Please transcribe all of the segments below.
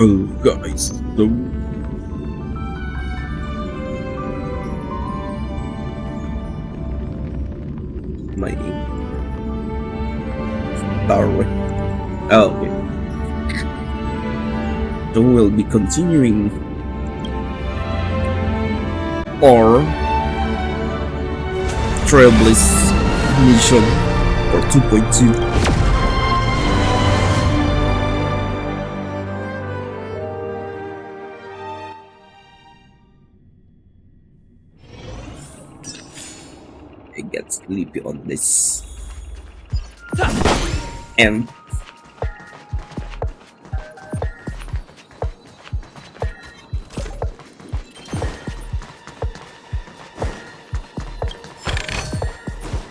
Oh, guys, so my story. Oh, okay. So we'll be continuing our Trailblaze mission for 2.2. I get sleepy on this. And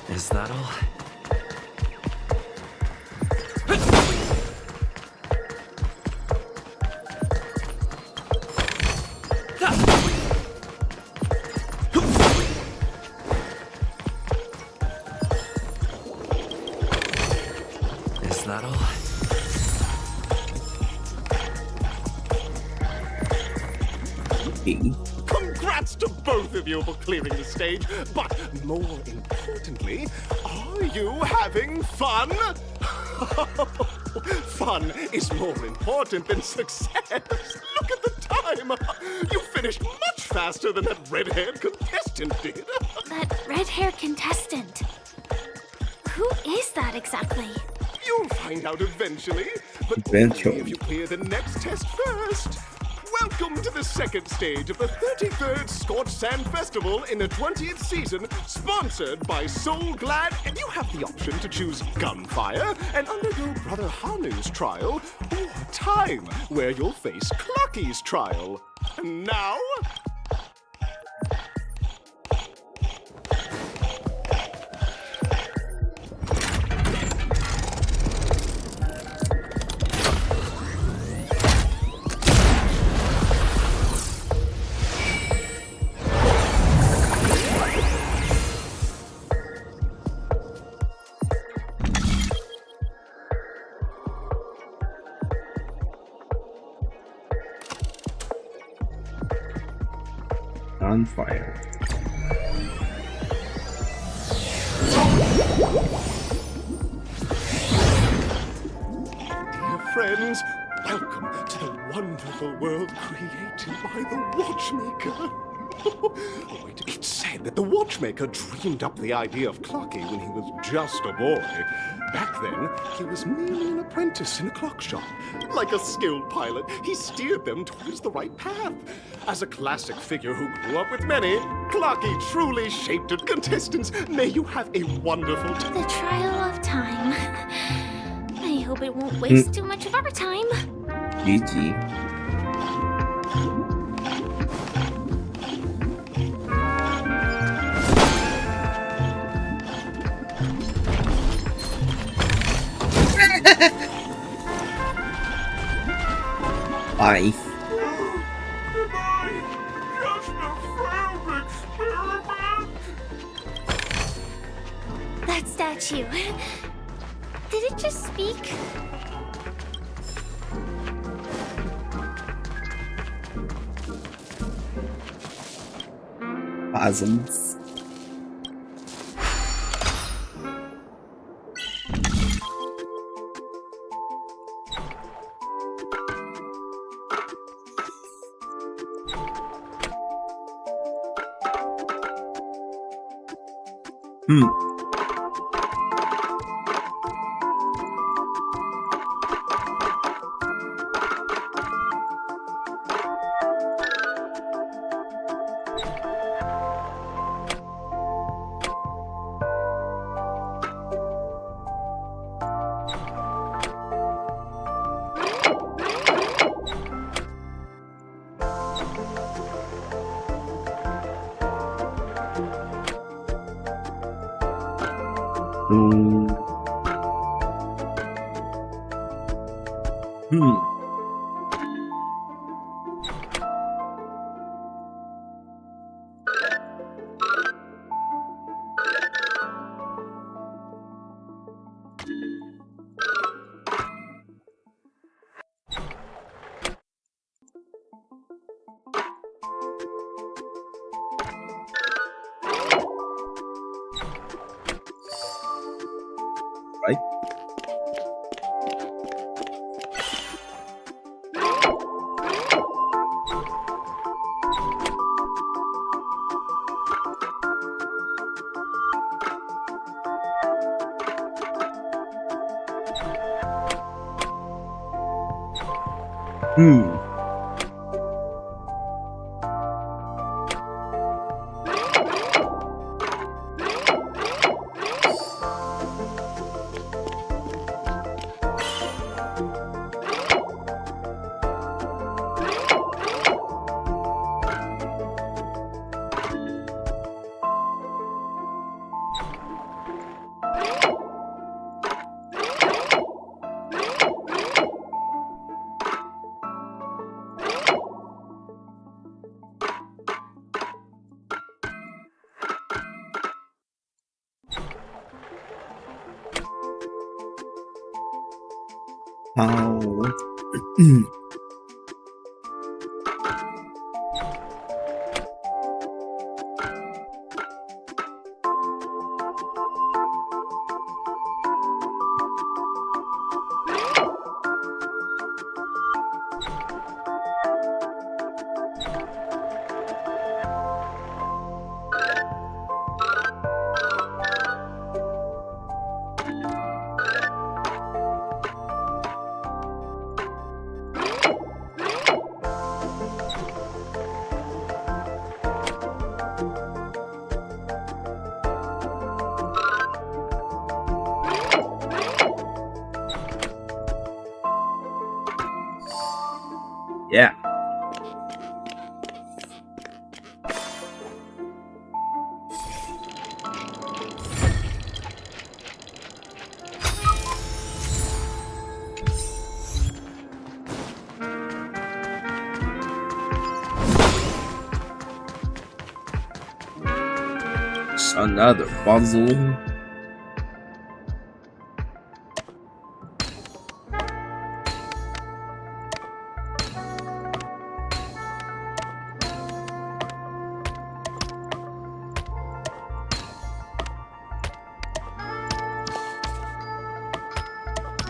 is that all? Is that all? okay. Congrats to both of you for clearing the stage, but more importantly, are you having fun? Fun is more important than success. Look at the time. You finished much faster than that red-haired contestant did. That red-haired contestant. Who is that exactly? You'll find out eventually, but Eventually. only if you clear the next test first. Welcome to the second stage of the 33rd Scorched Sand Festival in the 20th season, sponsored by Soul Glad, and you have the option to choose Gunfire and undergo Brother Hanu's trial, or Time, where you'll face Clucky's trial. And now, On fire. dear friends, welcome to the wonderful world created by the Watchmaker. It's said that the Watchmaker dreamed up the idea of Clucky when he was just a boy. Back then, he was merely an apprentice in a clock shop. Like a skilled pilot, he steered them towards the right path. As a classic figure who grew up with many, Clucky truly shaped it. Contestants, may you have a wonderful time. The trial of time. I hope it won't waste too much of our time. GG. Bye. That statue. Did it just speak? Spasms. right? Hmm. How? Yeah. It's another puzzle.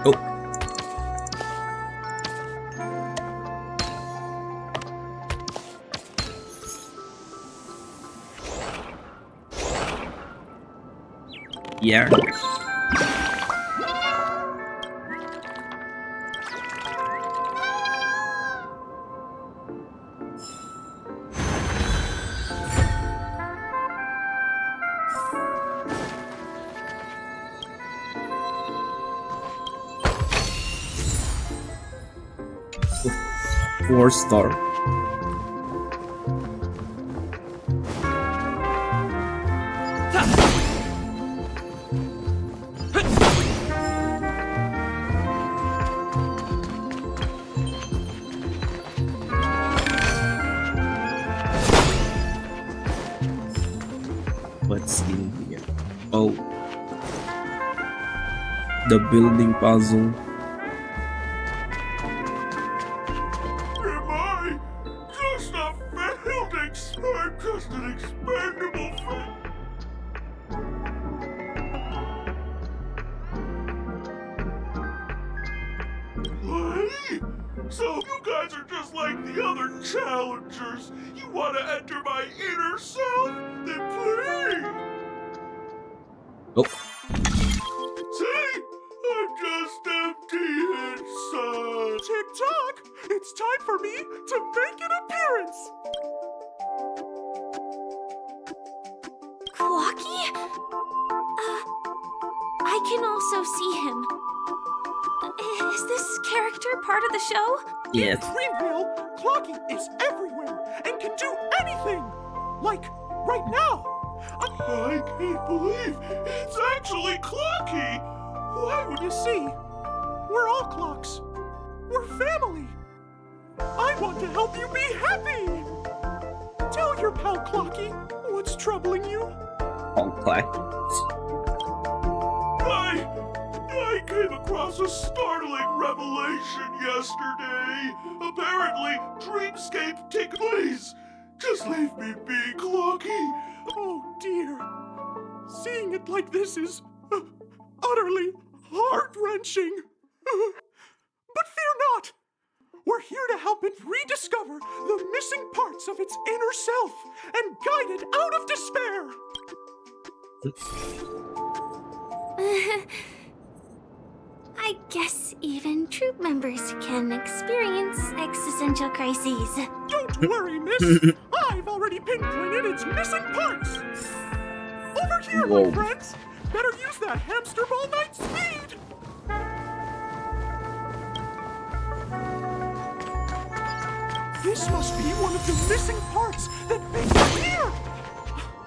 Oh. Yeah. Four-star. What's in here? Oh, the building puzzle. Am I just a failed just an expendable fail? Play? So you guys are just like the other challengers. You want to enter my inner self? Then play. Oh, See? I'm just empty inside. Tick-tock! It's time for me to make an appearance! Clocky? I can also see him. Is this character part of the show? yes. Dreamville, Clocky is everywhere and can do anything! Like, right now! I can't believe it's actually Clocky! Why would you see? We're all clocks. We're family. I want to help you be happy! Tell your pal Clocky what's troubling you. Honkai. I came across a startling revelation yesterday. Apparently, Dreamscape take place. Just leave me be, Clocky. Oh dear. Seeing it like this is utterly heart-wrenching. But fear not. We're here to help it rediscover the missing parts of its inner self and guide it out of despair. I guess even troop members can experience existential crises. Don't worry, miss. I've already pinpointed its missing parts. Over here, Whoa. my friends. Better use that hamster ball night speed. This must be one of the missing parts that make it here.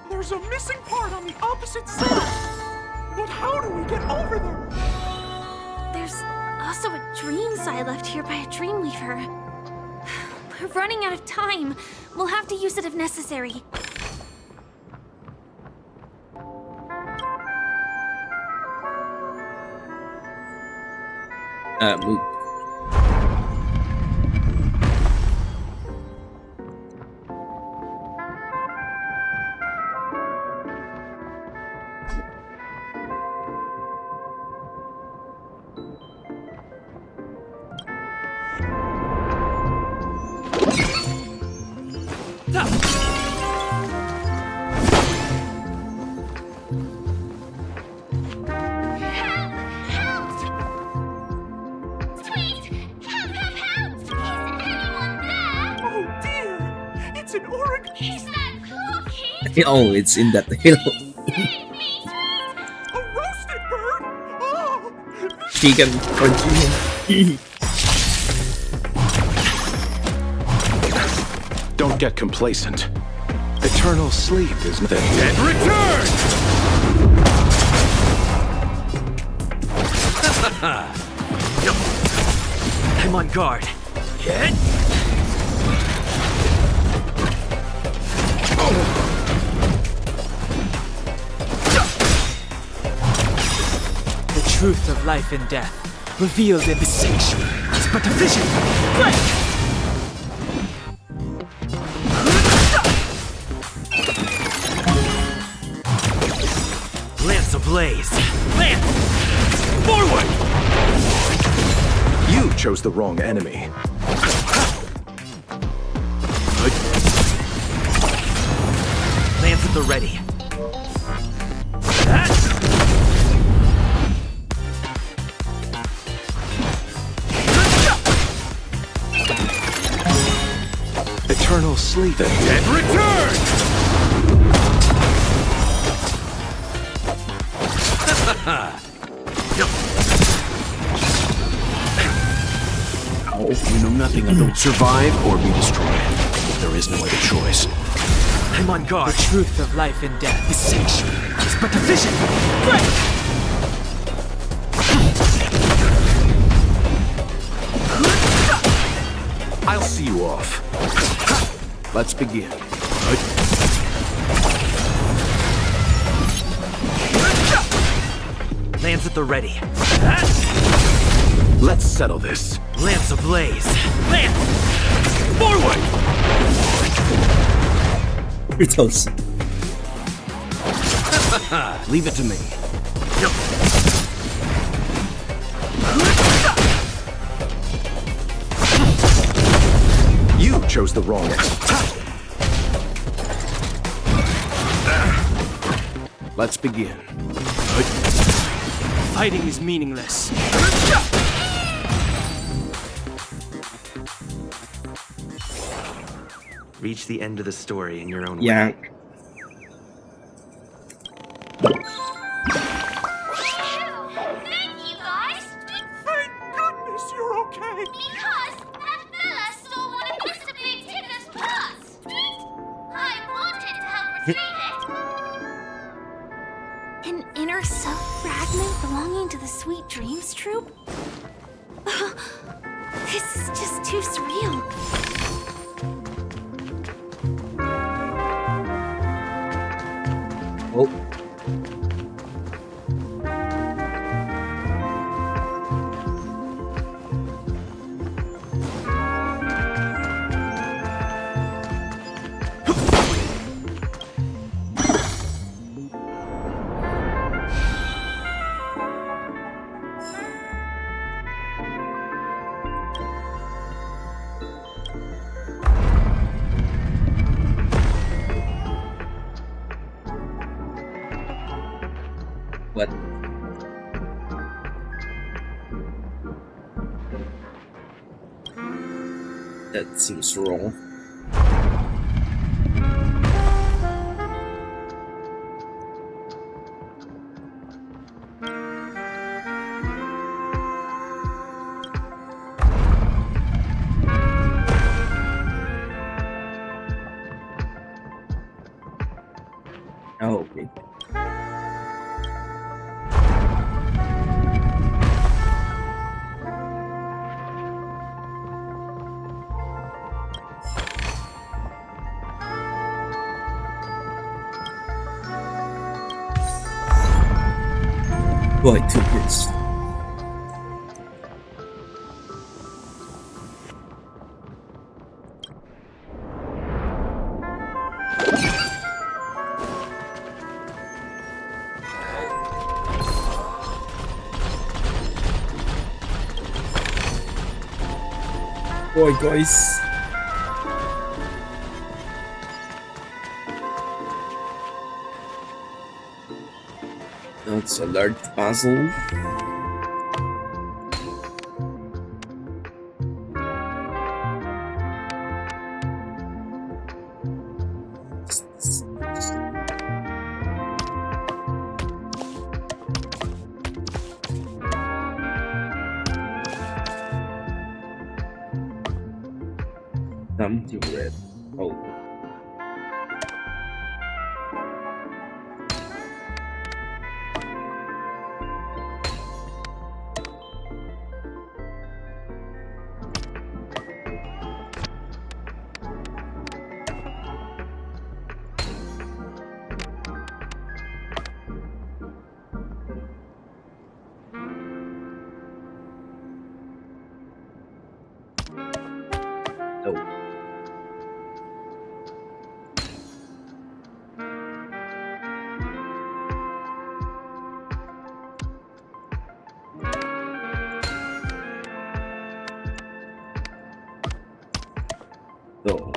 There's a missing part on the opposite side. But how do we get over there? There's also a dream side left here by a Dreamweaver. We're running out of time. We'll have to use it if necessary. Move. Oh dear! It's an Oryx. Is that cookie? Oh, it's in that hill. Save me, A roasted bird? Oh! Chicken crunchy. Don't get complacent. Eternal sleep is the dead return! I'm on guard. Hit! The truth of life and death, revealed in the sanctuary, is but a vision. Break! Lance ablaze. Lance! Forward! You chose the wrong enemy. Lance at the ready. Eternal sleep and dead return! You know nothing about survive or be destroyed. There is no other choice. I'm on guard. The truth of life and death, the sanctuary, is but a vision. Break! I'll see you off. Let's begin. Lance at the ready. Let's settle this. Lance ablaze. Lance! Forward! Ritos. Leave it to me. You chose the wrong enemy. Let's begin. Fighting is meaningless. Reach the end of the story in your own way. Yeah. Thank you, guys! Thank goodness you're okay. Because that fella stole one of Mr. Big Ticker's pots! I wanted to help retrieve it. An inner self fragment belonging to the Sweet Dreams Troop? This is just too surreal. Oh. That seems wrong. Oh, okay. Why took this? Boy, guys. That's a large puzzle. Come to red. Oh. Oh. So.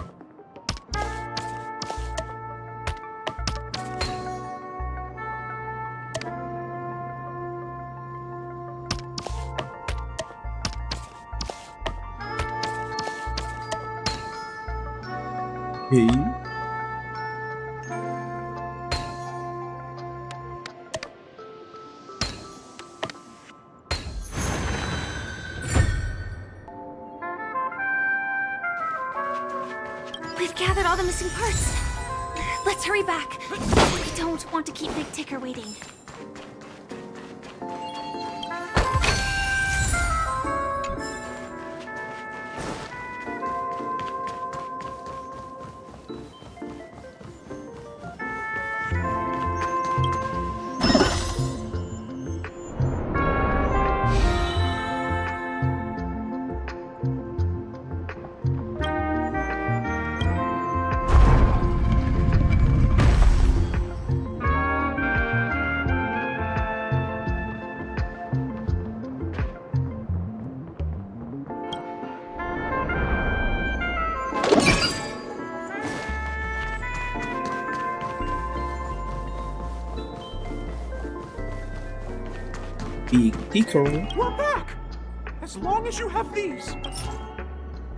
Hey. We've gathered all the missing parts. Let's hurry back. We don't want to keep Big Ticker waiting. Big Ticker. We're back! As long as you have these.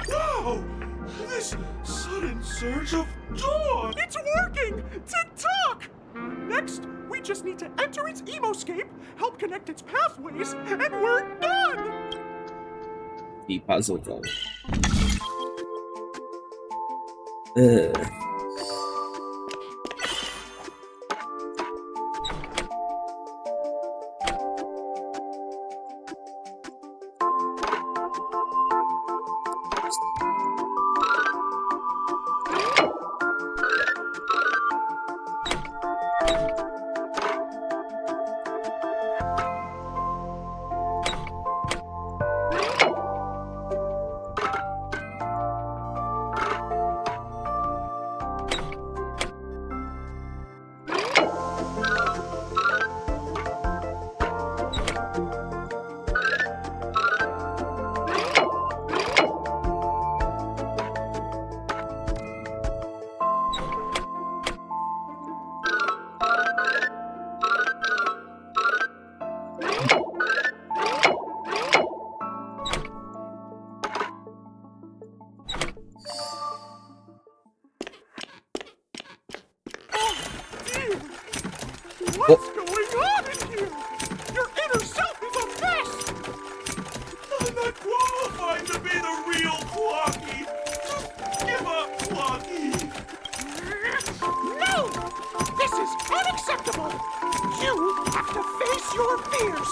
Wow! This sudden surge of joy! It's working! Tick-tock! Next, we just need to enter its emoscape, help connect its pathways, and we're done! The puzzle though. What's going on in here? Your inner self is a mess! I'm not qualified to be the real Clocky. Just give up, Clocky. No! This is unacceptable! You have to face your fears!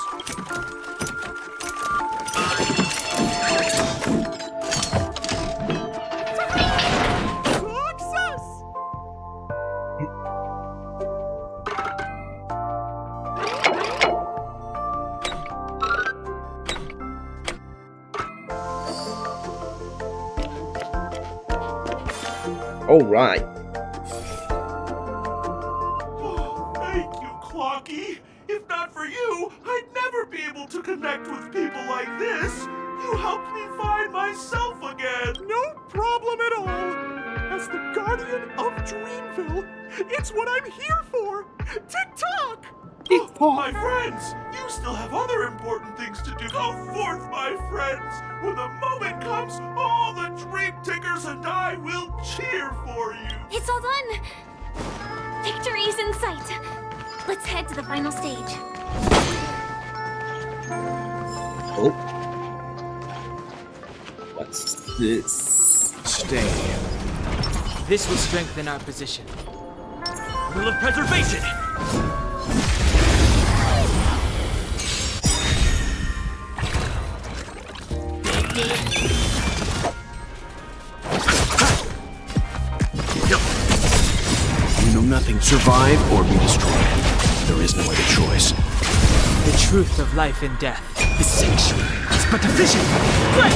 Success! All right. Thank you, Clocky. If not for you, I'd never be able to connect with people like this. You helped me find myself again. No problem at all. As the guardian of Dreamville, it's what I'm here for. Tick-tock! My friends, you still have other important things to do. Go forth, my friends. When the moment comes, all the Dream Tickers and I will cheer for you. It's all done. Victory's in sight. Let's head to the final stage. Oh. What's this? Stay. This will strengthen our position. Will of preservation! You know nothing. Survive or be destroyed. There is no other choice. The truth of life and death, the sanctuary, is but a vision. Break!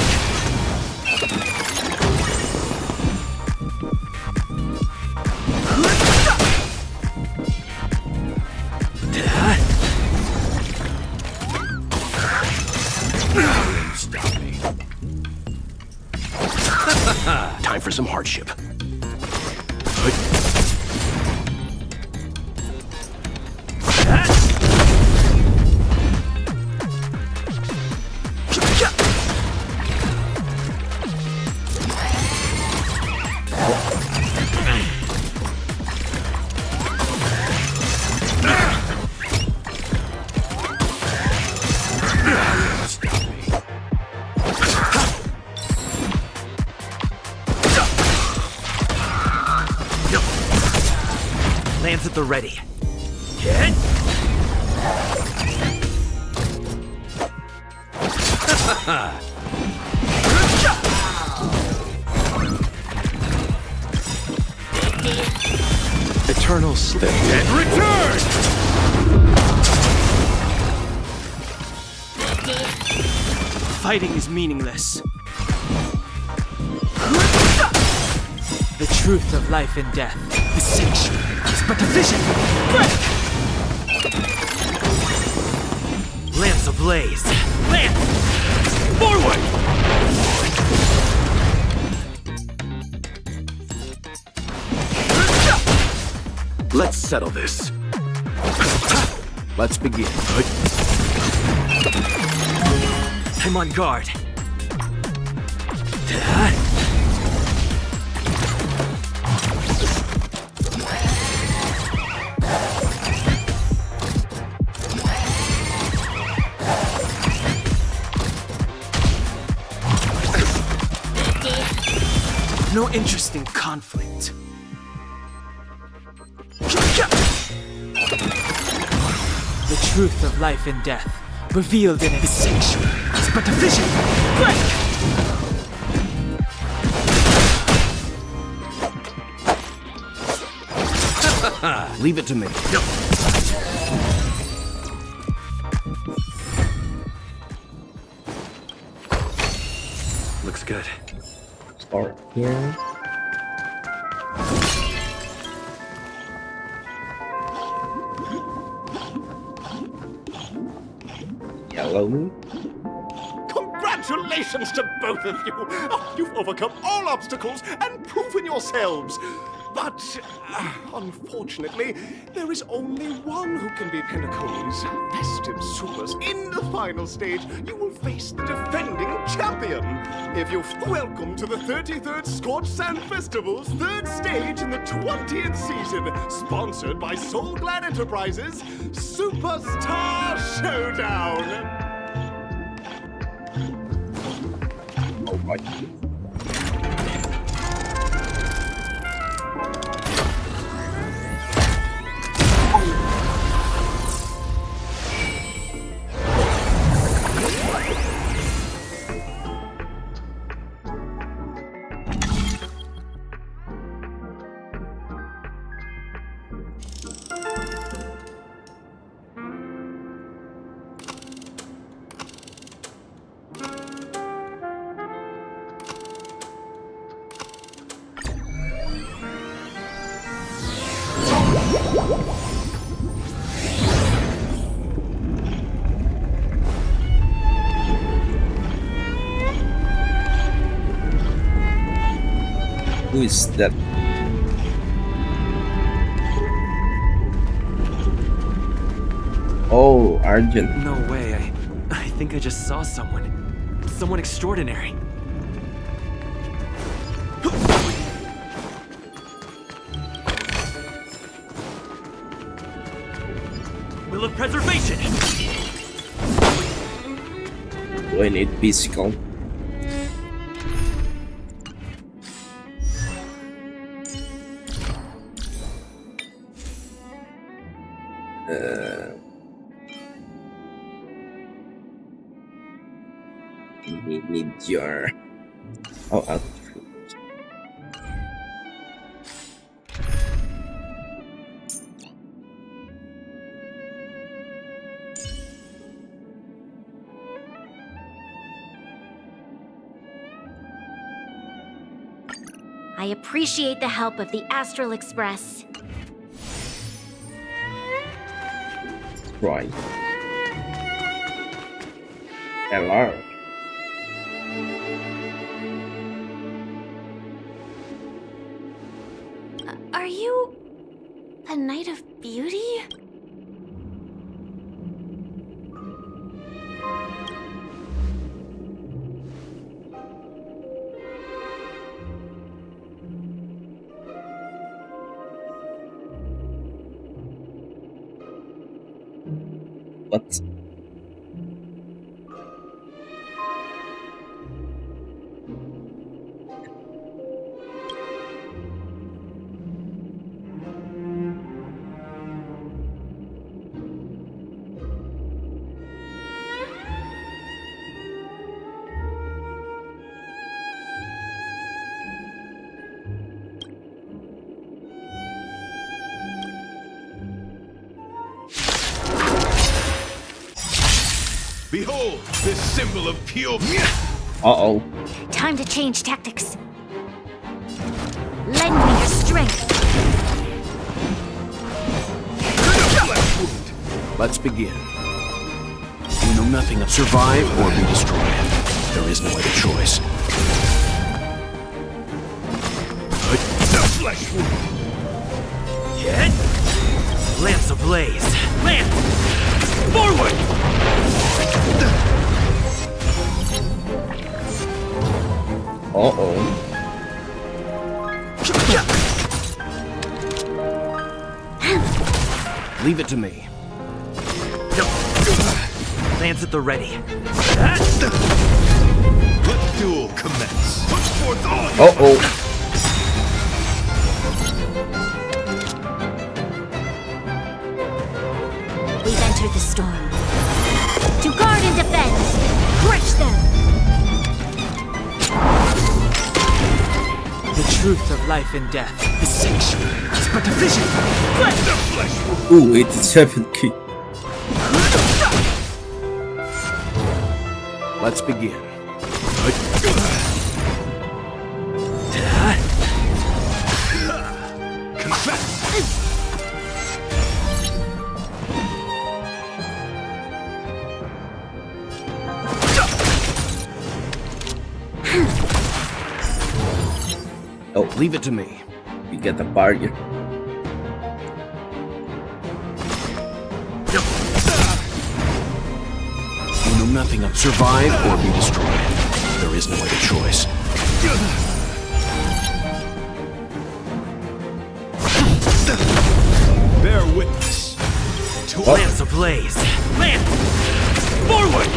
Stop me. Time for some hardship. Lands at the ready. Hit! Eternal slip. And return! Fighting is meaningless. The truth of life and death, the sanctuary, is but a vision. Break! Lance ablaze! Lance! Forward! Let's settle this. Let's begin. I'm on guard. No interest in conflict. The truth of life and death, revealed in the sanctuary, is but a vision. Break! Leave it to me. Looks good. Start here. Yellow. Congratulations to both of you! Oh, you've overcome all obstacles and proven yourselves. But, unfortunately, there is only one who can be Penacony's festive supers. In the final stage, you will face the defending champion. If you're welcome to the 33rd Scorched Sand Festival's 3rd stage in the 20th season, sponsored by Soul Glad Enterprises, Superstar Showdown. Oh my. Who is that? Oh, Argent. No way. I think I just saw someone. Someone extraordinary. Will of preservation! Do I need physical? Need your... Oh, I appreciate the help of the Astral Express. right. Hello. Are you a Knight of Beauty? What? Behold, this symbol of pure... Uh-oh. Time to change tactics. Lend me your strength. Let's begin. You know nothing of survive or be destroyed. There is no other choice. The flesh wound! Hit! Lance ablaze! Lance! Forward! Uh-oh. Leave it to me. Lance at the ready. Let duel commence. Put forth all your... Uh-oh. We've entered the storm. To guard and defend! Crush them! The truth of life and death, the sanctuary, is but a vision. The flesh wound! Ooh, it's 7K. Let's begin. Confess! Oh, Leave it to me. get a barrier. You know nothing of survive or be destroyed. There is no other choice. Bear witness to Lance ablaze! Lance! Forward!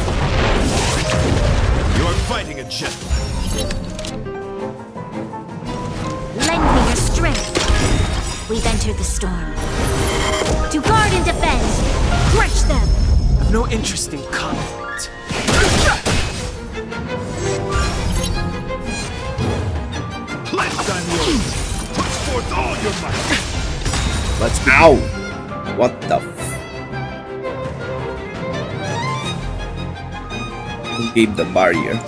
You're fighting a gentleman. Lend me your strength. We've entered the storm. To guard and defend. Crush them. I've no interest in conflict. Pledged I'm yours. Put forth all your might. Let's go. Ow! What the Who gave the barrier?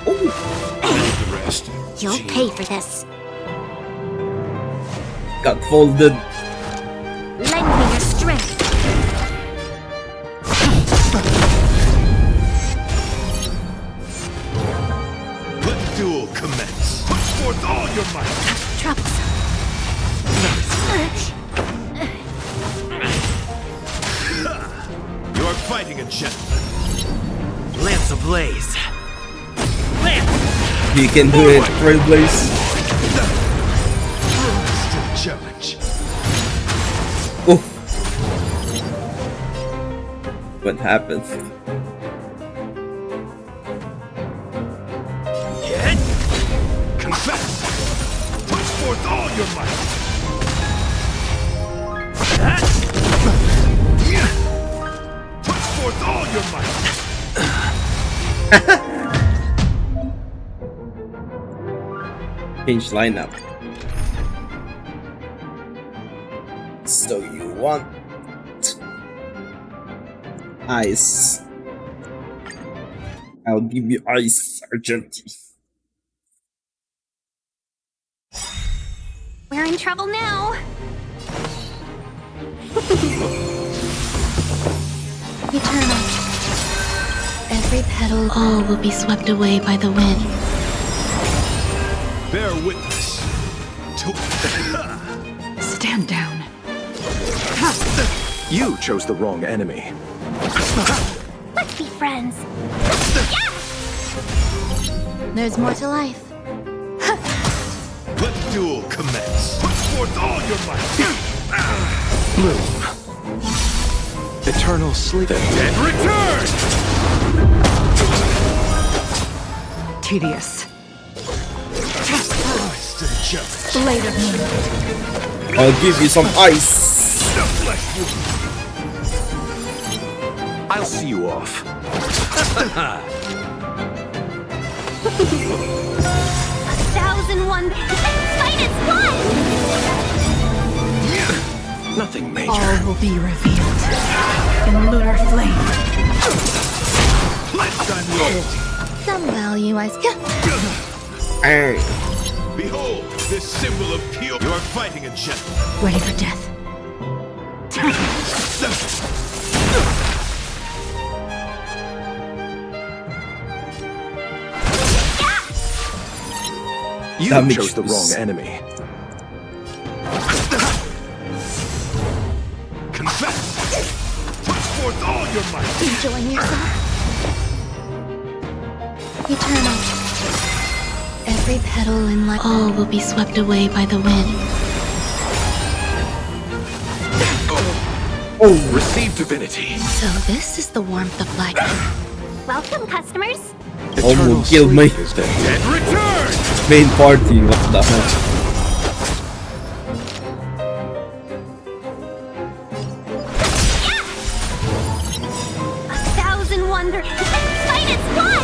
The rest. You'll pay for this. Got folded. Lend me your strength. Let the duel commence. Put forth all your might. Troublesome. You're fighting a gentleman. Lance ablaze! Lance! You can do it, Trailblaze. Still challenge. Oh. What happened? Confess. Put forth all your might. Put forth all your might. Change lineup. So you want ice? I'll give you ice, Sergeant. We're in trouble now. Eternal. Every petal, all will be swept away by the wind. Bear witness to. Stand down. You chose the wrong enemy. Let's be friends. There's more to life. Let the duel commence. Put forth all your might. Bloom. Eternal sleep. The dead return. Tedious. Christ and challenge. Blade of moon. I'll give you some ice. The flesh wound. I'll see you off. A thousand wonders. Fight is one. Nothing major. All will be revealed in lunar flame. Pledged I'm loyalty. Some value I Hey. Behold, this symbol of pure. You're fighting a gentleman. ready for death. You Damage chose the this. wrong enemy. Confess. Put forth all your might. Enjoying yourself? Eternal. Every petal in life, all will be swept away by the wind. Oh, Receive divinity. So this is the warmth of life. Welcome, customers. almost killed me. Sleep is the Dead return. Main party. What the hell? A thousand wonders. Fight is one.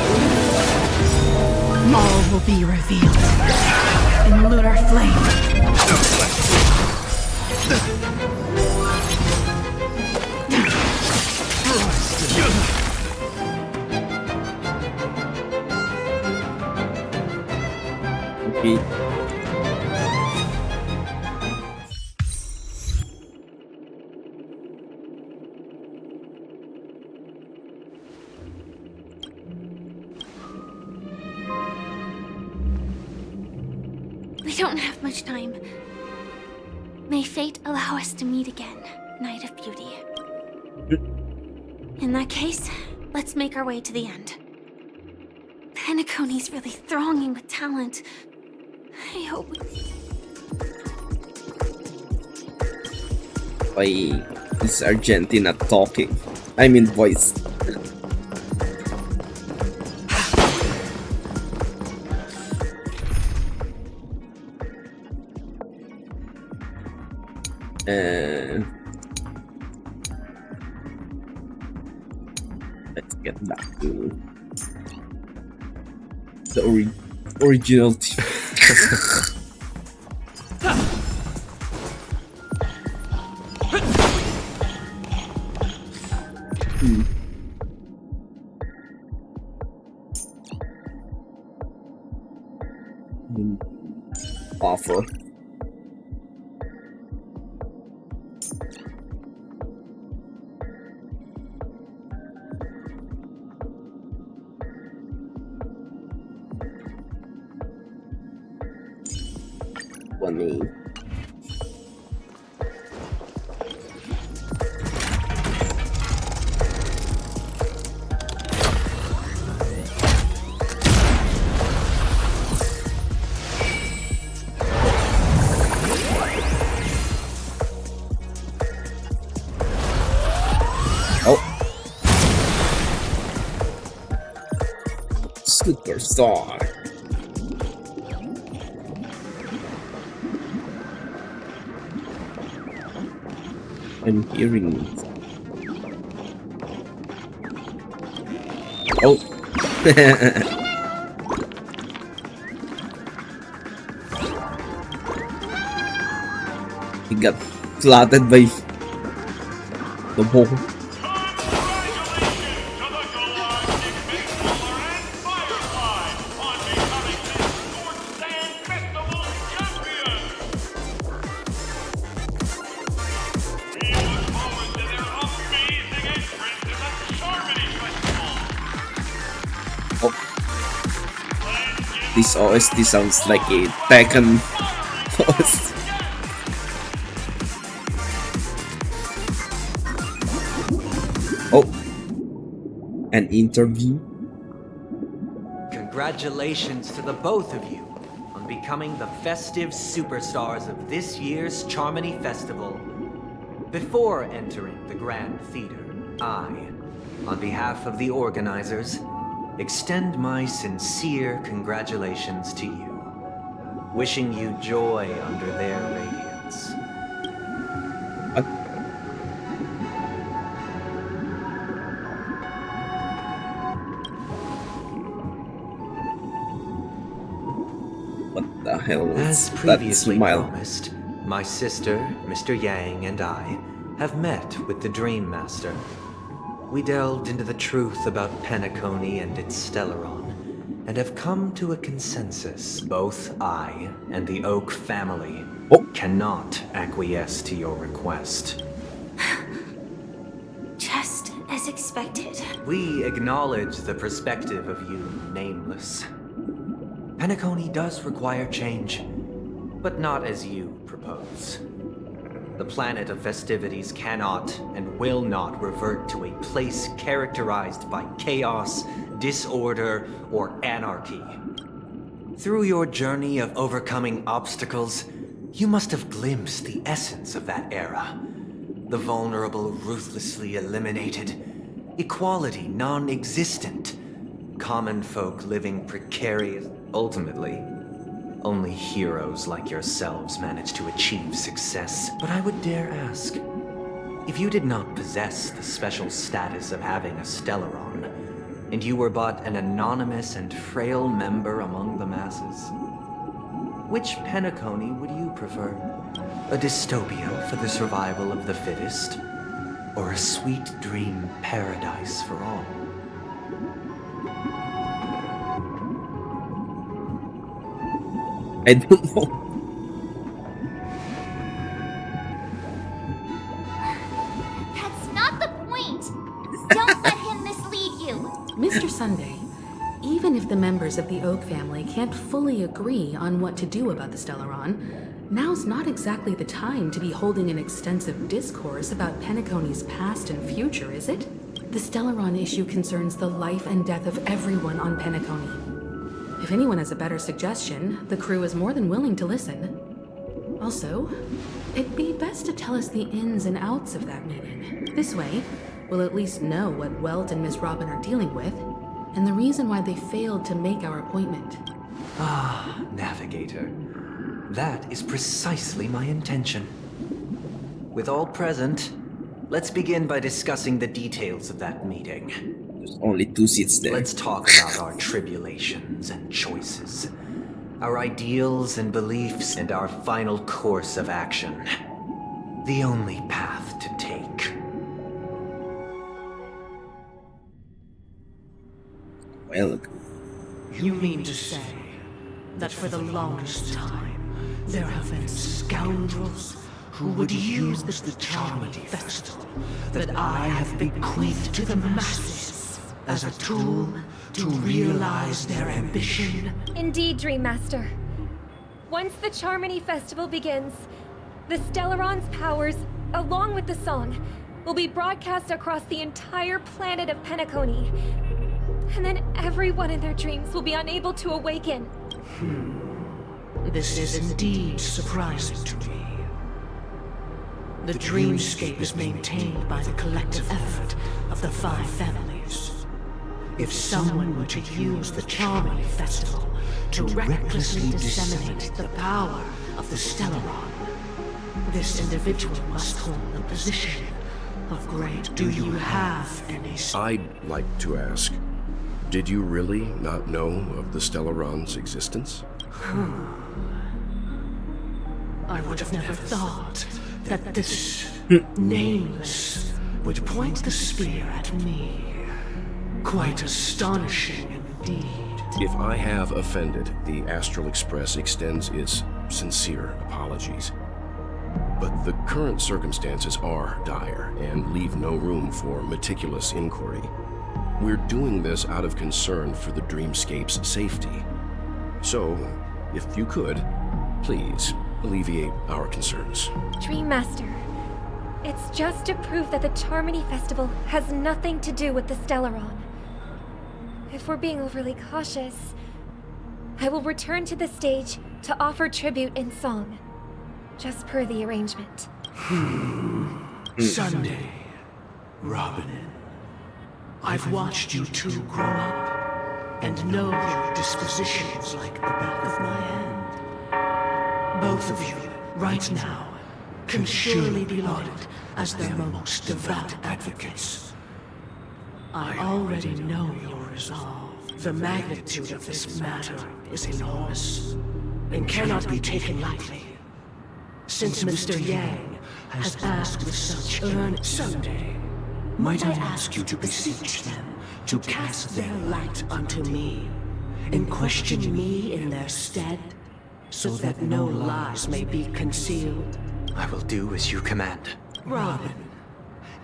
All will be revealed in lunar flame. Okay. don't have much time. May fate allow us to meet again, Knight of Beauty. In that case, let's make our way to the end. Penacony's really thronging with talent. I hope... Why is Argentina talking? I mean voice. Let's get back to the original team. Offer. Funny. Superstar. I'm hearing. Oh. He got flattened by the ball. This OST sounds like a Tekken OST. Oh, an interview? Congratulations to the both of you on becoming the festive superstars of this year's Charmony Festival. Before entering the Grand Theater, I, on behalf of the organizers, extend my sincere congratulations to you, wishing you joy under their radiance. What the hell is As previously that smile? promised, my sister, Mr. Yang, and I have met with the Dream Master. We delved into the truth about Penacony and its Stellaron, and have come to a consensus. Both I and the Oak family cannot acquiesce to your request. Just as expected. We acknowledge the perspective of you, Nameless. Penacony does require change, but not as you propose. The planet of festivities cannot and will not revert to a place characterized by chaos, disorder, or anarchy. Through your journey of overcoming obstacles, you must have glimpsed the essence of that era. The vulnerable ruthlessly eliminated, equality non-existent, common folk living precarious. Ultimately, only heroes like yourselves manage to achieve success. But I would dare ask, if you did not possess the special status of having a Stellaron, and you were but an anonymous and frail member among the masses, which Penacony would you prefer? A dystopia for the survival of the fittest, or a sweet dream paradise for all? I don't know. That's not the point! Don't let him mislead you! Mr. Sunday, Even if the members of the Oak family can't fully agree on what to do about the Stellaron, now's not exactly the time to be holding an extensive discourse about Penacony's past and future, is it? The Stellaron issue concerns the life and death of everyone on Penacony. If anyone has a better suggestion, the crew is more than willing to listen. Also, it'd be best to tell us the ins and outs of that meeting. This way, we'll at least know what Welt and Miss Robin are dealing with, and the reason why they failed to make our appointment. Ah, Navigator. That is precisely my intention. With all present, let's begin by discussing the details of that meeting. There's only 2 seats there. Let's talk about our tribulations and choices, our ideals and beliefs, and our final course of action. The only path to take. Well, You mean to say that for the longest time, there have been scoundrels who would use the Charmony Festival that I have bequeathed to the masses as a tool to realize their ambition? Indeed, Dream Master. Once the Charmony Festival begins, the Stellaron's powers, along with the song, will be broadcast across the entire planet of Penacony. And then everyone in their dreams will be unable to awaken. This is indeed surprising to me. The dreamscape is maintained by the collective effort of the 5 families. If someone were to use the Charmony Festival to recklessly disseminate the power of the Stellaron, this individual must hold a position of great. Do you have any? I'd like to ask, did you really not know of the Stellaron's existence? I would have never thought that this nameless would point the spear at me. Quite astonishing indeed. If I have offended, the Astral Express extends its sincere apologies. But the current circumstances are dire and leave no room for meticulous inquiry. We're doing this out of concern for the Dreamscape's safety. So, if you could, please alleviate our concerns. Dream Master, it's just to prove that the Charmony Festival has nothing to do with the Stellaron. If we're being overly cautious, I will return to the stage to offer tribute in song, just per the arrangement. Sunday, Robin. I've watched you two grow up and know your dispositions like the back of my hand. Both of you, right now, can surely be lauded as their most devout advocates. I already know your resolve. The magnitude of this matter is enormous and cannot be taken lightly. Since Mr. Yang has asked with such earnest, Sunday, might I ask you to beseech them to cast their light unto me, and question me in their stead, so that no lies may be concealed? I will do as you command. Robin,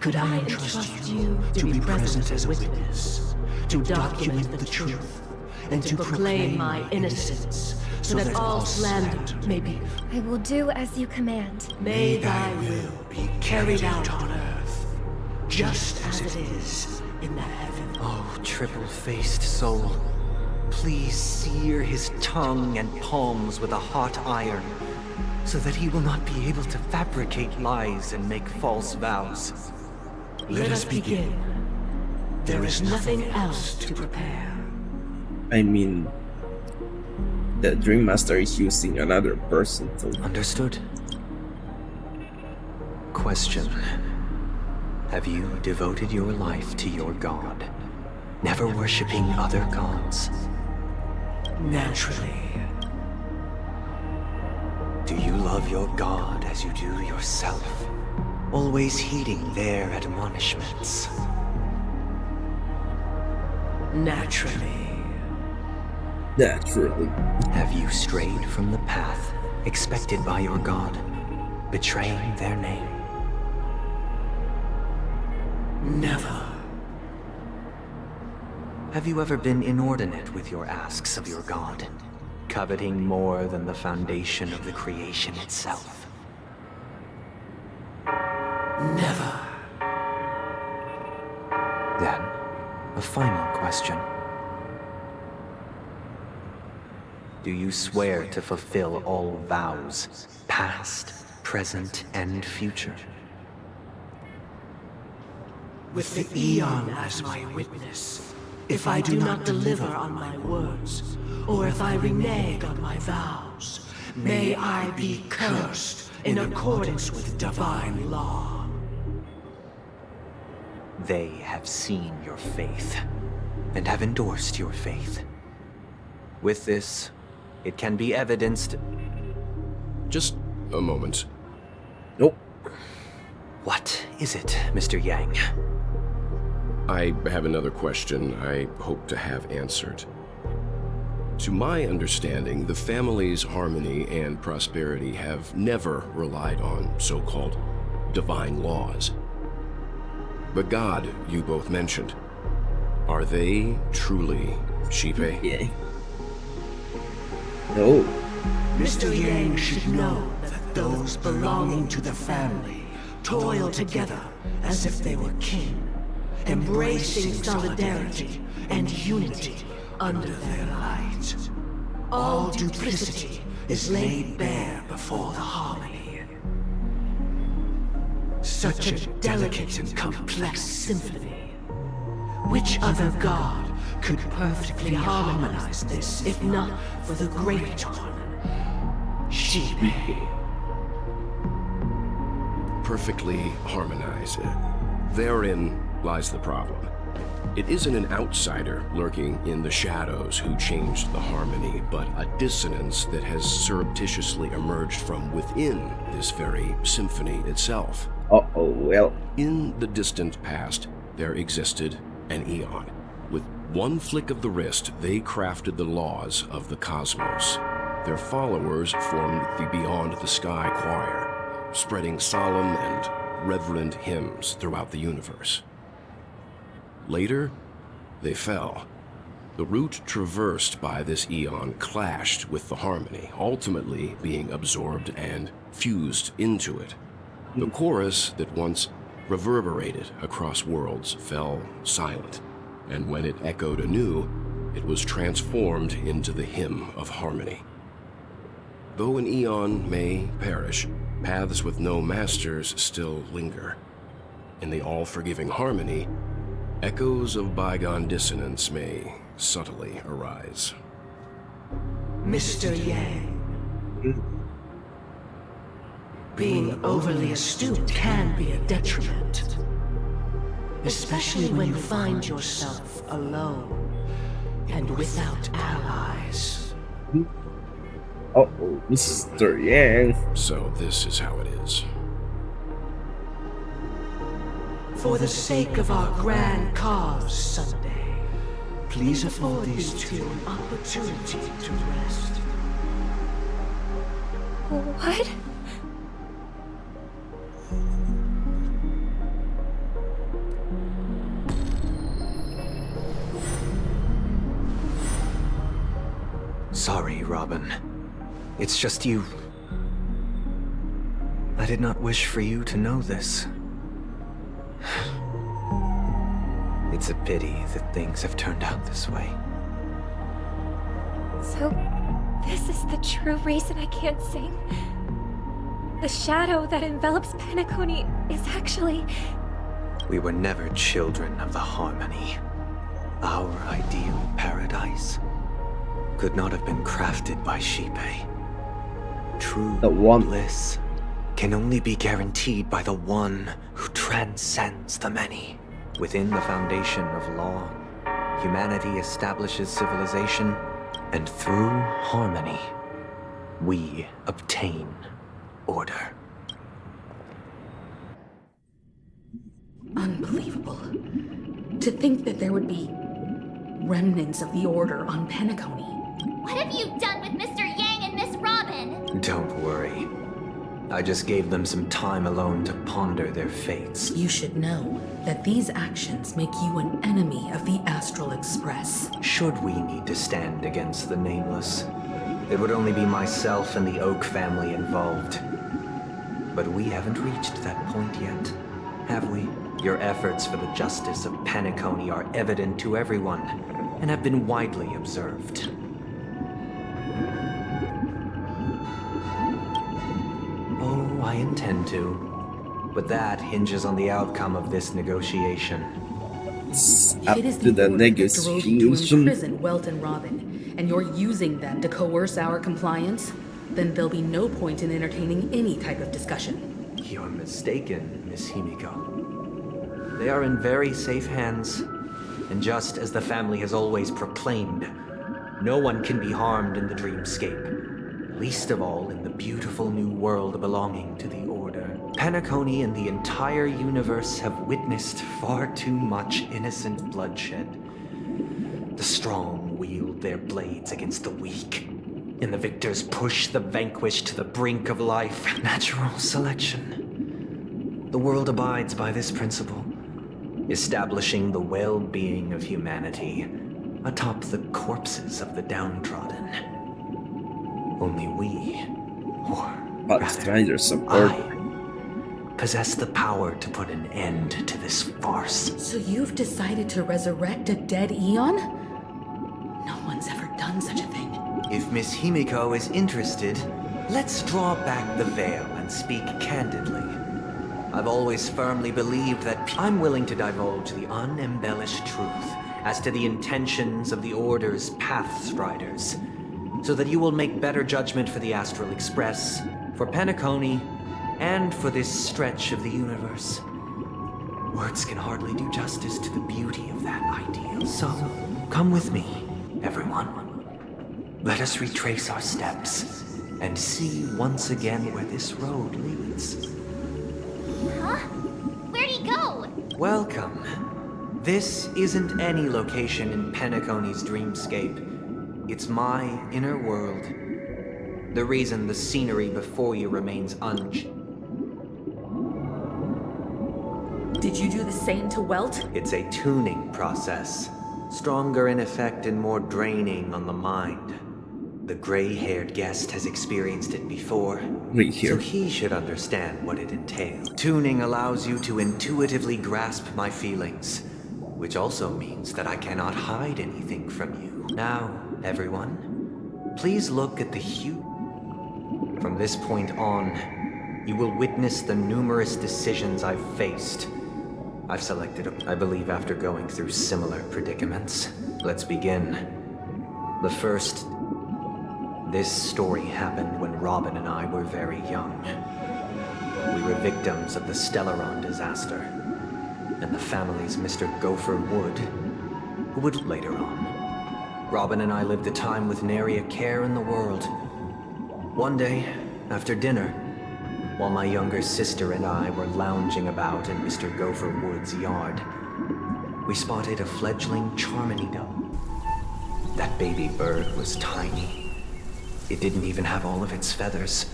could I entrust you to be present as a witness, to document the truth, and to proclaim my innocence, so that all slander may be... I will do as you command. May thy will be carried out on earth, just as it is in the heaven. Oh, triple-faced soul, please sear his tongue and palms with a hot iron, so that he will not be able to fabricate lies and make false vows. Let us begin. There is nothing else to prepare. I mean, the Dream Master is using another person to... Understood. Question. Have you devoted your life to your god, never worshipping other gods? Naturally. Do you love your god as you do yourself, always heeding their admonishments? Naturally. Naturally. Have you strayed from the path expected by your god, betraying their name? Never. Have you ever been inordinate with your asks of your god, coveting more than the foundation of the creation itself? Never. Then, a final question. Do you swear to fulfill all vows, past, present, and future? With the Eon as my witness, if I do not deliver on my words, or if I renege on my vows, may I be cursed in accordance with divine law. They have seen your faith, and have endorsed your faith. With this, it can be evidenced... Just a moment. Nope. What is it, Mr. Yang? I have another question I hope to have answered. To my understanding, the family's harmony and prosperity have never relied on so-called divine laws. The god you both mentioned, are they truly Shipe? Yeah. No. Mr. Yang should know that those belonging to the family toil together as if they were kin, embracing solidarity and unity under their light. All duplicity is laid bare before the harmony. Such a delicate and complex symphony. Which other god could perfectly harmonize this, if not for the great one, Shipe? Perfectly harmonized. Therein lies the problem. It isn't an outsider lurking in the shadows who changed the harmony, but a dissonance that has surreptitiously emerged from within this very symphony itself. Uh-oh, well. In the distant past, there existed an Eon. With one flick of the wrist, they crafted the laws of the cosmos. Their followers formed the Beyond the Sky Choir, spreading solemn and reverent hymns throughout the universe. Later, they fell. The route traversed by this Eon clashed with the harmony, ultimately being absorbed and fused into it. The chorus that once reverberated across worlds fell silent, and when it echoed anew, it was transformed into the hymn of harmony. Though an Eon may perish, paths with no masters still linger. In the all-forgiving harmony, echoes of bygone dissonance may subtly arise. Mr. Yang. Being overly astute can be a detriment. Especially when you find yourself alone and without allies. Uh-oh, Mr. Yang. So this is how it is. For the sake of our grand cause someday, please afford these two an opportunity to rest. What? Sorry, Robin. It's just you. I did not wish for you to know this. It's a pity that things have turned out this way. So, this is the true reason I can't sing? The shadow that envelops Penacony is actually... We were never children of the harmony. Our ideal paradise could not have been crafted by Shipe. True bliss can only be guaranteed by the one who transcends the many. Within the foundation of law, humanity establishes civilization, and through harmony, we obtain order. Unbelievable. To think that there would be remnants of the Order on Penacony. What have you done with Mr. Yang and Miss Robin? Don't worry. I just gave them some time alone to ponder their fates. You should know that these actions make you an enemy of the Astral Express. Should we need to stand against the Nameless, it would only be myself and the Oak family involved. But we haven't reached that point yet, have we? Your efforts for the justice of Penacony are evident to everyone, and have been widely observed. Oh, I intend to. But that hinges on the outcome of this negotiation. If it is the order that drove you to imprison Welt and Robin, and you're using them to coerce our compliance, then there'll be no point in entertaining any type of discussion. You're mistaken, Miss Himiko. They are in very safe hands, and just as the family has always proclaimed, no one can be harmed in the dreamscape, least of all in the beautiful new world belonging to the Order. Penacony and the entire universe have witnessed far too much innocent bloodshed. The strong wield their blades against the weak, and the victors push the vanquished to the brink of life. Natural selection. The world abides by this principle, establishing the well-being of humanity atop the corpses of the downtrodden. Only we, or rather, I, possess the power to put an end to this farce. So you've decided to resurrect a dead Eon? No one's ever done such a thing. If Miss Himiko is interested, let's draw back the veil and speak candidly. I've always firmly believed that I'm willing to divulge the unembellished truth as to the intentions of the Order's Pathstriders, so that you will make better judgment for the Astral Express, for Penacony, and for this stretch of the universe. Words can hardly do justice to the beauty of that ideal. So, come with me, everyone. Let us retrace our steps and see once again where this road leads. Huh? Where'd he go? Welcome. This isn't any location in Penacony's dreamscape. It's my inner world. The reason the scenery before you remains unchanged. Did you do the same to Welt? It's a tuning process. Stronger in effect and more draining on the mind. The gray-haired guest has experienced it before, so he should understand what it entails. Tuning allows you to intuitively grasp my feelings, which also means that I cannot hide anything from you. Now, everyone, please look at the hue. From this point on, you will witness the numerous decisions I've faced. I've selected, I believe, after going through similar predicaments. Let's begin. The first... This story happened when Robin and I were very young. We were victims of the Stellaron disaster, and the family's Mr. Gopher Wood, who would later on. Robin and I lived a time with nary a care in the world. One day, after dinner, while my younger sister and I were lounging about in Mr. Gopher Wood's yard, we spotted a fledgling Charmony dove. That baby bird was tiny. It didn't even have all of its feathers,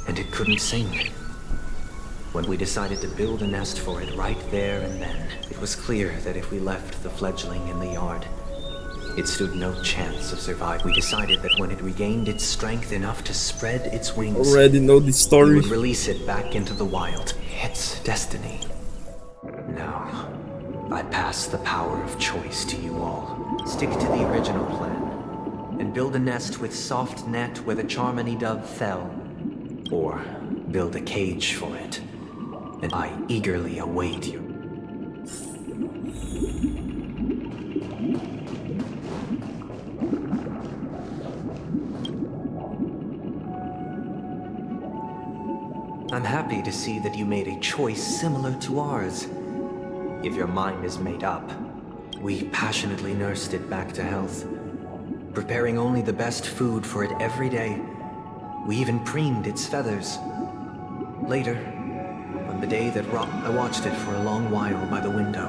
and it couldn't sing. When we decided to build a nest for it right there and then, it was clear that if we left the fledgling in the yard, it stood no chance of surviving. We decided that when it regained its strength enough to spread its wings, already know the story. We would release it back into the wild. It's destiny. No, I pass the power of choice to you all. Stick to the original plan, and build a nest with soft net where the Charmony dove fell. Or build a cage for it, and I eagerly await you. I'm happy to see that you made a choice similar to ours. If your mind is made up, we passionately nursed it back to health, preparing only the best food for it every day. We even preened its feathers. Later, on the day that I watched it for a long while by the window,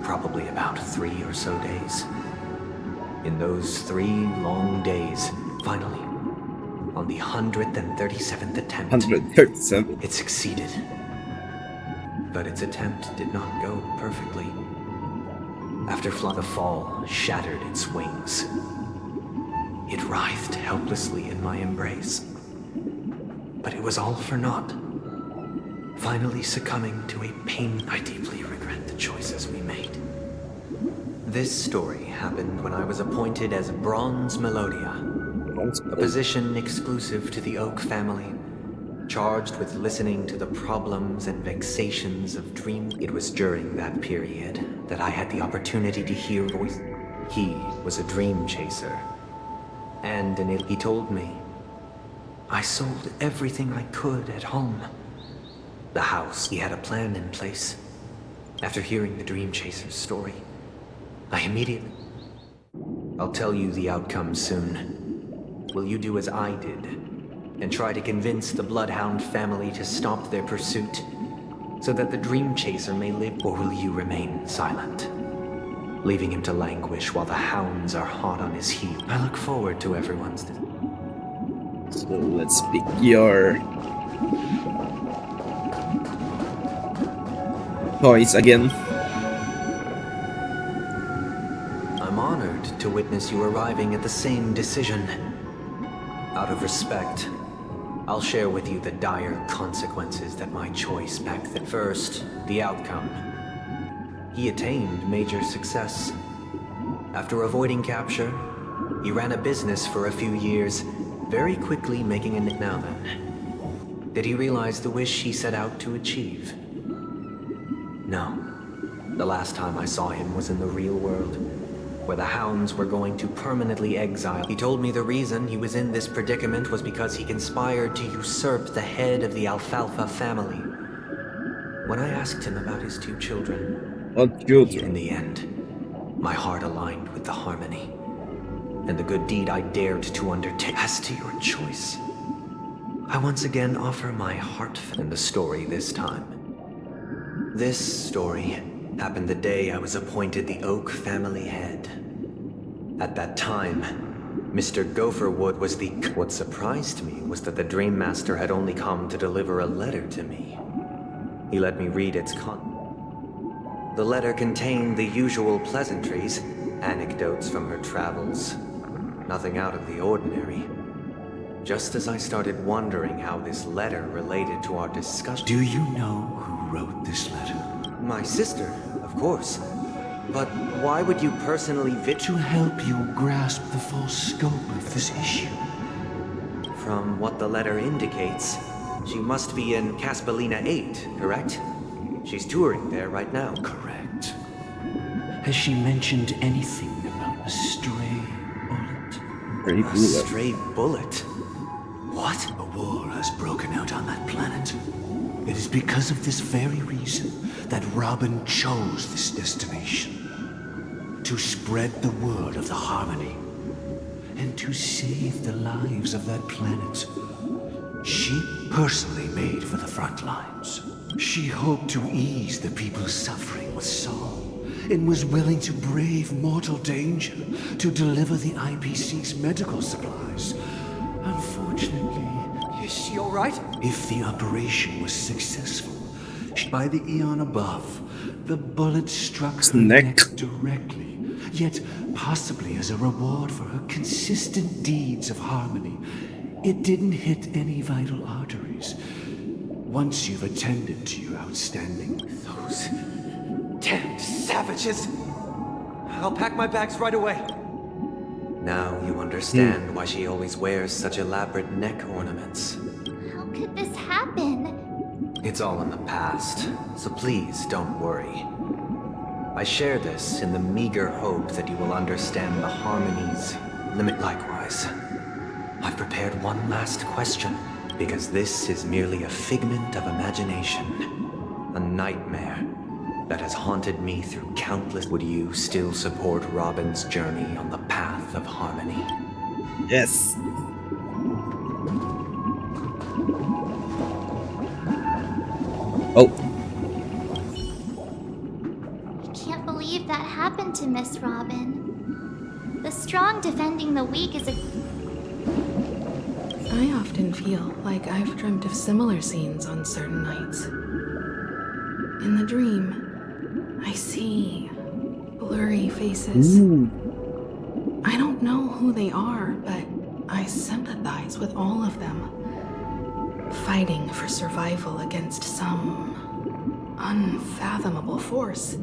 probably about 3 or so days. In those 3 long days, finally, On the 137th attempt, 137. it succeeded. But its attempt did not go perfectly. After the fall shattered its wings. It writhed helplessly in my embrace. But it was all for naught. Finally succumbing to a pain, I deeply regret the choices we made. This story happened when I was appointed as Bronze Melodia, a position exclusive to the Oak family, charged with listening to the problems and vexations of dream. It was during that period that I had the opportunity to hear a voice. He was a dream chaser, and in it he told me, I sold everything I could at home. The house, he had a plan in place. After hearing the dream chaser's story, I immediately... I'll tell you the outcome soon. Will you do as I did, and try to convince the Bloodhound family to stop their pursuit, so that the Dream Chaser may live, or will you remain silent, leaving him to languish while the hounds are hot on his heels? I look forward to everyone's... So let's pick your choice again. I'm honored to witness you arriving at the same decision. Out of respect, I'll share with you the dire consequences that my choice back then. First, the outcome. He attained major success. After avoiding capture, he ran a business for a few years, very quickly making a now then. Did he realize the wish he set out to achieve? No. The last time I saw him was in the real world, where the hounds were going to permanently exile. He told me the reason he was in this predicament was because he conspired to usurp the head of the Alfalfa family. When I asked him about his two children, in the end, my heart aligned with the harmony, and the good deed I dared to undertake. As to your choice, I once again offer my heart in the story this time. This story happened the day I was appointed the Oak family head. At that time, Mr. Gopherwood was the... What surprised me was that the Dream Master had only come to deliver a letter to me. He let me read its The letter contained the usual pleasantries, anecdotes from her travels. Nothing out of the ordinary. Just as I started wondering how this letter related to our discussion... Do you know who wrote this letter? My sister, of course. But why would you personally To help you grasp the full scope of this issue. From what the letter indicates, she must be in Caspelina 8, correct? She's touring there right now. Correct. Has she mentioned anything about a stray bullet? A stray bullet? What? A war has broken out on that planet. It is because of this very reason that Robin chose this destination. To spread the word of the harmony. And to save the lives of that planet. She personally made for the front lines. She hoped to ease the people's suffering with song, and was willing to brave mortal danger to deliver the IPC's medical supplies. Unfortunately... Is she alright? If the operation was successful, by the eon above, the bullet struck her neck directly, yet possibly as a reward for her consistent deeds of harmony. It didn't hit any vital arteries. Once you've attended to your outstanding... Those damned savages! I'll pack my bags right away. Now you understand why she always wears such elaborate neck ornaments. How could this happen? It's all in the past, so please don't worry. I share this in the meager hope that you will understand the harmony's limit. Likewise, I've prepared one last question, because this is merely a figment of imagination. A nightmare that has haunted me through countless... Would you still support Robin's journey on the path of harmony? Yes. Oh. I can't believe that happened to Miss Robin. The strong defending the weak is a... I often feel like I've dreamt of similar scenes on certain nights. In the dream, I see blurry faces. I don't know who they are, but I sympathize with all of them, fighting for survival against some unfathomable force.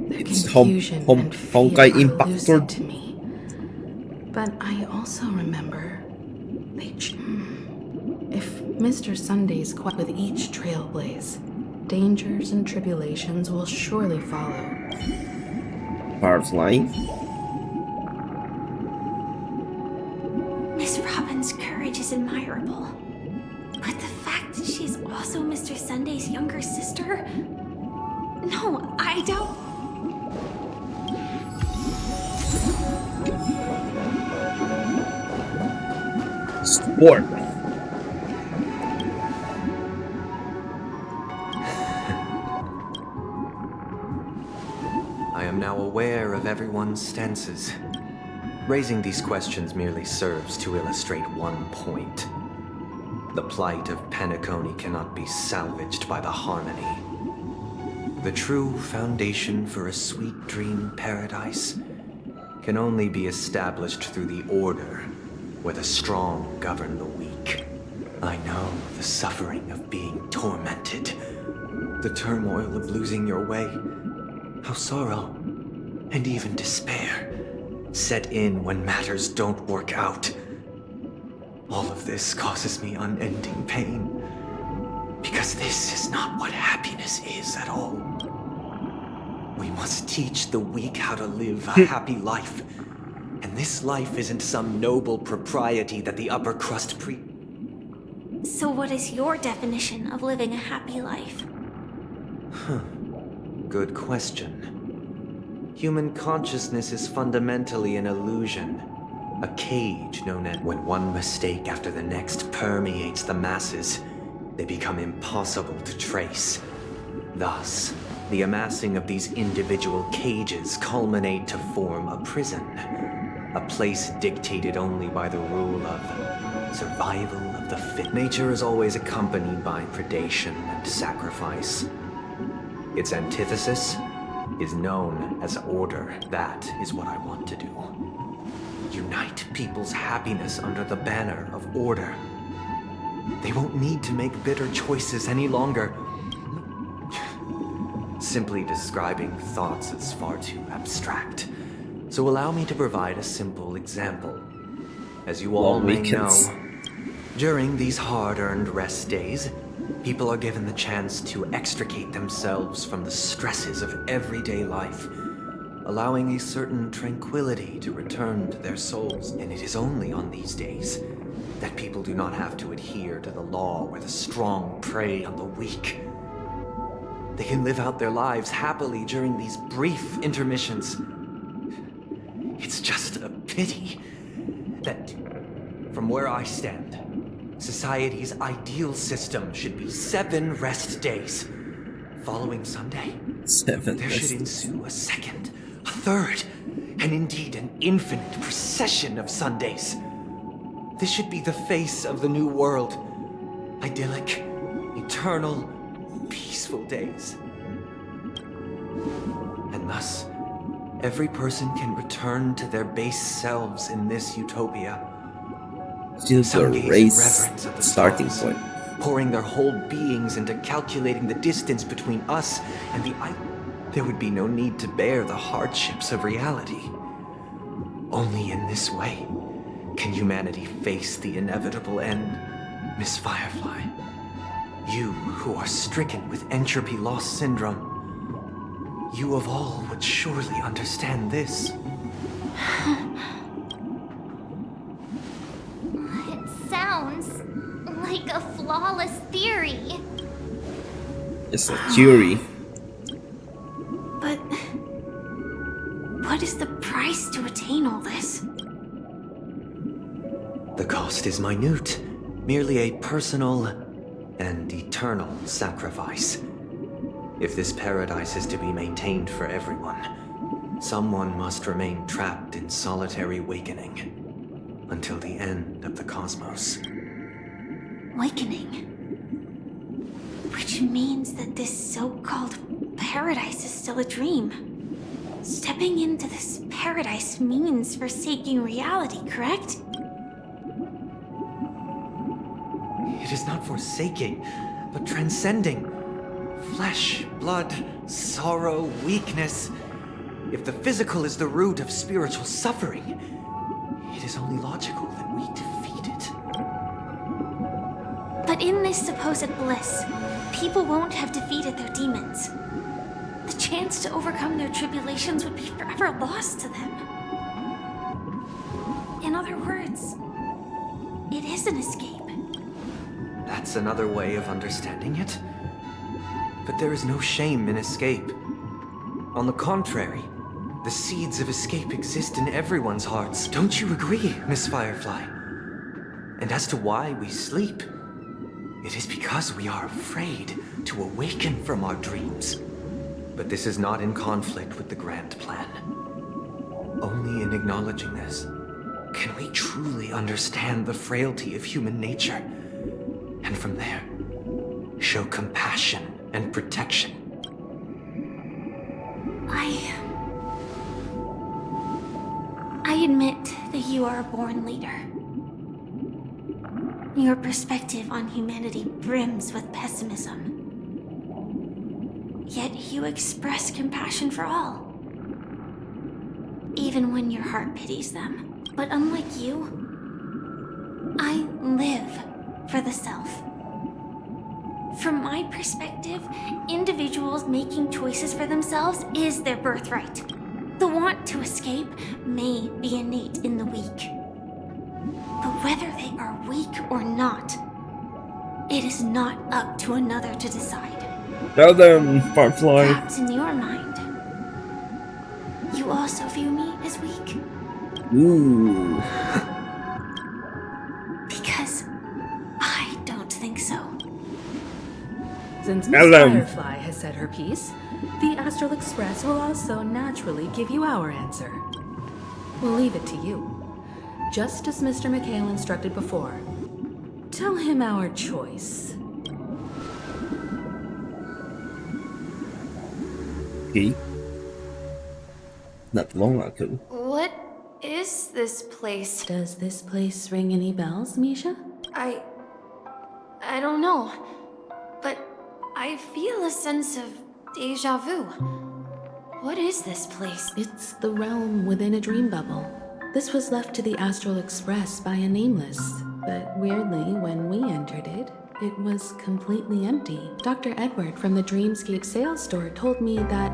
Their confusion and fear Honkai are Impact elusive Sword. to me. But I also remember if Mr. Sunday's quest with each Trailblaze, dangers and tribulations will surely follow. Part of life. Miss Robin's courage is admirable. But the fact that she's also Mr. Sunday's younger sister? No, I don't. Sport. I am now aware of everyone's stances. Raising these questions merely serves to illustrate one point. The plight of Penacony cannot be salvaged by the harmony. The true foundation for a sweet dream paradise can only be established through the order, where the strong govern the weak. I know the suffering of being tormented, the turmoil of losing your way, how sorrow and even despair set in when matters don't work out. All of this causes me unending pain, because this is not what happiness is at all. We must teach the weak how to live a happy life, and this life isn't some noble propriety that the upper crust So what is your definition of living a happy life? Good question. Human consciousness is fundamentally an illusion, a cage known as when one mistake after the next permeates the masses, they become impossible to trace. Thus, the amassing of these individual cages culminate to form a prison, a place dictated only by the rule of survival of the fit. Nature is always accompanied by predation and sacrifice. Its antithesis is known as order. That is what I want to do. Unite people's happiness under the banner of order. They won't need to make bitter choices any longer. Simply describing thoughts is far too abstract. So allow me to provide a simple example. As you all may know, during these hard-earned rest days, people are given the chance to extricate themselves from the stresses of everyday life, allowing a certain tranquility to return to their souls. And it is only on these days that people do not have to adhere to the law where the strong prey on the weak. They can live out their lives happily during these brief intermissions. It's just a pity that, from where I stand, society's ideal system should be 7 rest days. Following Sunday, there should ensue a second, a third, and indeed an infinite procession of Sundays. This should be the face of the new world. Idyllic, eternal, peaceful days. And thus, every person can return to their base selves in this utopia. Still the race starting point. Pouring their whole beings into calculating the distance between us and the there would be no need to bear the hardships of reality. Only in this way can humanity face the inevitable end. Miss Firefly, you who are stricken with entropy loss syndrome, you of all would surely understand this. It sounds like a flawless theory. It's a theory. But what is the price to attain all this? The cost is minute, merely a personal and eternal sacrifice. If this paradise is to be maintained for everyone, someone must remain trapped in solitary awakening. until the end of the cosmos. Awakening. Which means that this so-called paradise is still a dream. Stepping into this paradise means forsaking reality, correct? It is not forsaking, but transcending. Flesh, blood, sorrow, weakness. If the physical is the root of spiritual suffering, it is only logical that we defeat it. But in this supposed bliss, people won't have defeated their demons. The chance to overcome their tribulations would be forever lost to them. In other words, it is an escape. That's another way of understanding it. But there is no shame in escape. On the contrary, the seeds of escape exist in everyone's hearts. Don't you agree, Miss Firefly? And as to why we sleep, it is because we are afraid to awaken from our dreams. But this is not in conflict with the grand plan. Only in acknowledging this can we truly understand the frailty of human nature, and from there, show compassion and protection. I admit that you are a born leader. Your perspective on humanity brims with pessimism. Yet you express compassion for all. Even when your heart pities them. But unlike you, I live for the self. From my perspective, individuals making choices for themselves is their birthright. The want to escape may be innate in the weak. But whether they are weak or not, it is not up to another to decide. Tell them, Firefly. Perhaps in your mind, you also view me as weak? Ooh. Because I don't think so. Since Miss Firefly has said her piece, the Astral Express will also naturally give you our answer. We'll leave it to you. Just as Mr. McHale instructed before. Tell him our choice. Okay. Not long ago. What is this place? Does this place ring any bells, Misha? I don't know. But I feel a sense of deja vu. What is this place? It's the realm within a dream bubble. This was left to the Astral Express by a nameless, but weirdly, when we entered it, it was completely empty. Dr. Edward from the Dreamscape sales store told me that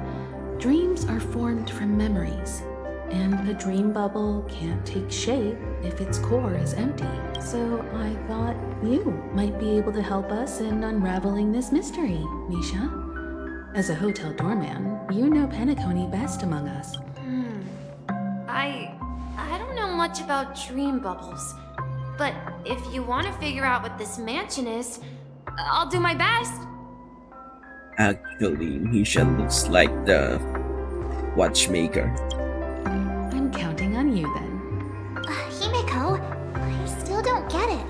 dreams are formed from memories, and a dream bubble can't take shape if its core is empty. So I thought you might be able to help us in unraveling this mystery, Misha. As a hotel doorman, you know Penacony best among us. I don't know much about dream bubbles. But if you want to figure out what this mansion is, I'll do my best. Actually, Misha looks like the watchmaker. I'm counting on you then. Himeko, I still don't get it.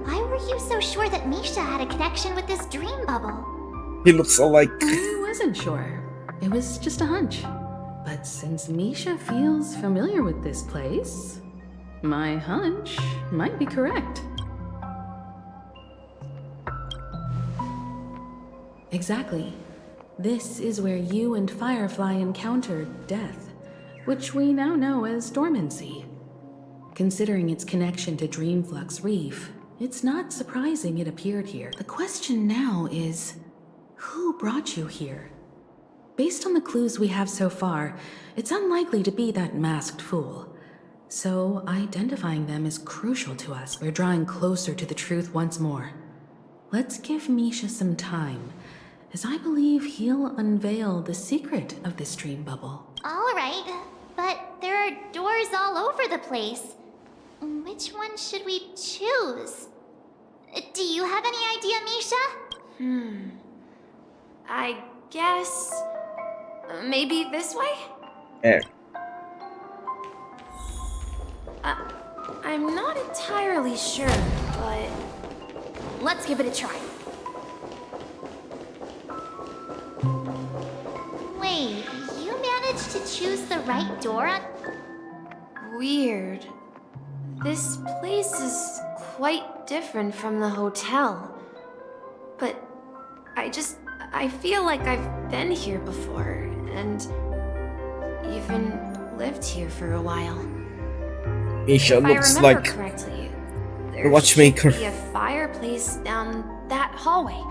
Why were you so sure that Misha had a connection with this dream bubble? He looks alike. I wasn't sure. It was just a hunch. But since Misha feels familiar with this place, my hunch might be correct. Exactly. This is where you and Firefly encountered death, which we now know as dormancy. Considering its connection to Dreamflux Reef, it's not surprising it appeared here. The question now is, who brought you here? Based on the clues we have so far, it's unlikely to be that masked fool. So identifying them is crucial to us. We're drawing closer to the truth once more. Let's give Misha some time, as I believe he'll unveil the secret of this dream bubble. All right, but there are doors all over the place. Which one should we choose? Do you have any idea, Misha? I guess... maybe this way? Eh. I I'm not entirely sure, but let's give it a try. Wait, you managed to choose the right door on... Weird. This place is quite different from the hotel. But I feel like I've been here before, and even lived here for a while. Misha If looks I remember like correctly, the there watchmaker. should be a fireplace down that hallway.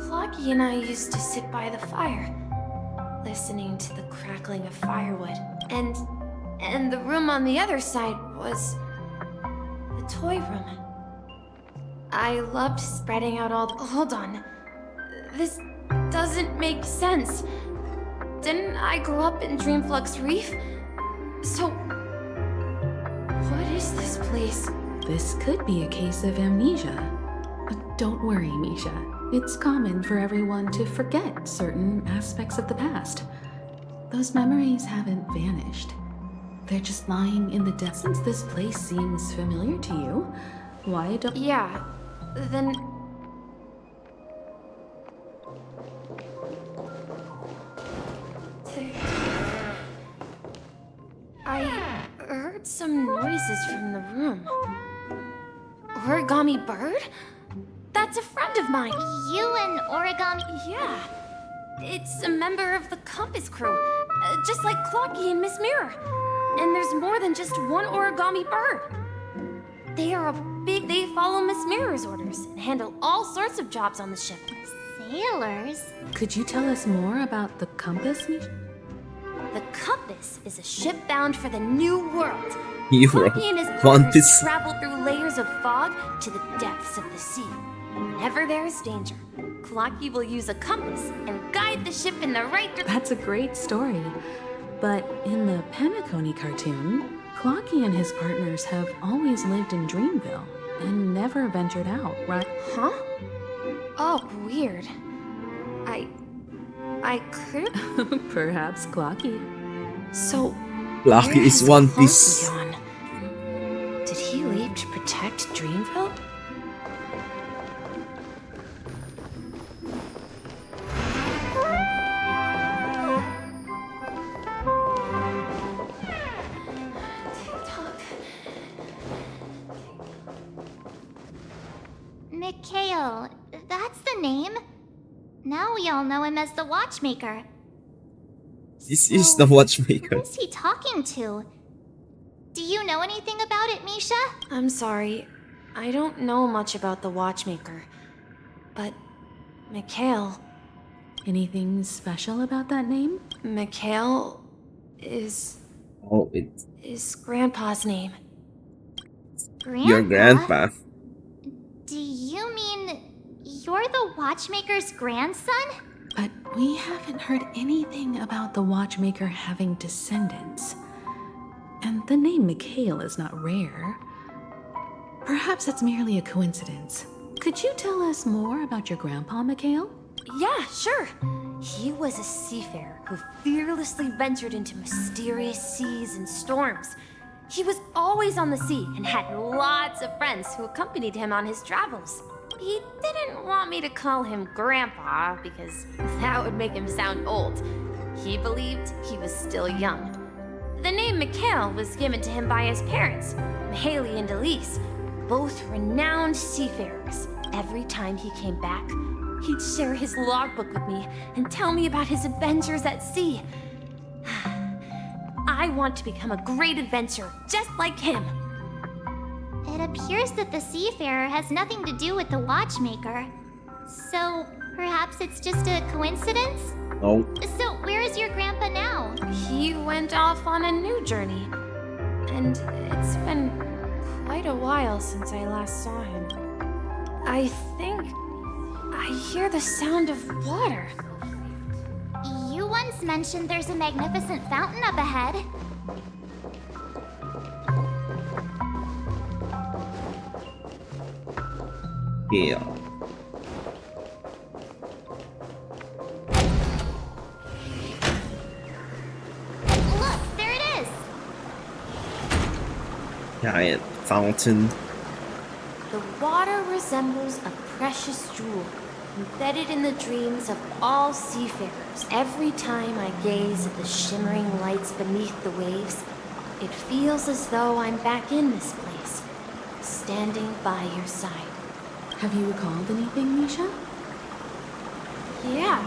Clocky and I used to sit by the fire, listening to the crackling of firewood. And the room on the other side was the toy room. I loved spreading out all the... Hold on. This doesn't make sense. Didn't I grow up in Dreamflux Reef? So, what is this place? This could be a case of amnesia. But don't worry, Misha. It's common for everyone to forget certain aspects of the past. Those memories haven't vanished. They're just lying in the depths. Since this place seems familiar to you, why don't... Yeah, then... I heard some noises from the room. Origami Bird? That's a friend of mine. You and Origami... Yeah. It's a member of the Compass crew, just like Clocky and Miss Mirror. And there's more than just one Origami Bird. They follow Miss Mirror's orders and handle all sorts of jobs on the ship. Sailors? Could you tell us more about the Compass, Misha? The Compass is a ship bound for the New World. Hero. Clocky and his Want partners this? travel through layers of fog to the depths of the sea. Whenever there is danger, Clocky will use a compass and guide the ship in the right direction. That's a great story. But in the Penacony cartoon, Clocky and his partners have always lived in Dreamville and never ventured out, right? Huh? Oh, weird. I could... Perhaps Clocky. So... Lucky where is has One Clocky Piece. gone? Did he leave to protect Dreamville? Mikhail, that's the name. Now we all know him as the Watchmaker. This is the watchmaker. Who is he talking to? Do you know anything about it, Misha? I'm sorry. I don't know much about the Watchmaker. But... Mikhail... Anything special about that name? Mikhail... is... Oh, is Grandpa's name. Grandpa? your grandpa. Do you mean you're the Watchmaker's grandson? But we haven't heard anything about the Watchmaker having descendants. And the name Mikhail is not rare. Perhaps it's merely a coincidence. Could you tell us more about your grandpa, Mikhail? Yeah, sure. He was a seafarer who fearlessly ventured into mysterious seas and storms. He was always on the sea and had lots of friends who accompanied him on his travels. He didn't want me to call him Grandpa because that would make him sound old. He believed he was still young. The name Mikhail was given to him by his parents, Mahaley and Elise, both renowned seafarers. Every time he came back, he'd share his logbook with me and tell me about his adventures at sea. I want to become a great adventurer, just like him. It appears that the Seafarer has nothing to do with the Watchmaker. So, perhaps it's just a coincidence? No. So, where is your grandpa now? He went off on a new journey. And it's been quite a while since I last saw him. I think I hear the sound of water. You once mentioned there's a magnificent fountain up ahead. Yeah. Look, there it is! giant fountain. The water resembles a precious jewel, embedded in the dreams of all seafarers. Every time I gaze at the shimmering lights beneath the waves, it feels as though I'm back in this place, standing by your side. Have you recalled anything, Misha? Yeah,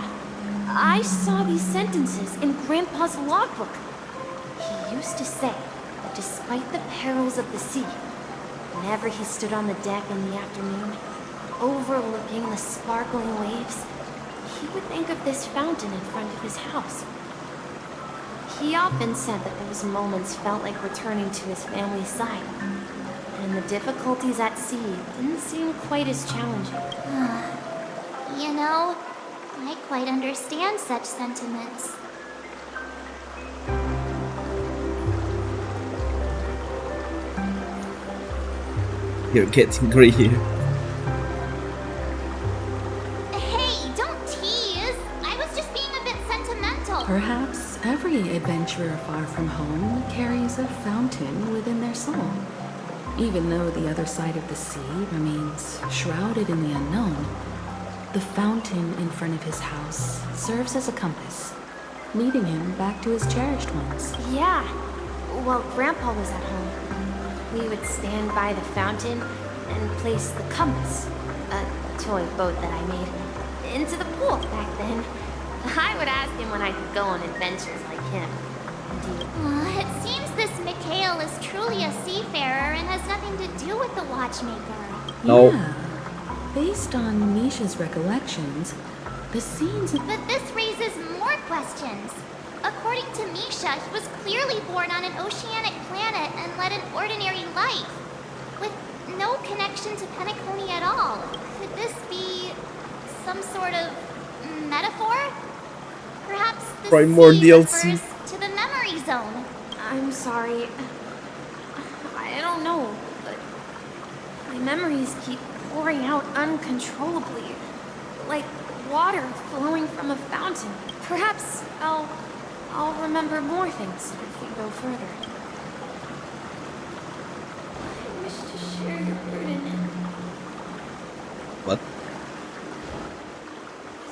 I saw these sentences in Grandpa's logbook. He used to say that despite the perils of the sea, whenever he stood on the deck in the afternoon, overlooking the sparkling waves, he would think of this fountain in front of his house. He often said that those moments felt like returning to his family's side, and the difficulties at sea didn't seem quite as challenging. You know, I quite understand such sentiments. You're getting greedy. Hey, don't tease! I was just being a bit sentimental. Perhaps every adventurer far from home carries a fountain within their soul. Even though the other side of the sea remains shrouded in the unknown, the fountain in front of his house serves as a compass, leading him back to his cherished ones. Yeah, while Grandpa was at home, we would stand by the fountain and place the compass, a toy boat that I made, into the pool back then. I would ask him when I could go on adventures like him. It seems this Mikhail is truly a seafarer and has nothing to do with the watchmaker. No. Yeah. Based on Misha's recollections, the scenes... But this raises more questions. According to Misha, he was clearly born on an oceanic planet and led an ordinary life, with no connection to Penacony at all. Could this be some sort of metaphor? Perhaps the Primordial sea refers to the memory zone. I'm sorry. I don't know, but my memories keep pouring out uncontrollably, like water flowing from a fountain. Perhaps I'll remember more things if we go further. I wish to share your burden. What?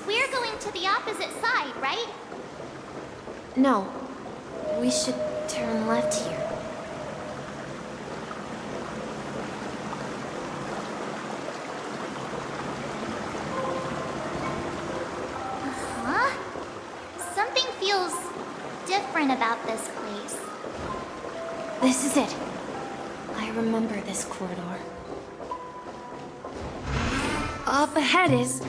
We're going to the opposite side, right? No, we should turn left here. Huh? Something feels different about this place. This is it. I remember this corridor. Up ahead is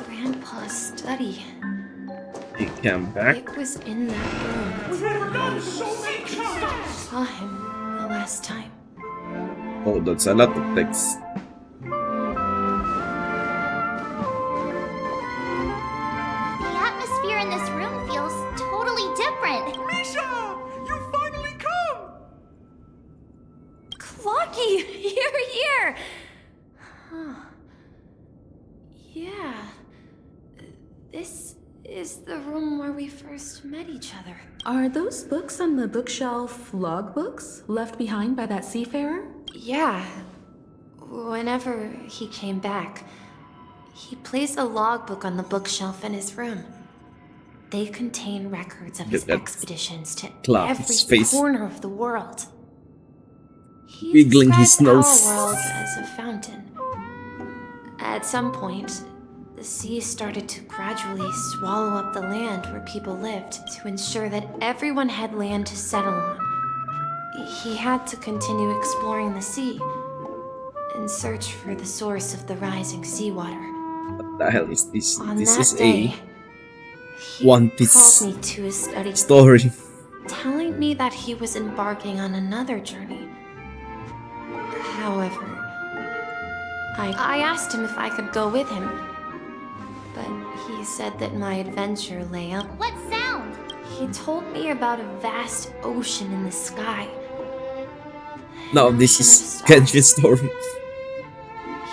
Grandpa's study. He came back. It was in that room. We've never done so many I times! saw him the last time. Oh, that's a lot of text. The atmosphere in this room feels totally different. Misha! You finally come! Clocky, you're here! Huh. Yeah. This is the room where we first met each other. Are those books on the bookshelf logbooks left behind by that seafarer? Yeah. Whenever he came back, he placed a logbook on the bookshelf in his room. They contain records of his expeditions to every corner of the world. He wiggling his described nose. our world as a fountain. At some point, the sea started to gradually swallow up the land where people lived to ensure that everyone had land to settle on. He had to continue exploring the sea and search for the source of the rising seawater. What the hell is this? On This that is day, a One Piece called me to his study, story. telling me that he was embarking on another journey. However, I asked him if I could go with him, but he said that my adventure lay up. What sound? He told me about a vast ocean in the sky. No, this is Genshin's story.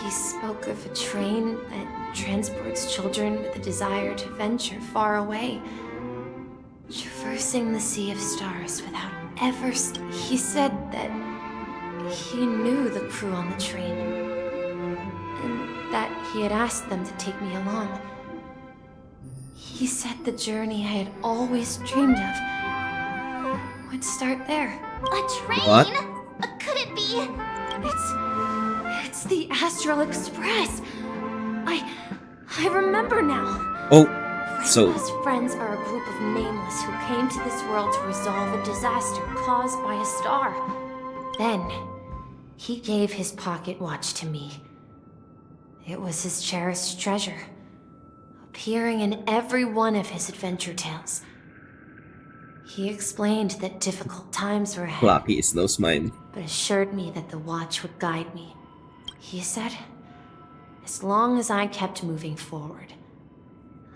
He spoke of a train that transports children with a desire to venture far away, traversing the sea of stars without ever... He said that he knew the crew on the train, and that he had asked them to take me along. He said the journey I had always dreamed of would start there. A train? What? Could it be? It's the Astral Express. I remember now. Oh, so Grandpa's friends are a group of nameless who came to this world to resolve a disaster caused by a star. Then, he gave his pocket watch to me. It was his cherished treasure, appearing in every one of his adventure tales. He explained that difficult times were ahead, Floppy is those mine. but assured me that the watch would guide me. He said, as long as I kept moving forward,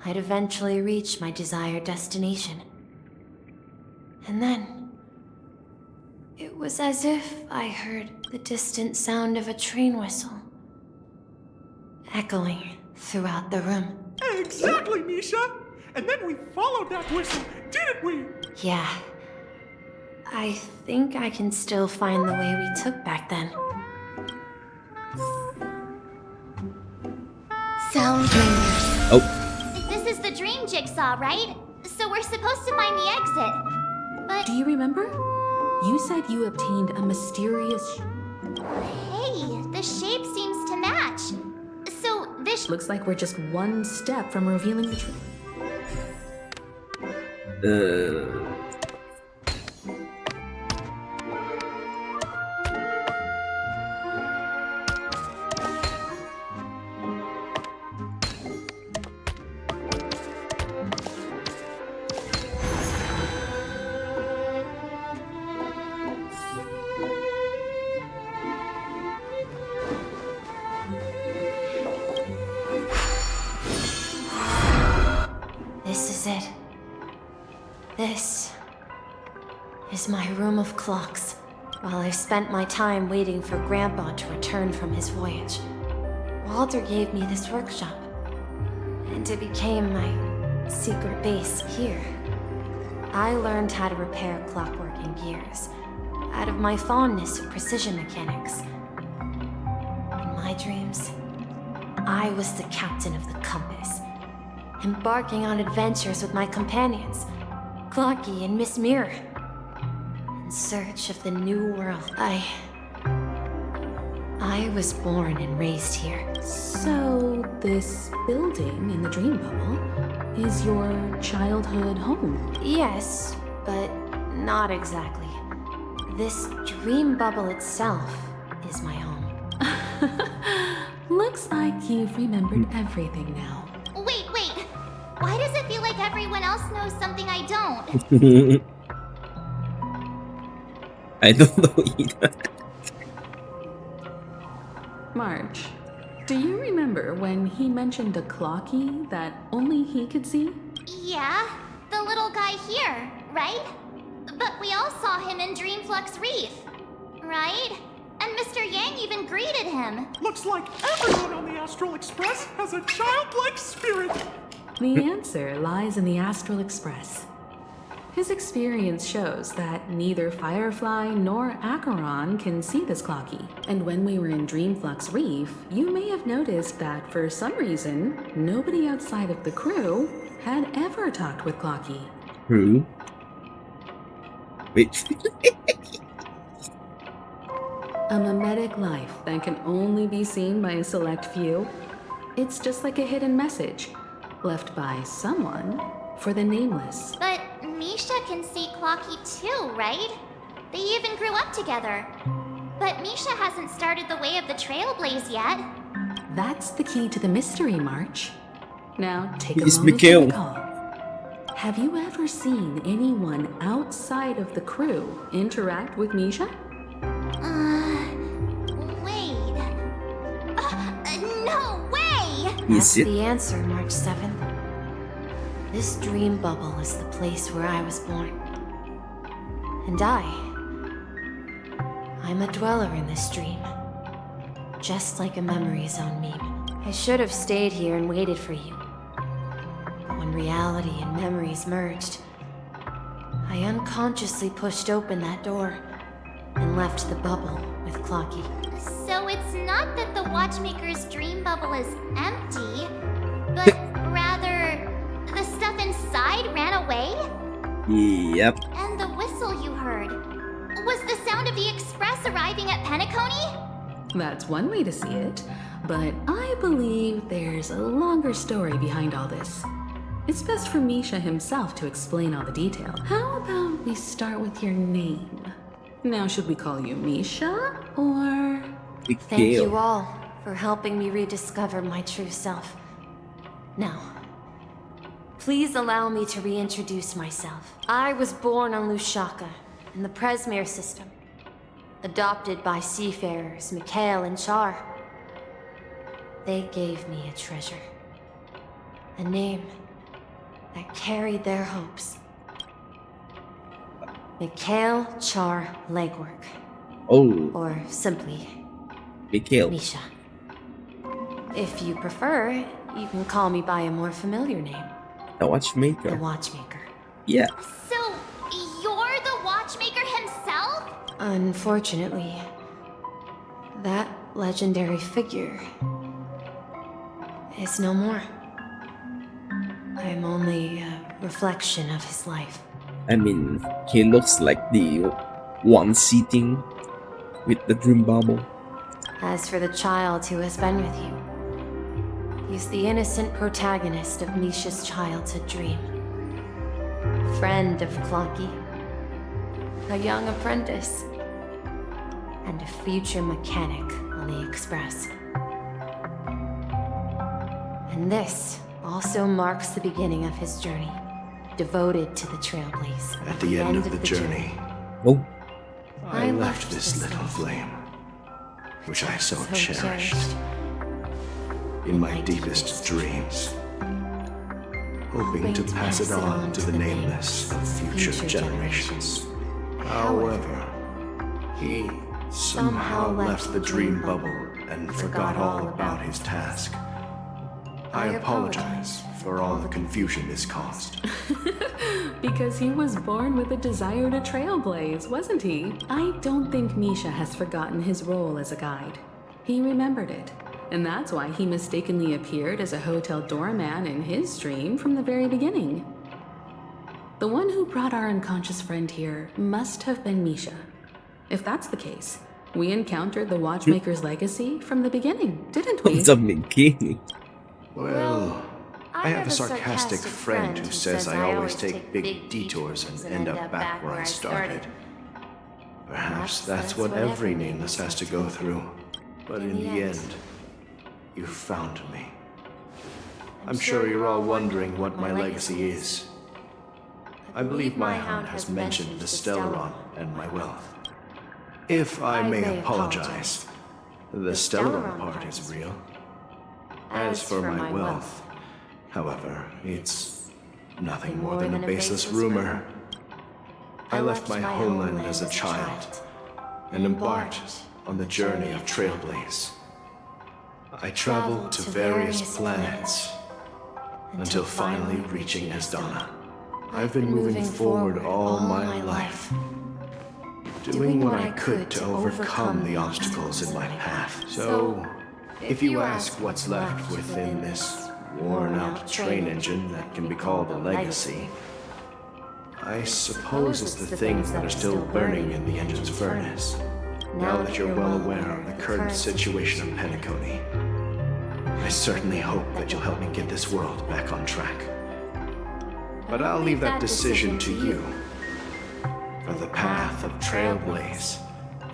I'd eventually reach my desired destination. And then, it was as if I heard the distant sound of a train whistle, echoing throughout the room. Exactly, Misha! And then we followed that whistle, didn't we? Yeah. I think I can still find the way we took back then. Sound ringers. Oh, This is the dream jigsaw, right? So we're supposed to find the exit. But Do you remember? You said you obtained a mysterious... hey, the shape seems to match. So this Looks like we're just one step from revealing the truth. This is it. This is my room of clocks. While I spent my time waiting for Grandpa to return from his voyage, Walter gave me this workshop, and it became my secret base here. I learned how to repair clockwork and gears out of my fondness of precision mechanics. In my dreams, I was the captain of the compass, embarking on adventures with my companions, Clocky and Miss Mirror, in search of the new world. I was born and raised here. So, this building in the dream bubble is your childhood home? Yes, but not exactly. This dream bubble itself is my home. Looks like you've remembered everything now. Wait. Why does it feel like everyone else knows something I don't? I don't know either. March, do you remember when he mentioned a clocky that only he could see? Yeah, the little guy here, right? But we all saw him in Dreamflux Reef, right? And Mr. Yang even greeted him. Looks like everyone on the Astral Express has a childlike spirit. The answer lies in the Astral Express. His experience shows that neither Firefly nor Acheron can see this clocky. And when we were in Dreamflux Reef, you may have noticed that for some reason, nobody outside of the crew had ever talked with Clocky. True. Wait. A mimetic life that can only be seen by a select few. It's just like a hidden message left by someone for the nameless. But Misha can see Clocky too, right? They even grew up together. But Misha hasn't started the way of the Trailblaze yet. That's the key to the mystery, March. Now take a He's moment to Mikhail. recall. Have you ever seen anyone outside of the crew interact with Misha? Wait. No way! That's Is it? the answer, March 7th. This dream bubble is the place where I was born. And I'm a dweller in this dream. Just like a memory zone meme. I should have stayed here and waited for you. But when reality and memories merged, I unconsciously pushed open that door and left the bubble with Clocky. So it's not that the Watchmaker's dream bubble is empty, but rather the stuff inside ran away? Yep. And the whistle you heard was the sound of the express arriving at Penacony? That's one way to see it, but I believe there's a longer story behind all this. It's best for Misha himself to explain all the detail. How about we start with your name? Now, should we call you Misha, or... Thank you all for helping me rediscover my true self. Now, please allow me to reintroduce myself. I was born on Lushaka, in the Presmere system, adopted by seafarers Mikhail and Char. They gave me a treasure, a name that carried their hopes. Mikhail Char Legwork. Oh. Or simply, Mikhail. Misha. If you prefer, you can call me by a more familiar name. The Watchmaker. The Watchmaker. Yeah. So, you're the Watchmaker himself? Unfortunately, that legendary figure is no more. I'm only a reflection of his life. I mean, he looks like the one sitting with the dream bubble. As for the child who has been with you, he's the innocent protagonist of Misha's childhood dream. Friend of Clocky, a young apprentice, and a future mechanic on the Express. And this also marks the beginning of his journey, devoted to the Trailblaze. At the end of the journey, oh, I left this little flame, which I so cherished, in my deepest dreams, hoping to pass it on to the nameless of future generations. However, he somehow left the dream bubble and forgot all about his task. I apologize for all the confusion this caused. Because he was born with a desire to trailblaze, wasn't he? I don't think Misha has forgotten his role as a guide. He remembered it, and that's why he mistakenly appeared as a hotel doorman in his dream from the very beginning. The one who brought our unconscious friend here must have been Misha. If that's the case, we encountered the Watchmaker's legacy from the beginning, didn't we? What's up, Minky? Well, I have a sarcastic friend who says I always take big detours and end up back where I started. Perhaps that's what every nameless has to go through. But in the end, you found me. I'm sure you're all wondering what my legacy is. I believe my hound has mentioned the Stellaron and my wealth. If I may apologize, the Stellaron part is real. As for my wealth, however, it's nothing more than a baseless rumor. I left my homeland as a child and embarked on the journey of Trailblaze. I traveled to various planets until finally reaching Asdana. I've been moving forward all my life, doing what I could to overcome the obstacles in my path. So, if you ask what's left within this worn-out train engine that can be called a legacy, I suppose it's the things that are still burning in the engine's furnace. Now that you're well aware of the current situation of Penacony, I certainly hope that you'll help me get this world back on track. But I'll leave that decision to you, for the path of Trailblaze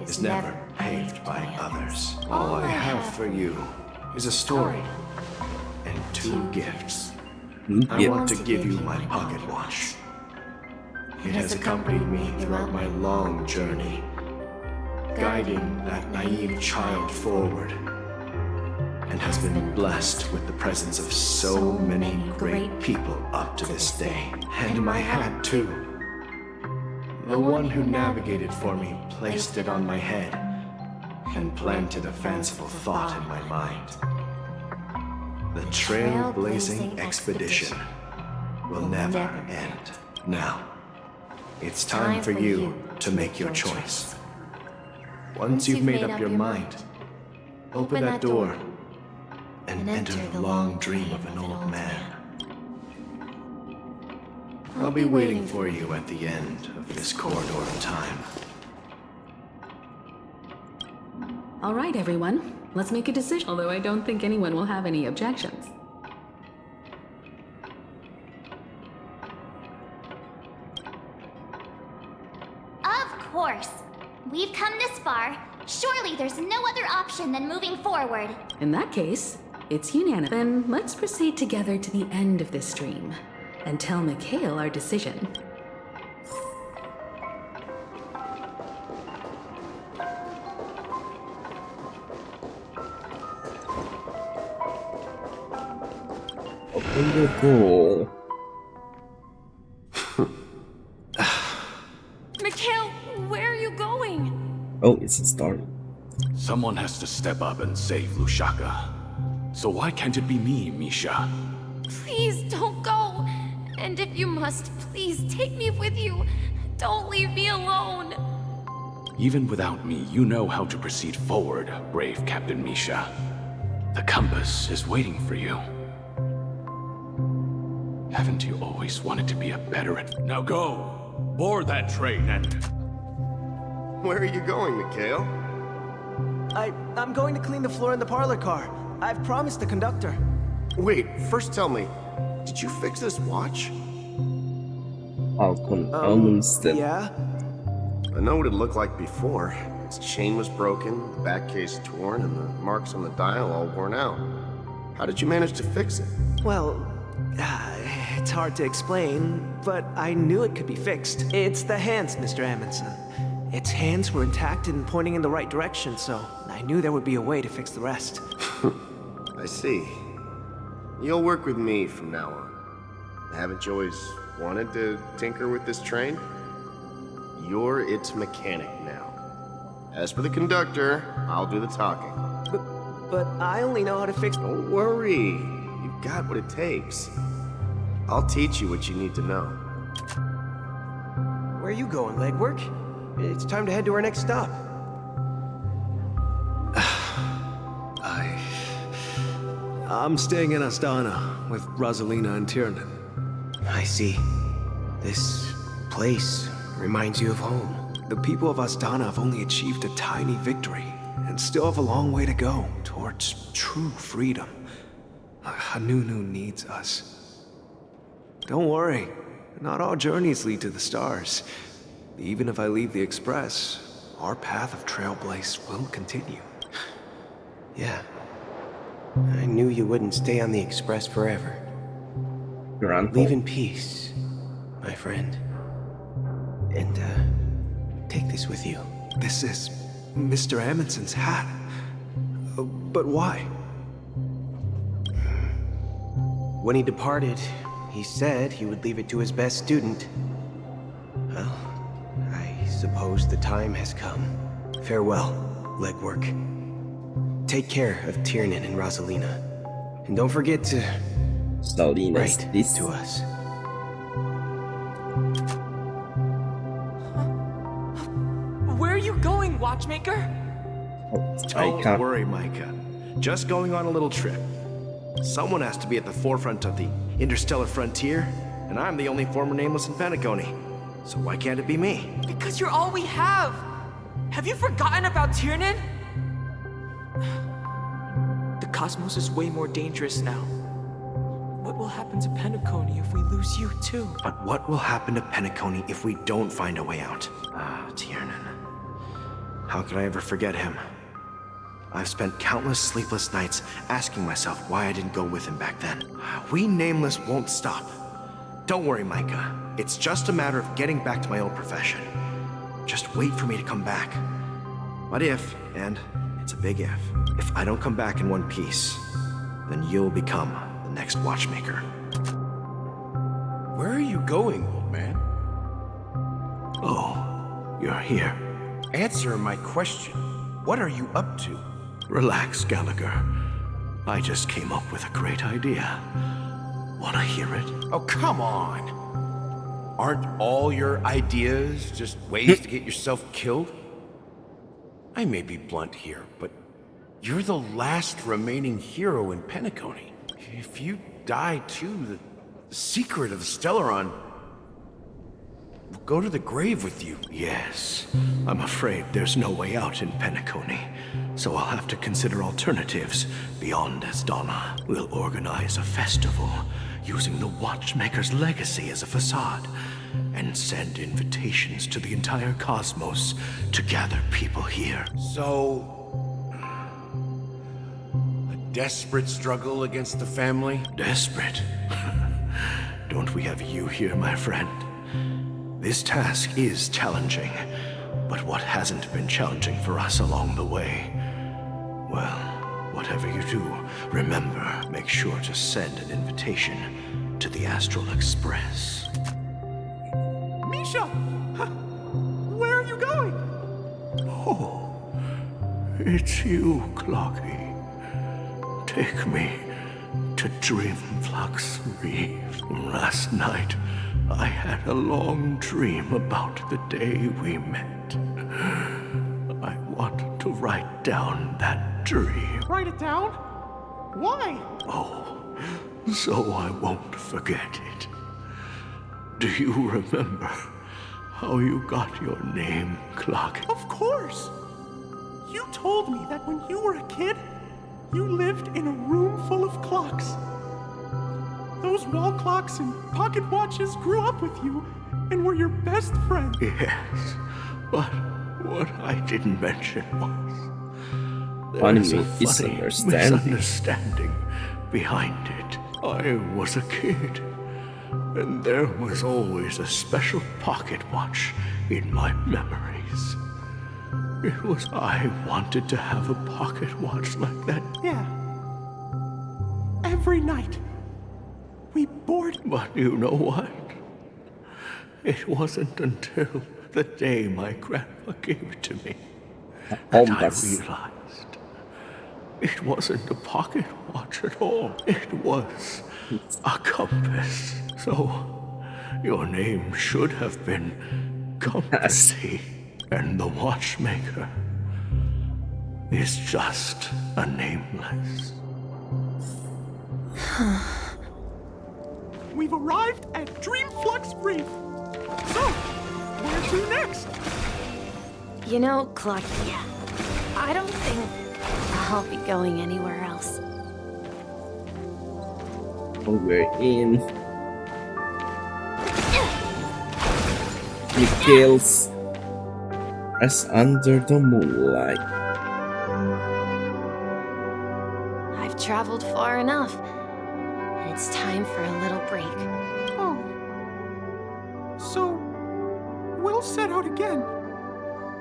is never paved by others. All I have for you is a story and 2 gifts. I want to give you my pocket watch. It has accompanied me throughout my long journey, guiding that naive child forward, and has been blessed with the presence of so many great people up to this day. And my hat, too. The one who navigated for me placed it on my head and planted a fanciful thought in my mind. The trailblazing expedition will never end. Now, it's time for you to make your choice. Once you've made up your mind, open that door and enter the long dream of an old man. I'll be waiting for you at the end of this corridor of time. All right, everyone. Let's make a decision, although I don't think anyone will have any objections. Of course. We've come this far. Surely there's no other option than moving forward. In that case, it's unanimous. Then let's proceed together to the end of this stream and tell Mikhail our decision. Open the door. Mikhail, where are you going? Oh, it's a start. Someone has to step up and save Lushaka. So why can't it be me, Misha? Please don't go. And if you must, please take me with you. Don't leave me alone. Even without me, you know how to proceed forward, brave Captain Misha. The compass is waiting for you. Haven't you always wanted to be a better Now go! Board that train and... Where are you going, Mikhail? I'm going to clean the floor in the parlor car. I've promised the conductor. Wait, first tell me, did you fix this watch? Yeah? I know what it looked like before. Its chain was broken, the back case torn, and the marks on the dial all worn out. How did you manage to fix it? Well, it's hard to explain, but I knew it could be fixed. It's the hands, Mr. Amundsen. Its hands were intact and pointing in the right direction, so I knew there would be a way to fix the rest. I see. You'll work with me from now on. Haven't you always wanted to tinker with this train? You're its mechanic now. As for the conductor, I'll do the talking. But I only know how to fix... Don't worry. You've got what it takes. I'll teach you what you need to know. Where are you going, legwork? It's time to head to our next stop. I'm staying in Astana with Rosalina and Tiernan. I see. This place reminds you of home. The people of Astana have only achieved a tiny victory and still have a long way to go towards true freedom. Hanunu needs us. Don't worry, not all journeys lead to the stars. Even if I leave the Express, our path of Trailblaze will continue. Yeah. I knew you wouldn't stay on the Express forever. Leave in peace, my friend. And, take this with you. This is Mr. Amundsen's hat. But why? When he departed, he said he would leave it to his best student. Well, I suppose the time has come. Farewell, legwork. Take care of Tiernan and Rosalina. And don't forget to write to us. Where are you going, Watchmaker? Don't worry, Micah. Just going on a little trip. Someone has to be at the forefront of the interstellar frontier, and I'm the only former Nameless in Penacony. So why can't it be me? Because you're all we have. Have you forgotten about Tiernan? The cosmos is way more dangerous now. What will happen to Penacony if we lose you too? But what will happen to Penacony if we don't find a way out? Tiernan. How could I ever forget him? I've spent countless sleepless nights asking myself why I didn't go with him back then. We Nameless won't stop. Don't worry, Micah. It's just a matter of getting back to my old profession. Just wait for me to come back. But if, and it's a big if I don't come back in one piece, then you'll become the next Watchmaker. Where are you going, old man? Oh, you're here. Answer my question. What are you up to? Relax, Gallagher. I just came up with a great idea. Wanna hear it? Oh, come on. Aren't all your ideas just ways to get yourself killed? I may be blunt here, but you're the last remaining hero in Penacony. If you die too, the secret of the Stellaron will go to the grave with you. Yes. I'm afraid there's no way out in Penacony, so I'll have to consider alternatives beyond Asdana. We'll organize a festival using the Watchmaker's legacy as a facade, and send invitations to the entire cosmos to gather people here. So, a desperate struggle against the family? Desperate? Don't we have you here, my friend? This task is challenging, but what hasn't been challenging for us along the way? Well, whatever you do, remember, make sure to send an invitation to the Astral Express. Misha! Where are you going? Oh, it's you, Clocky. Take me to Dreamflux Reef. Last night, I had a long dream about the day we met. I want to write down that dream. Write it down? Why? Oh, so I won't forget it. Do you remember how you got your name, Clock? Of course! You told me that when you were a kid, you lived in a room full of clocks. Those wall clocks and pocket watches grew up with you and were your best friend. Yes, but what I didn't mention was there's a funny misunderstanding behind it. I was a kid, and there was always a special pocket watch in my memories. It was I wanted to have a pocket watch like that. Yeah. Every night. We bored. But you know what? It wasn't until the day my grandpa gave it to me that I realized it wasn't a pocket watch at all. It was a compass. So, your name should have been Compassy, and the Watchmaker is just a nameless. We've arrived at Dreamflux Reef. So, where to next? You know, Clocky, I don't think I'll be going anywhere else. We're in Mikhail's Rest Under the Moonlight. I've traveled far enough, and it's time for a little break. Oh. So, we'll set out again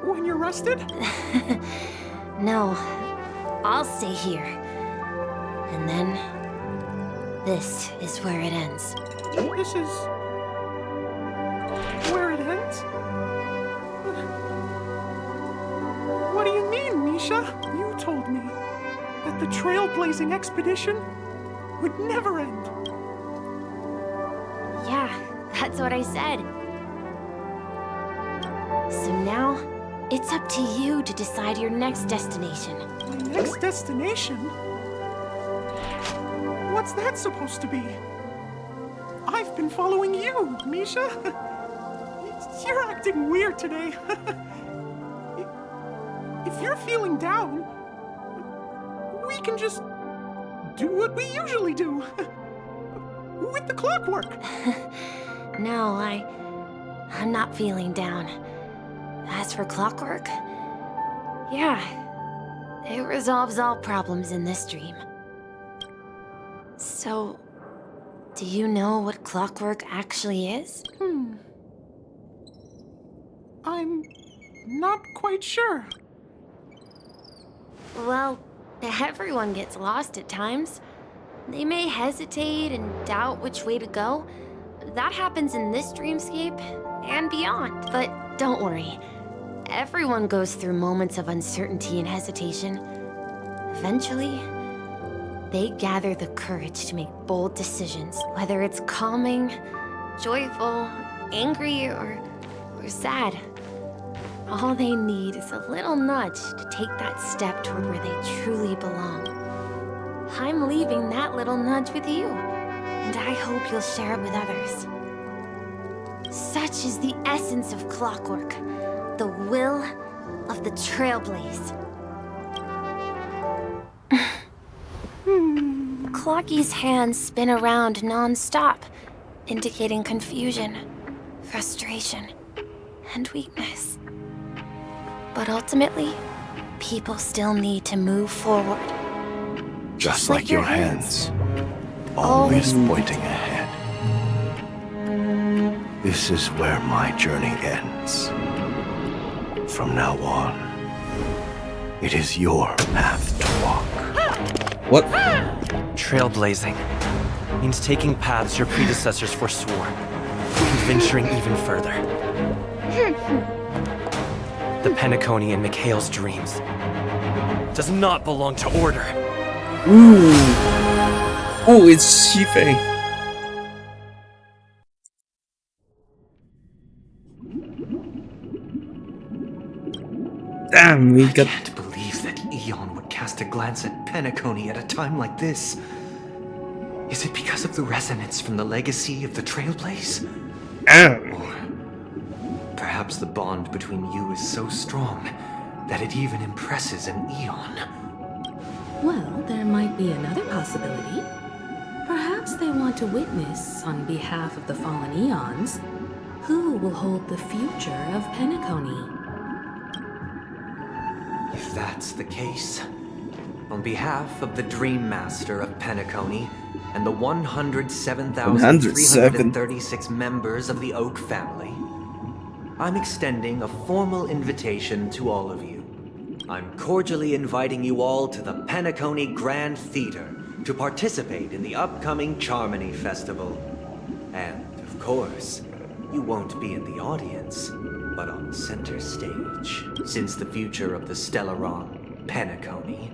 when you're rested? No, I'll stay here. And then, this is where it ends. This is where it ends? What do you mean, Misha? You told me that the trailblazing expedition would never end. Yeah, that's what I said. So now, it's up to you to decide your next destination. My next destination? What's that supposed to be? I've been following you, Misha. You're acting weird today. If you're feeling down, we can just do what we usually do. With the clockwork. No, I'm not feeling down. As for clockwork, yeah, it resolves all problems in this dream. So, do you know what clockwork actually is? I'm not quite sure. Well, everyone gets lost at times. They may hesitate and doubt which way to go. That happens in this dreamscape and beyond. But don't worry. Everyone goes through moments of uncertainty and hesitation. Eventually, they gather the courage to make bold decisions, whether it's calming, joyful, angry, or sad. All they need is a little nudge to take that step toward where they truly belong. I'm leaving that little nudge with you, and I hope you'll share it with others. Such is the essence of clockwork, the will of the Trailblaze. Clocky's hands spin around non-stop, indicating confusion, frustration, and weakness. But ultimately, people still need to move forward. Just like your hands, always pointing ahead. This is where my journey ends. From now on, it is your path to walk. What? Trailblazing means taking paths your predecessors forswore, and venturing even further. The Penacony in Mikhail's dreams does not belong to order. Ooh. Oh, it's Shife. Damn, we got... I can't believe that Eon would cast a glance at Penacony at a time like this. Is it because of the resonance from the legacy of the Trailblaze? Or perhaps the bond between you is so strong that it even impresses an Eon. Well, there might be another possibility. Perhaps they want to witness, on behalf of the fallen Eons, who will hold the future of Penacony. If that's the case, on behalf of the Dream Master of Penacony and the 107,336 members of the Oak family, I'm extending a formal invitation to all of you. I'm cordially inviting you all to the Penacony Grand Theater to participate in the upcoming Charmony Festival. And, of course, you won't be in the audience, but on center stage, since the future of the Stellaron, Penacony,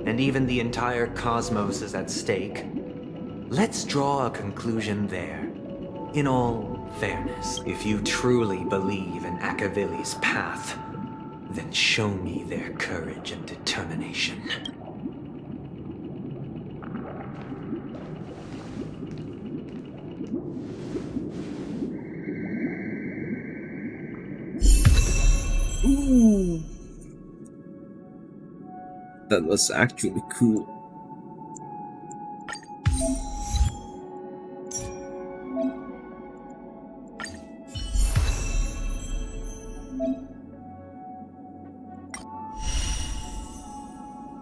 and even the entire cosmos is at stake. Let's draw a conclusion there. In all fairness, if you truly believe in Akavili's path, then show me their courage and determination. Ooh. That was actually cool.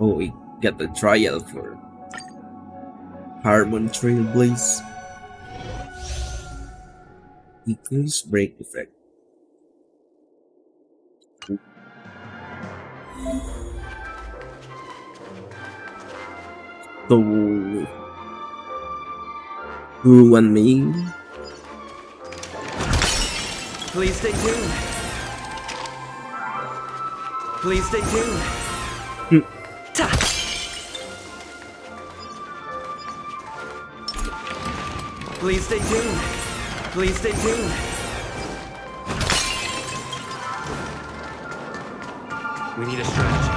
Oh, we got the trial for Harmon Trailblaze. Increase break effect. So, who and me? Please stay tuned. Please stay tuned. Please stay tuned. Please stay tuned. We need a strategy.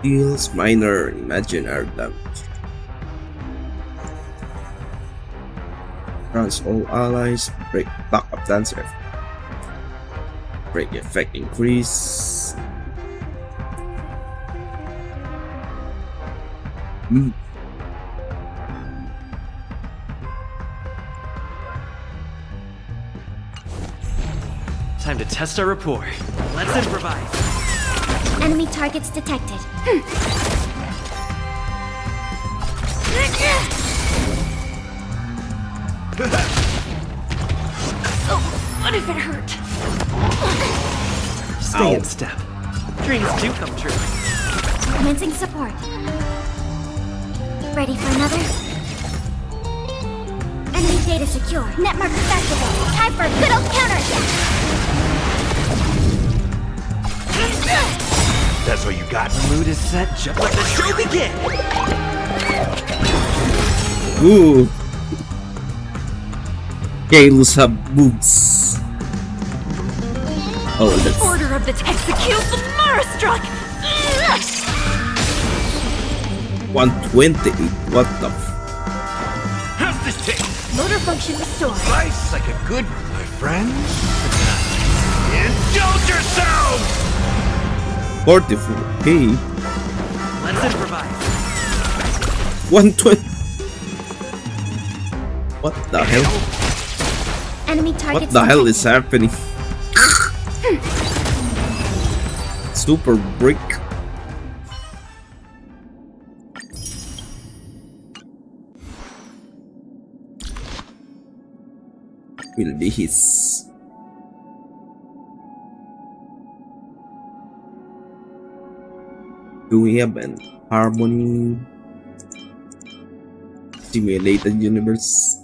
Deals minor imaginary damage. Grants all allies break backup dancer. Break effect increase. Time to test our rapport. Let's improvise. Enemy targets detected. Oh, what if it hurt? Stay in step. Dreams do come true. Commencing support. Ready for another? Enemy data secure. Net markers activated. Time for a good old counterattack. That's what you got. The mood is set. Just let the show begin. Ooh. Galus have boobs. Oh, that's Order of the execute the Marastruck! 128. What the How's this taste? Motor function restored. Slice like a good, my friends. Indulge yourselves! 44. Hey. Let's improvise. 120. What the hell? Enemy What targets. the hell is happening? Super brick. Will be his. Do we have an harmony simulated universe?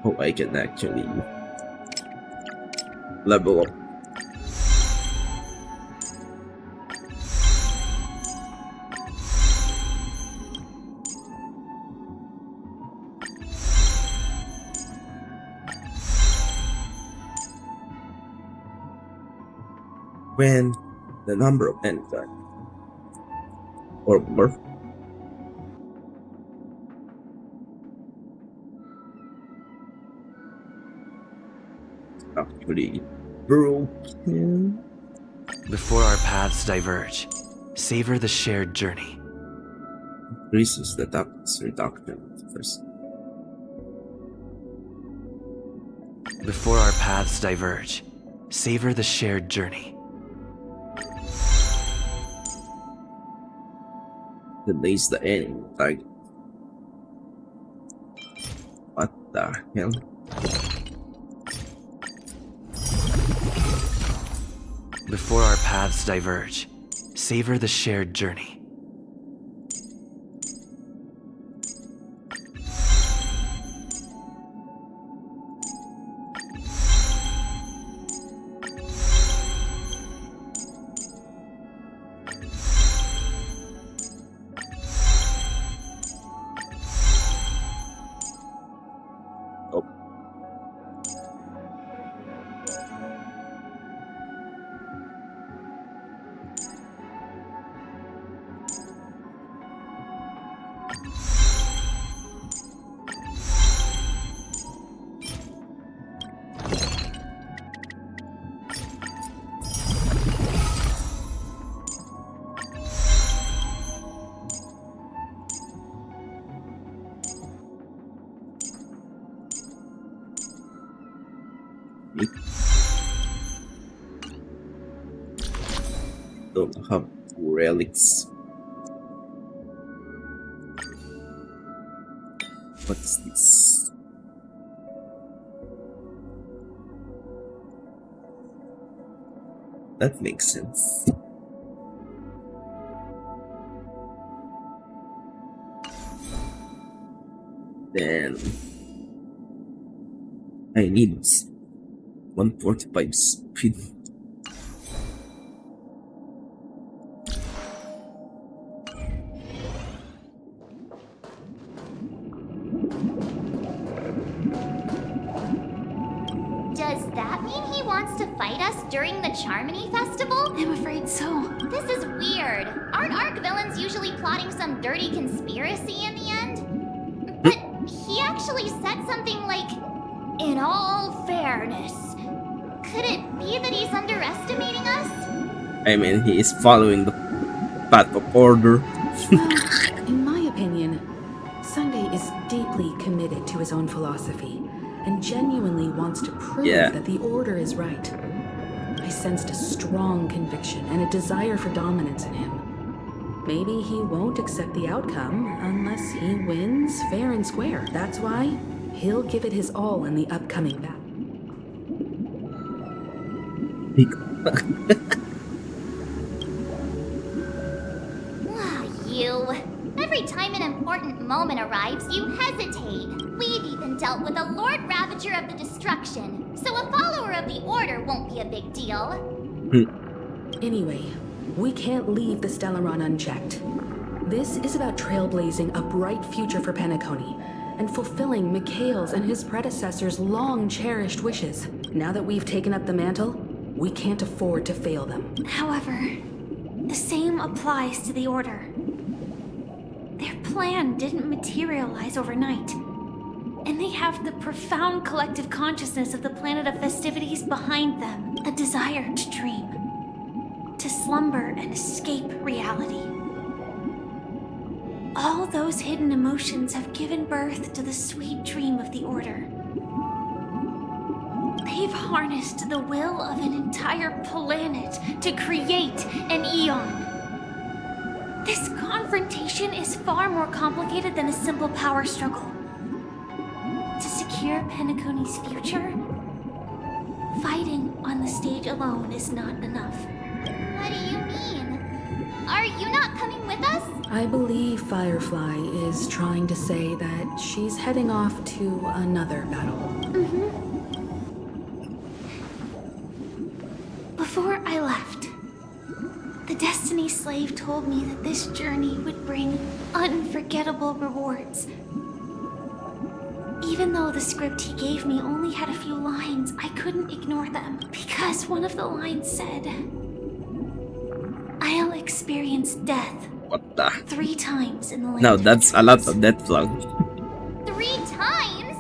Oh, I can actually level up. When the number of enemies are or more. Actually broken. Before our paths diverge, savor the shared journey. Increases the tax reduction first. Before our paths diverge, savor the shared journey. Delays the enemy target. What the hell? Before our paths diverge, savor the shared journey. Don't have relics. What's this? That makes sense. Then I need 145 speed. Does that mean he wants to fight us during the Charmony Festival? I'm afraid so. This is weird. Aren't Arc villains usually plotting some dirty conspiracy in the end? But he actually said something like, "In all fairness." Could it be that he's underestimating us? I mean, he is following the path of order. In my opinion, Sunday is deeply committed to his own philosophy and genuinely wants to prove that the order is right. I sensed a strong conviction and a desire for dominance in him. Maybe he won't accept the outcome unless he wins fair and square. That's why he'll give it his all in the upcoming battle. You. Every time an important moment arrives, you hesitate. We've even dealt with a Lord Ravager of the Destruction, so a follower of the Order won't be a big deal. Anyway, we can't leave the Stellaron unchecked. This is about trailblazing a bright future for Penacony and fulfilling Mikhail's and his predecessors' long-cherished wishes. Now that we've taken up the mantle, we can't afford to fail them. However, the same applies to the Order. Their plan didn't materialize overnight, and they have the profound collective consciousness of the planet of festivities behind them, a desire to dream, to slumber and escape reality. All those hidden emotions have given birth to the sweet dream of the Order. They've harnessed the will of an entire planet to create an Eon. This confrontation is far more complicated than a simple power struggle. To secure Penacony's future, fighting on the stage alone is not enough. What do you mean? Are you not coming with us? I believe Firefly is trying to say that she's heading off to another battle. Before I left, the Destiny Slave told me that this journey would bring unforgettable rewards. Even though the script he gave me only had a few lines, I couldn't ignore them, because one of the lines said, "I'll experience death." What the? 3 times in the land. No, that's a lot of death flag. 3 times?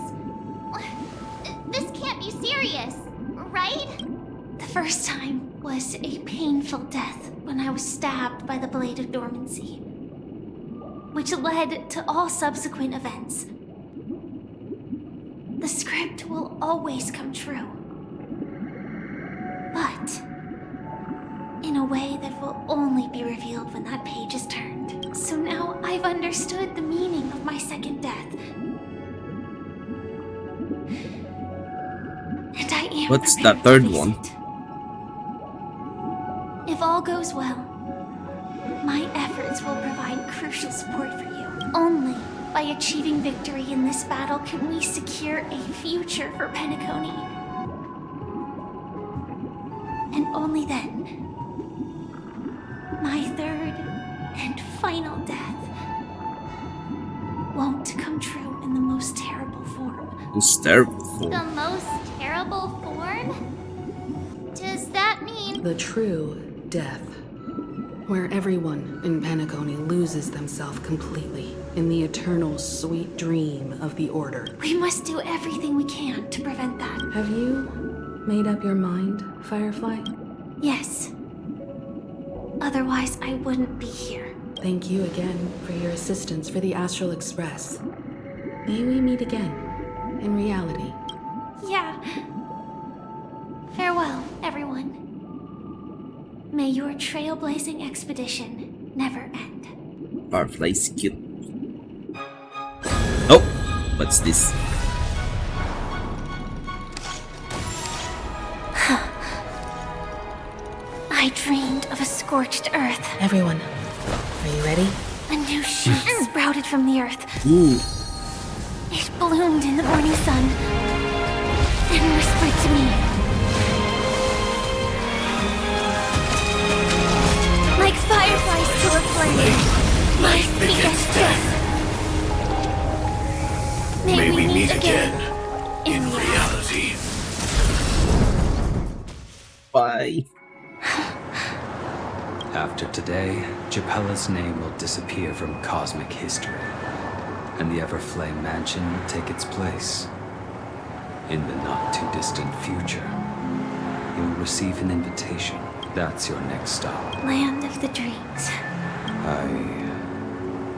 This can't be serious, right? The first time was a painful death when I was stabbed by the Blade of Dormancy, which led to all subsequent events. The script will always come true, but in a way that will only be revealed when that page is turned. So now I've understood the meaning of my second death. And I am What's prepared that third to face one? it. If all goes well, my efforts will provide crucial support for you. Only by achieving victory in this battle can we secure a future for Penacony. And only then, my third and final death won't come true in the most terrible form. It's terrible form. The most terrible form? Does that mean... The true death, where everyone in Penacony loses themselves completely in the eternal sweet dream of the Order. We must do everything we can to prevent that. Have you made up your mind, Firefly? Yes. Otherwise, I wouldn't be here. Thank you again for your assistance for the Astral Express. May we meet again, in reality. Yeah. Farewell, everyone. May your trailblazing expedition never end. Firefly's cute. Oh, what's this? I dreamed of a scorched earth. Everyone, are you ready? A new shoot sprouted from the earth. Ooh. It bloomed in the morning sun and whispered to me. Like fireflies to a flame, life begets death. May we meet again in reality. Bye. After today, Japella's name will disappear from cosmic history, and the Everflame Mansion will take its place. In the not-too-distant future, you'll receive an invitation. That's your next stop. Land of the dreams. I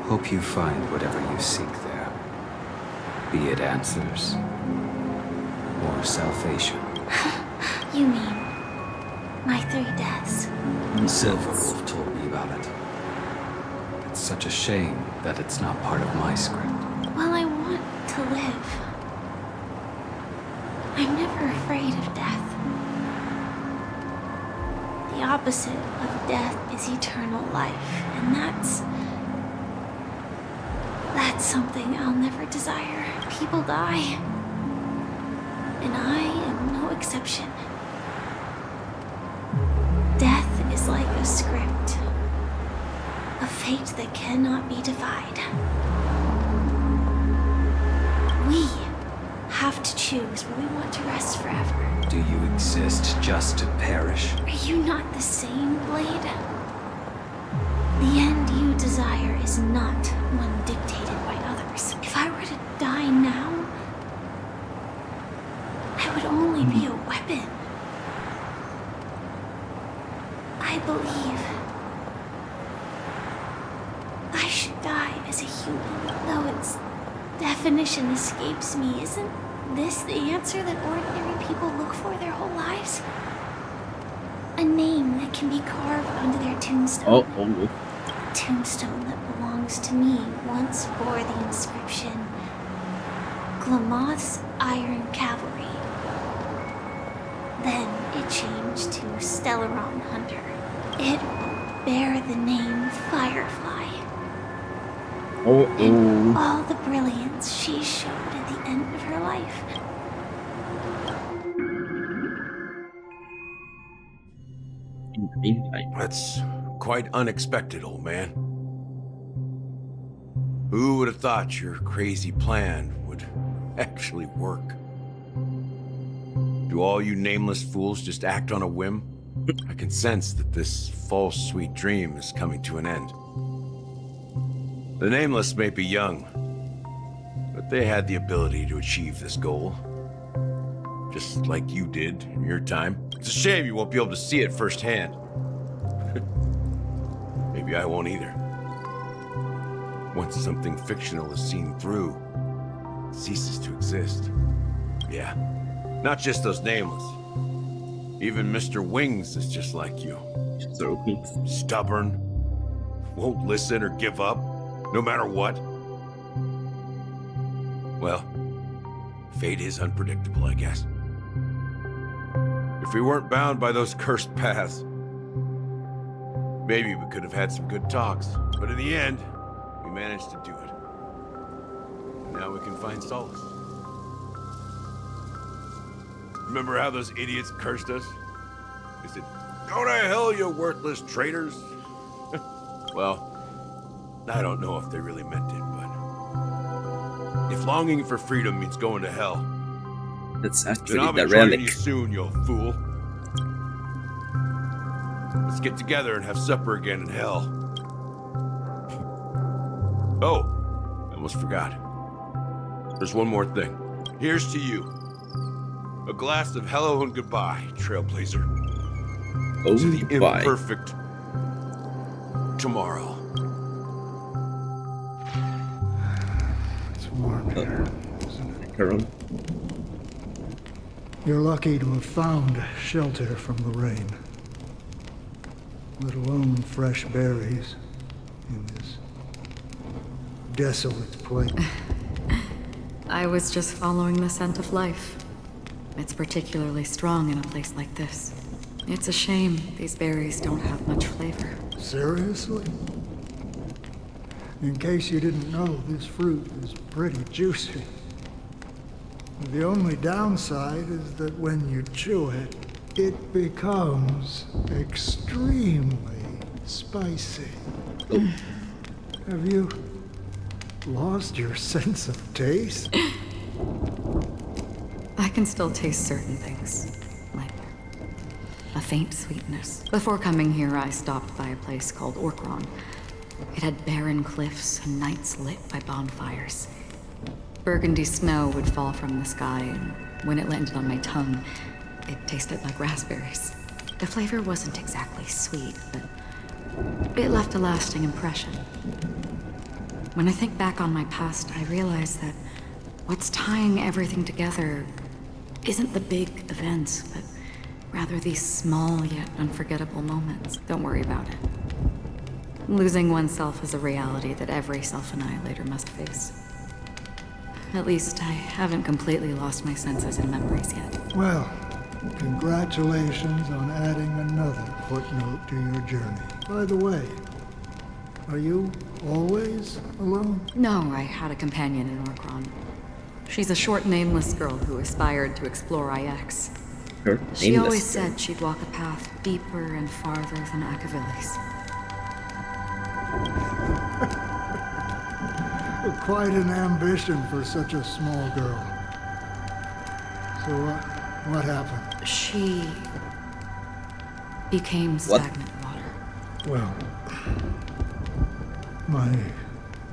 hope you find whatever you seek there. Be it answers or salvation. You mean my 3 deaths? Silverwolf told me about it. It's such a shame that it's not part of my script. Well, I want to live. I'm never afraid of death. The opposite of death is eternal life, and that's something I'll never desire. People die, and I am no exception. Death is like a script. A fate that cannot be defied. We have to choose where we want to rest forever. Do you exist just to perish? Are you not the same, Blade? The end you desire is not one dictated by others. If I were to die now, I would only be a weapon. I believe I should die as a human, though its definition escapes me. Isn't this the answer that ordinary people look for their whole lives? A name that can be carved onto their tombstone. A tombstone that belongs to me once bore the inscription, Glamoth's Iron Cavalry. Then it changed to Stellaron Hunter. It will bear the name Firefly. In all the brilliance she showed at the end of her life. That's quite unexpected, old man. Who would have thought your crazy plan would actually work? Do all you nameless fools just act on a whim? I can sense that this false sweet dream is coming to an end. The Nameless may be young, but they had the ability to achieve this goal. Just like you did in your time. It's a shame you won't be able to see it firsthand. Maybe I won't either. Once something fictional is seen through, it ceases to exist. Yeah, not just those Nameless. Even Mr. Wings is just like you. Stubborn, won't listen or give up, no matter what. Well, fate is unpredictable, I guess. If we weren't bound by those cursed paths, maybe we could have had some good talks. But in the end, we managed to do it. And now we can find solace. Remember how those idiots cursed us? They said, "Go to hell, you worthless traitors." Well, I don't know if they really meant it, but if longing for freedom means going to hell, that's then actually I'll be the joining relic. you soon, you fool. Let's get together and have supper again in hell. Oh, I almost forgot. There's one more thing. Here's to you. A glass of hello and goodbye, Trailblazer. Oh, to the bye. imperfect tomorrow. It's warm here, isn't it? You're lucky to have found shelter from the rain. Let alone fresh berries in this desolate place. I was just following the scent of life. It's particularly strong in a place like this. It's a shame these berries don't have much flavor. Seriously? In case you didn't know, this fruit is pretty juicy. The only downside is that when you chew it, it becomes extremely spicy. Have you lost your sense of taste? I can still taste certain things, like a faint sweetness. Before coming here, I stopped by a place called Orkron. It had barren cliffs and nights lit by bonfires. Burgundy snow would fall from the sky, and when it landed on my tongue, it tasted like raspberries. The flavor wasn't exactly sweet, but it left a lasting impression. When I think back on my past, I realize that what's tying everything together isn't the big events, but rather these small yet unforgettable moments. Don't worry about it. Losing oneself is a reality that every self-annihilator must face. At least I haven't completely lost my senses and memories yet. Well, congratulations on adding another footnote to your journey. By the way, are you always alone? No, I had a companion in Orkron. She's a short, nameless girl who aspired to explore IX. She always said she'd walk a path deeper and farther than Akavili's. Quite an ambition for such a small girl. So what happened? She became stagnant water. Well, my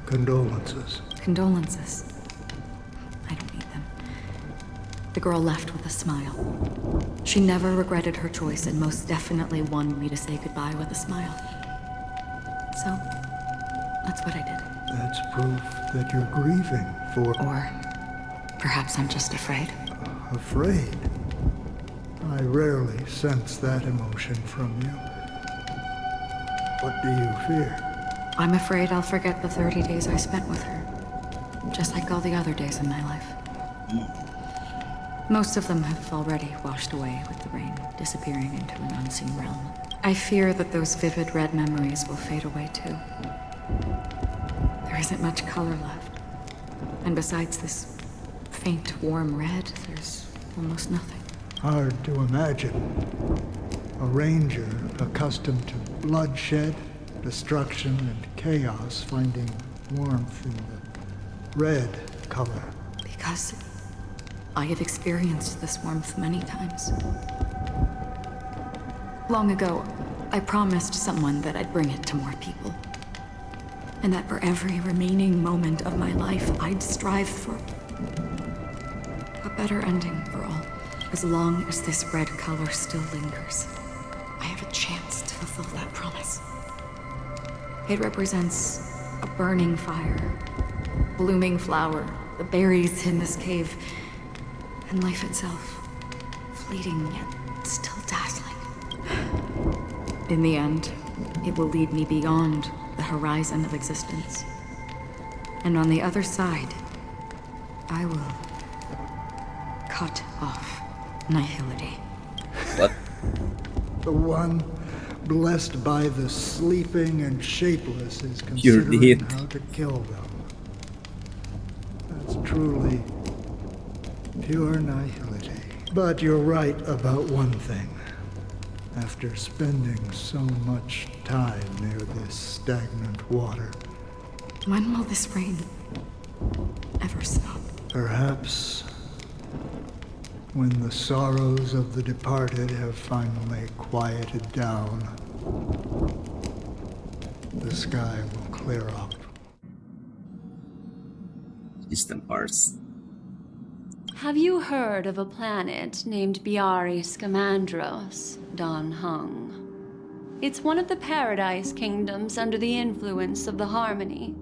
condolences. Condolences. I don't need them. The girl left with a smile. She never regretted her choice and most definitely wanted me to say goodbye with a smile. So, that's what I did. That's proof that you're grieving for... Or perhaps I'm just afraid. Afraid? I rarely sense that emotion from you. What do you fear? I'm afraid I'll forget the 30 days I spent with her. Just like all the other days in my life. Most of them have already washed away with the rain, disappearing into an unseen realm. I fear that those vivid red memories will fade away too. There isn't much color left. And besides this faint, warm red, there's almost nothing. Hard to imagine. A ranger accustomed to bloodshed, destruction, and chaos finding warmth in the red color. Because I have experienced this warmth many times. Long ago, I promised someone that I'd bring it to more people. And that for every remaining moment of my life, I'd strive for a better ending for all. As long as this red color still lingers, I have a chance to fulfill that promise. It represents a burning fire, blooming flower, the berries in this cave, and life itself, fleeting yet still dazzling. In the end, it will lead me beyond the horizon of existence. And on the other side, I will cut off nihility. What? The one blessed by the sleeping and shapeless is considering how to kill them. That's truly pure nihility. But you're right about one thing. After spending so much time near this stagnant water. When will this rain ever stop? Perhaps when the sorrows of the departed have finally quieted down, the sky will clear up. Distant parts. Have you heard of a planet named Biari Scamandros, Don Hung? It's one of the Paradise Kingdoms under the influence of the Harmony.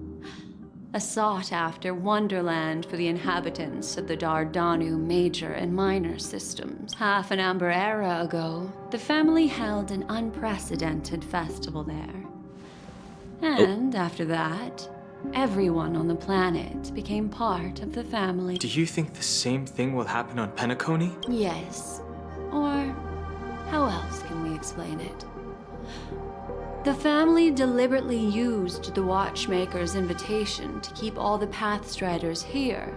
A sought-after wonderland for the inhabitants of the Dardanu Major and Minor systems. Half an Amber era ago, the family held an unprecedented festival there. And after that, everyone on the planet became part of the family. Do you think the same thing will happen on Penacony? Yes. Or how else can we explain it? The family deliberately used the Watchmaker's invitation to keep all the Pathstriders here,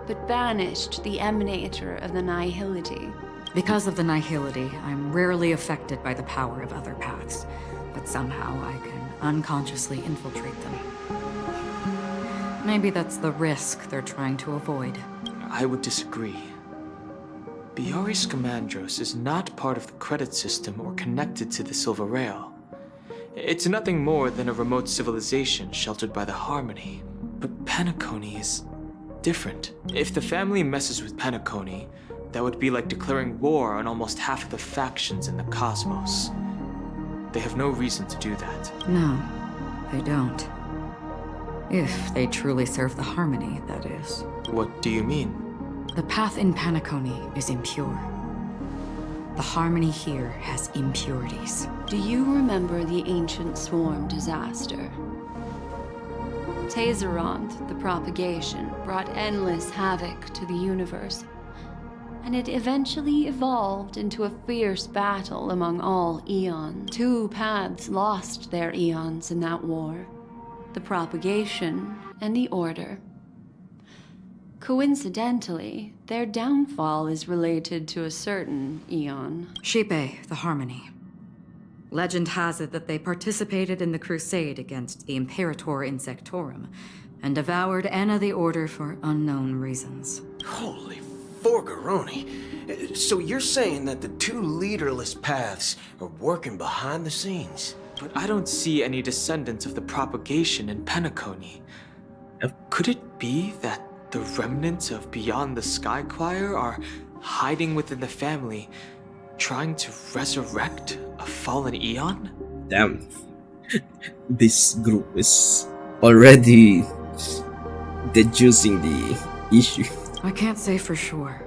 but banished the Emanator of the Nihility. Because of the Nihility, I'm rarely affected by the power of other paths, but somehow I can unconsciously infiltrate them. Maybe that's the risk they're trying to avoid. I would disagree. Biari Scamandros is not part of the credit system or connected to the Silver Rail. It's nothing more than a remote civilization sheltered by the Harmony. But Penacony is different. If the family messes with Penacony, that would be like declaring war on almost half of the factions in the cosmos. They have no reason to do that. No, they don't. If they truly serve the Harmony, that is. What do you mean? The path in Penacony is impure. The Harmony here has impurities. Do you remember the Ancient Swarm disaster? Tazeront, the propagation, brought endless havoc to the universe, and it eventually evolved into a fierce battle among all eons. Two paths lost their eons in that war, the propagation and the order. Coincidentally, their downfall is related to a certain eon. Shipe, the Harmony. Legend has it that they participated in the crusade against the Imperator Insectorum, and devoured Anna the Order for unknown reasons. Holy Forgaroni. So you're saying that the two leaderless paths are working behind the scenes? But I don't see any descendants of the propagation in Penacony. Could it be that the remnants of Beyond the Sky Choir are hiding within the family, trying to resurrect a fallen Eon? Damn. This group is already deducing the issue. I can't say for sure,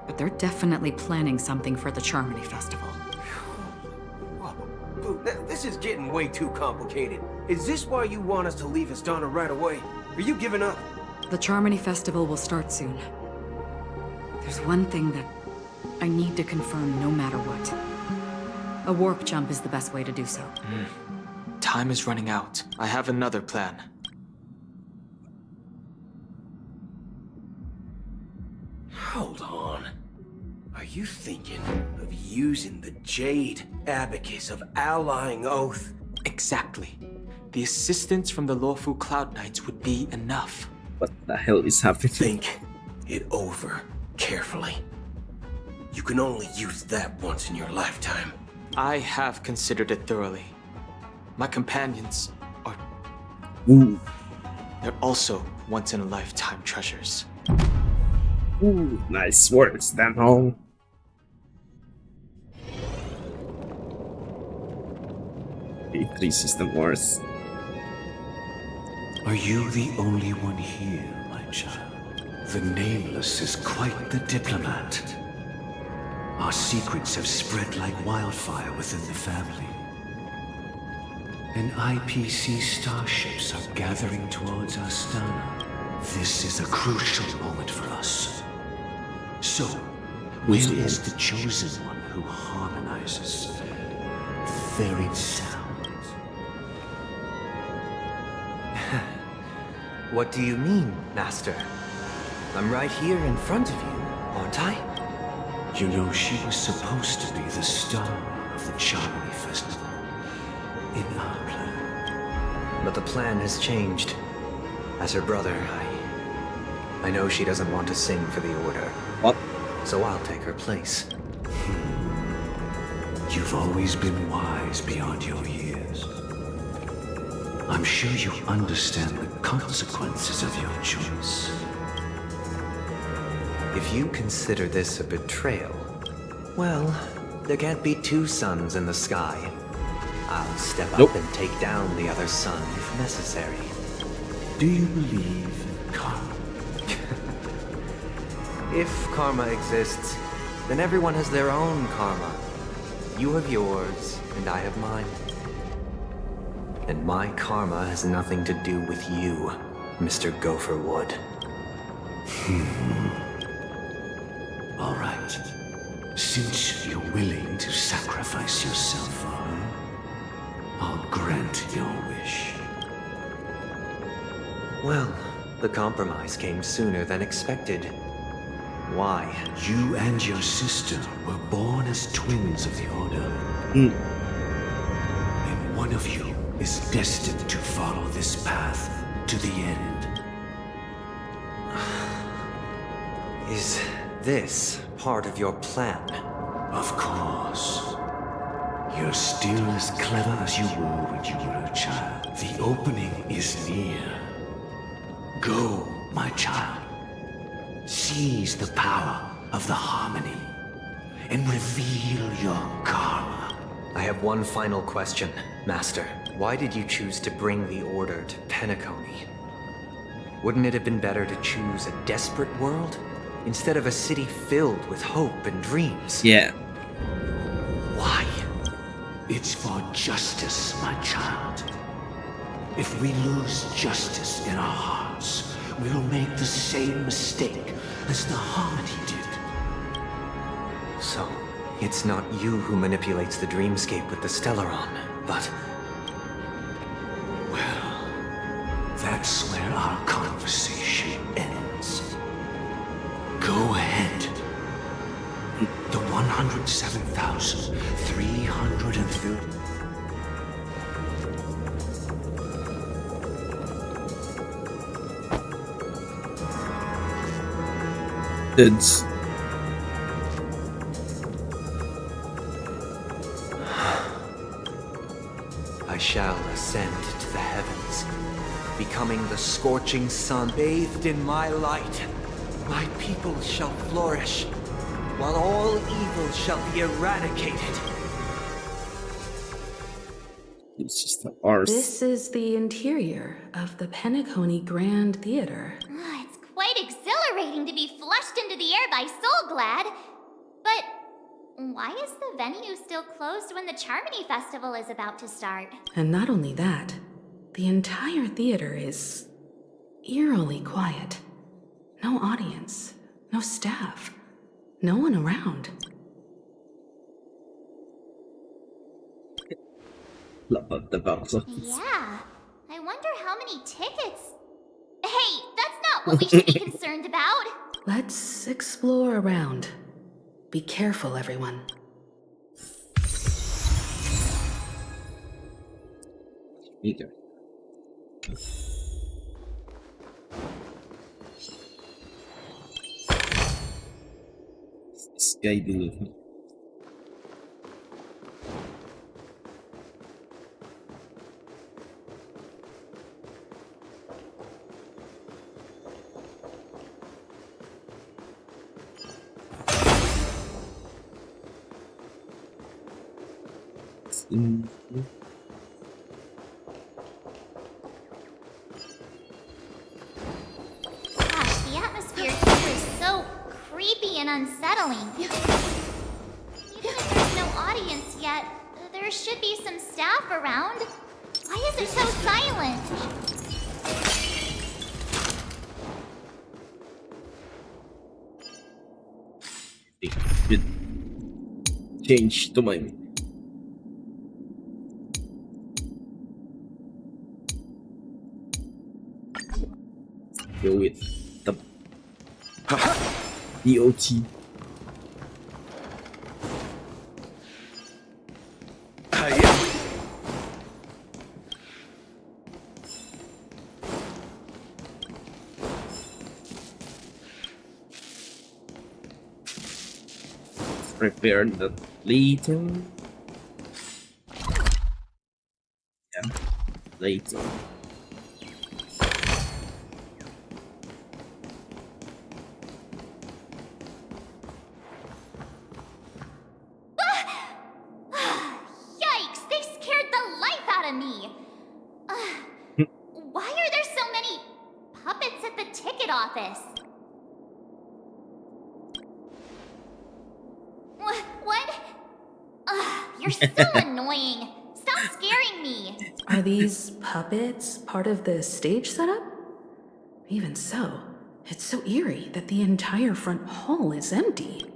but they're definitely planning something for the Charmony Festival. This is getting way too complicated. Is this why you want us to leave Astana right away? Are you giving up? The Charmony Festival will start soon. There's one thing that I need to confirm no matter what. A warp jump is the best way to do so. Time is running out. I have another plan. Hold on. Are you thinking of using the Jade Abacus of Allying Oath? Exactly. The assistance from the Lawful Cloud Knights would be enough. What the hell is happening? Think it over carefully. You can only use that once in your lifetime. I have considered it thoroughly. My companions are... Ooh. They're also once-in-a-lifetime treasures. Ooh, nice words, Dan Hong. Three System Wars. Are you the only one here, my child? The Nameless is quite the diplomat. Our secrets have spread like wildfire within the family. And IPC starships are gathering towards Astana. This is a crucial moment for us. So, when is the chosen one who harmonizes varied sounds? What do you mean, Master? I'm right here in front of you, aren't I? You know, she was supposed to be the star of the Charmony Festival. In our plan. But the plan has changed. As her brother, I know she doesn't want to sing for the Order. What? So I'll take her place. You've always been wise beyond your years. I'm sure you understand the consequences of your choice. If you consider this a betrayal, well, there can't be two suns in the sky. I'll step up and take down the other sun if necessary. Do you believe in karma? If karma exists, then everyone has their own karma. You have yours, and I have mine. And my karma has nothing to do with you, Mr. Gopherwood. All right. Since you're willing to sacrifice yourself for her, I'll grant your wish. Well, the compromise came sooner than expected. Why? You and your sister were born as twins of the Order. And one of you is destined to follow this path to the end. Is this part of your plan? Of course. You're still as clever as you were when you were a child. The opening is near. Go, my child. Seize the power of the harmony and reveal your karma. I have one final question, Master. Why did you choose to bring the Order to Penacony? Wouldn't it have been better to choose a desperate world instead of a city filled with hope and dreams? Yeah. Why? It's for justice, my child. If we lose justice in our hearts, we'll make the same mistake as the Harmony did. So, it's not you who manipulates the dreamscape with the Stellaron, but... Well, that's where our conversation ends. Go ahead. The 107,330... It's I shall ascend to the heavens, becoming the scorching sun bathed in my light. My people shall flourish, while all evil shall be eradicated. it's just the arse. This is the interior of the Penacony Grand Theater. It's quite exhilarating to be flushed into the air by Soulglad. But why is the venue still closed when the Charmony Festival is about to start? And not only that, the entire theater is eerily quiet. No audience, no staff, no one around. Yeah, I wonder how many tickets. Hey, that's not what we should be concerned about. Let's explore around. Be careful, everyone. Either. This guy beneath me. Gosh, the atmosphere here is so creepy and unsettling. Even if there's no audience yet, there should be some staff around. Why is it so silent? It changed to my go with the DOT. Prepare the later. Yeah, later. Yikes, they scared the life out of me. Why are there so many puppets at the ticket office? What? You're so annoying. Stop scaring me. Are these puppets part of the stage setup? Even so, it's so eerie that the entire front hall is empty.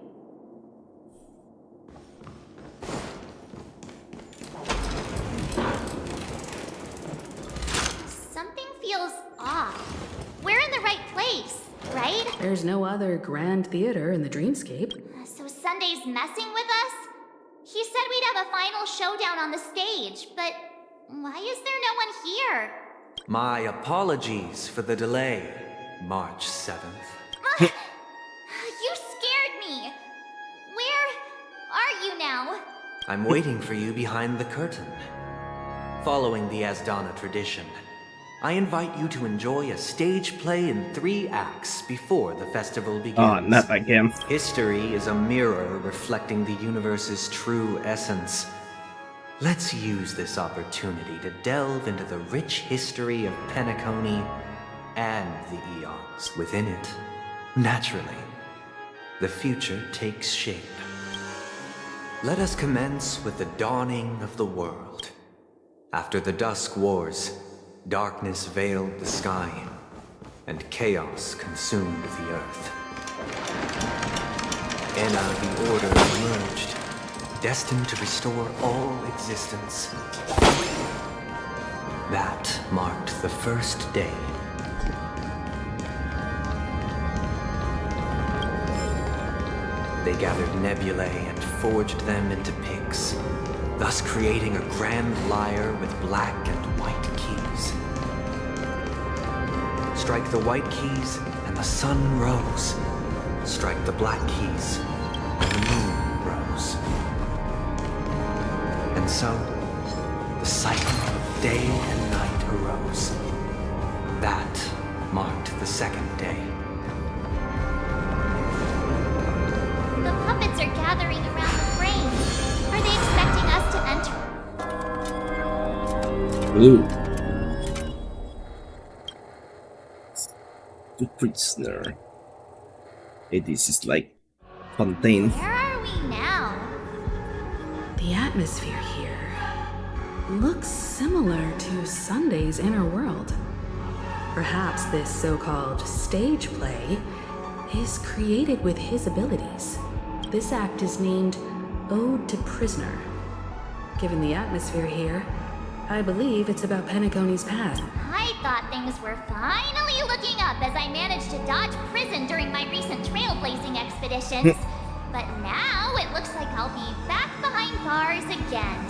Something feels off. We're in the right place, right? There's no other grand theater in the dreamscape. So Sunday's messing with us? He said we'd have a final showdown on the stage, but why is there no one here? My apologies for the delay, March 7th. You scared me. Where are you now? I'm waiting for you behind the curtain. Following the Asdana tradition, I invite you to enjoy a stage play in 3 acts before the festival begins. Oh, not again. History is a mirror reflecting the universe's true essence. Let's use this opportunity to delve into the rich history of Penacony and the eons within it. Naturally, the future takes shape. Let us commence with the dawning of the world. After the Dusk Wars, darkness veiled the sky, and chaos consumed the earth. Enna the Order emerged, destined to restore all existence. That marked the first day. They gathered nebulae and forged them into pigs, thus creating a grand lyre with black and white keys. Strike the white keys, and the sun rose, strike the black keys, and the moon rose. And so, the cycle of day and night arose. That marked the second day. The puppets are gathering around the frame. Are they expecting us to enter? Blue. The prisoner. Hey, this is like Fontaine. Where are we now? The atmosphere here looks similar to Sunday's inner world. Perhaps this so-called stage play is created with his abilities. This act is named Ode to Prisoner. Given the atmosphere here, I believe it's about Penacony's past. I thought things were finally looking up as I managed to dodge prison during my recent trailblazing expeditions. But now it looks like I'll be back behind bars again.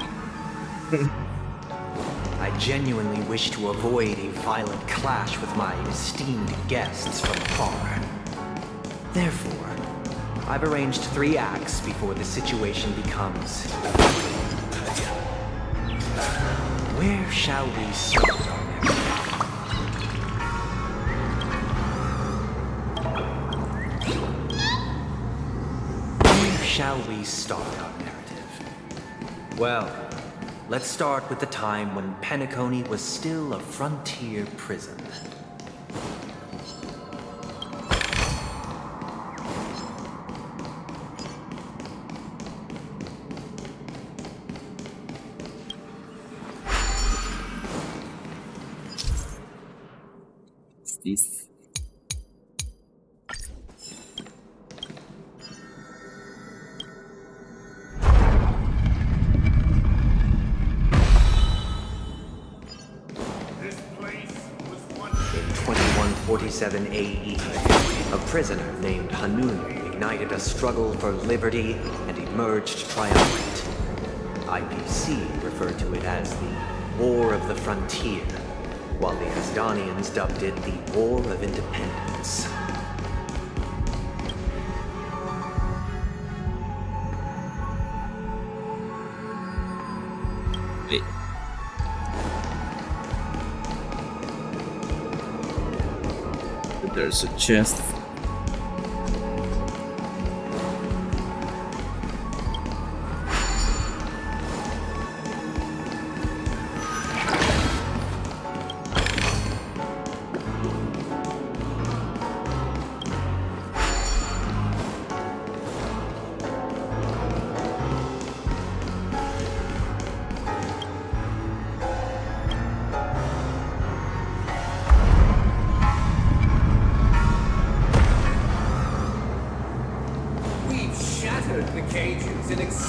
I genuinely wish to avoid a violent clash with my esteemed guests from afar. Therefore, I've arranged 3 acts before the situation becomes... Where shall we start? Where shall we start our narrative? Well, let's start with the time when Penacony was still a frontier prison. This. In 2147 AE, a prisoner named Hanun ignited a struggle for liberty and emerged triumphant. IPC referred to it as the War of the Frontier, while the Asdanians dubbed it the War of Independence. Wait. There's a chest.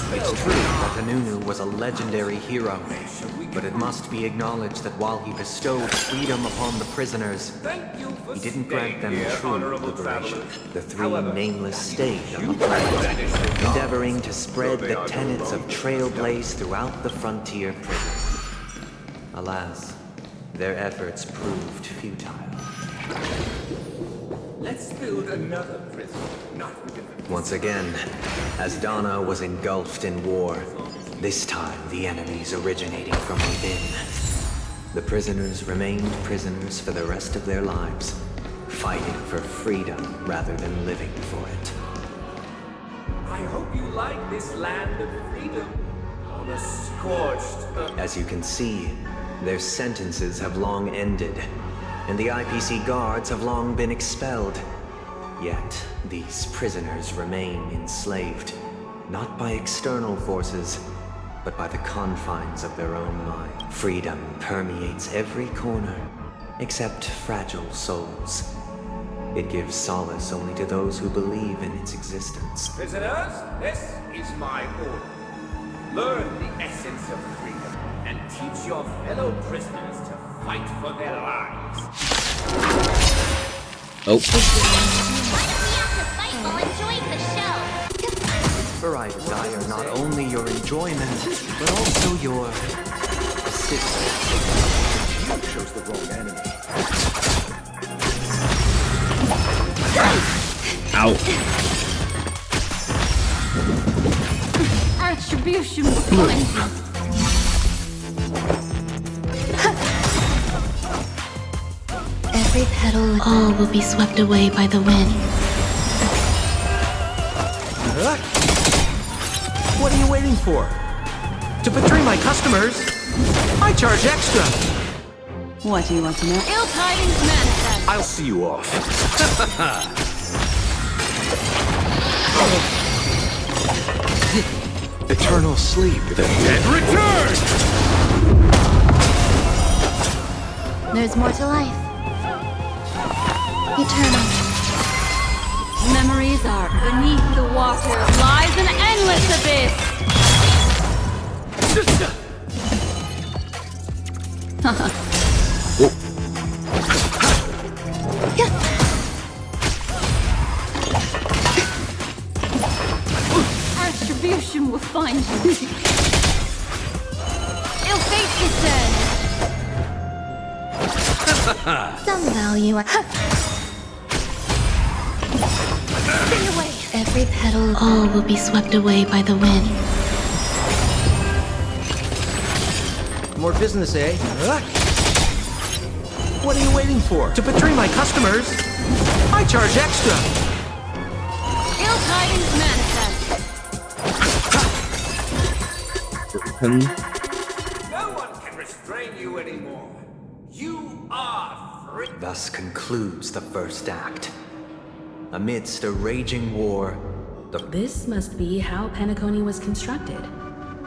It's true that Hanunu was a legendary hero, but it must be acknowledged that while he bestowed freedom upon the prisoners, he didn't grant them true liberation. The 3 nameless stayed on the planet, endeavoring to spread the tenets of Trailblaze throughout the frontier prison. Alas, their efforts proved futile. Let's build another prison, not within the... Once again, Asdana was engulfed in war. This time, the enemies originating from within. The prisoners remained prisoners for the rest of their lives, fighting for freedom rather than living for it. I hope you like this land of freedom on a scorched earth. As you can see, their sentences have long ended, and the IPC guards have long been expelled. Yet, these prisoners remain enslaved, not by external forces, but by the confines of their own mind. Freedom permeates every corner, except fragile souls. It gives solace only to those who believe in its existence. Prisoners, this is my order. Learn the essence of freedom and teach your fellow prisoners to fight for their lives. Oh. For I desire not only your enjoyment, but also your assistance. You chose the wrong enemy. Ow. Attribution will find you. Every petal, all will be swept away by the wind. What are you waiting for? To betray my customers, I charge extra. What do you want to know? Ill tidings manifest. I'll see you off. Eternal sleep. The dead return! There's more to life. Eternal. Memories are beneath the water. Lies an endless abyss. Attribution will find you. Ill fate descend. Some value. Stay away. Every petal, all will be swept away by the wind. More business, eh? What are you waiting for? To betray my customers, I charge extra. Ill tidings manifest. No one can restrain you anymore. You are free. Thus concludes the first act. Amidst a raging war, This must be how Penacony was constructed.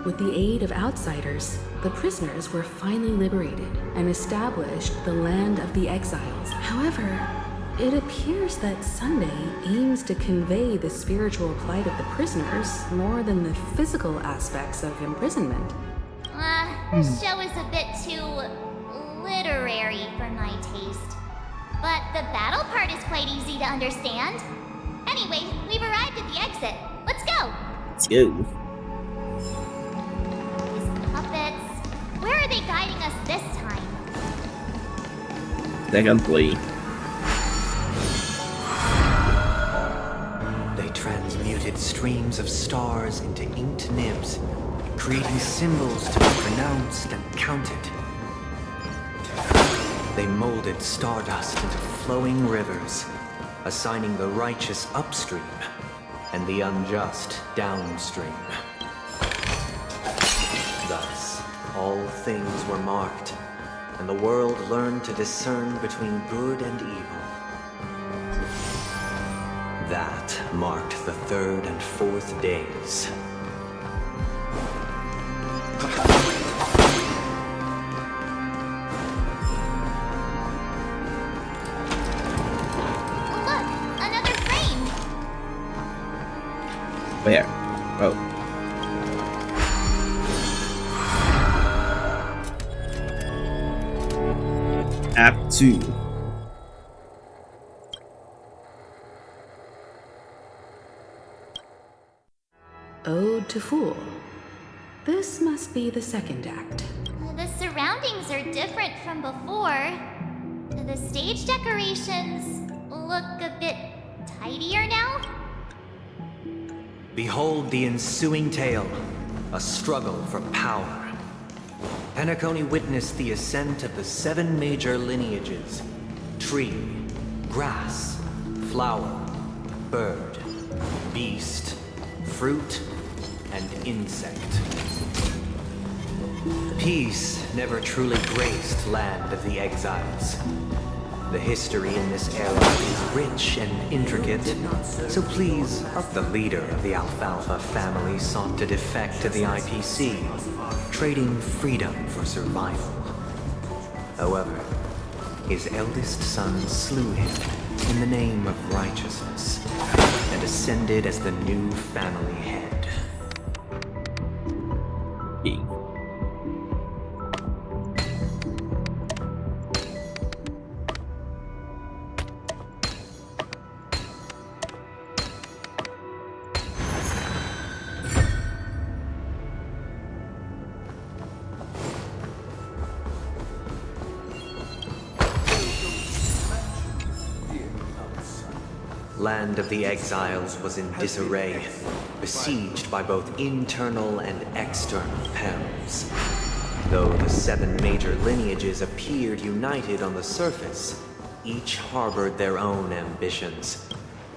With the aid of outsiders, the prisoners were finally liberated and established the land of the exiles. However, it appears that Sunday aims to convey the spiritual plight of the prisoners more than the physical aspects of imprisonment. This show is a bit too literary for my taste. But the battle part is quite easy to understand. Anyway, we've arrived at the exit. Let's go! Let's go. These puppets. Where are they guiding us this time? Secondly, they transmuted streams of stars into inked nibs, creating symbols to be pronounced and counted. They molded stardust into flowing rivers, assigning the righteous upstream and the unjust downstream. Thus, all things were marked, and the world learned to discern between good and evil. That marked the third and fourth days. where? Oh. Act 2. Ode to Fool. This must be the second act. The surroundings are different from before. The stage decorations look a bit tidier now. Behold the ensuing tale, a struggle for power. Penacony witnessed the ascent of the 7 major lineages: tree, grass, flower, bird, beast, fruit, and insect. Peace never truly graced land of the exiles. The history in this era is rich and intricate, so please, the leader of the Alfalfa family sought to defect to the IPC, trading freedom for survival. However, his eldest son slew him in the name of righteousness, and ascended as the new family head. land of the exiles was in disarray, besieged by both internal and external perils. Though the 7 major lineages appeared united on the surface, each harbored their own ambitions,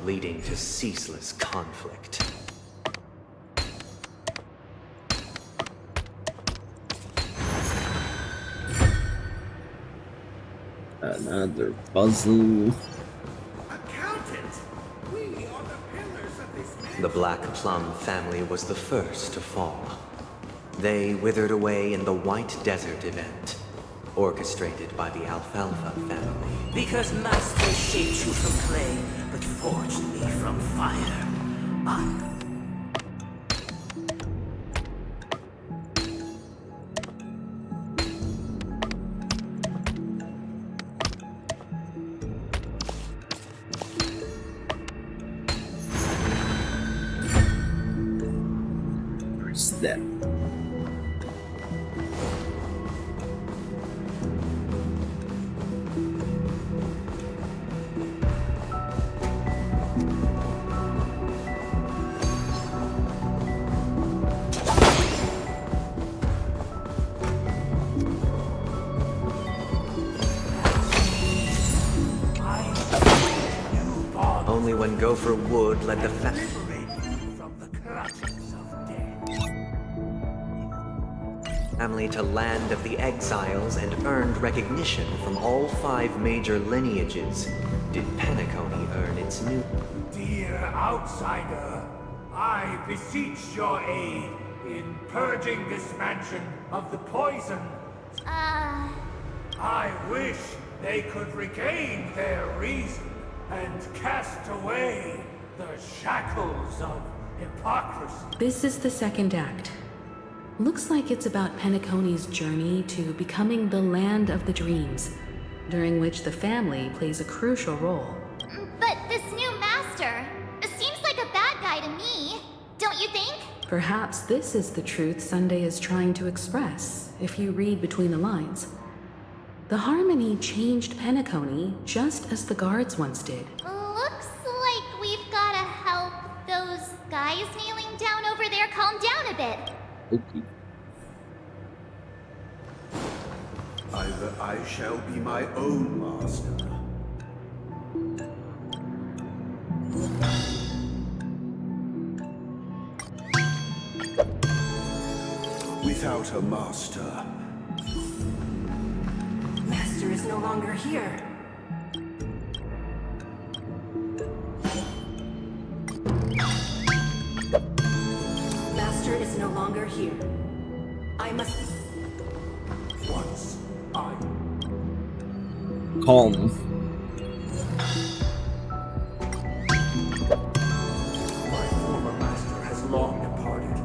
leading to ceaseless conflict. Another puzzle. Accountant! We are the pillars of this The Black Plum family was the first to fall. They withered away in the White Desert event, orchestrated by the Alfalfa family. Because Master shaped you from clay, but forged me from fire. Where's that? Only when Gopher Wood led the family to land of the exiles and earned recognition from all 5 major lineages did Penacony earn its new... Dear outsider, I beseech your aid in purging this mansion of the poison. I wish they could regain their reason and cast away the shackles of hypocrisy. This is the second act. Looks like it's about Penacony's journey to becoming the land of the dreams, during which the family plays a crucial role. But this new master seems like a bad guy to me, don't you think? Perhaps this is the truth Sunday is trying to express, if you read between the lines. The Harmony changed Penacony just as the guards once did. Looks like we've gotta help those guys kneeling down over there calm down a bit. Okay. Either I shall be my own master, without a master. Master is no longer here. Master is no longer here. I must... Once I... Calm. My former master has long departed.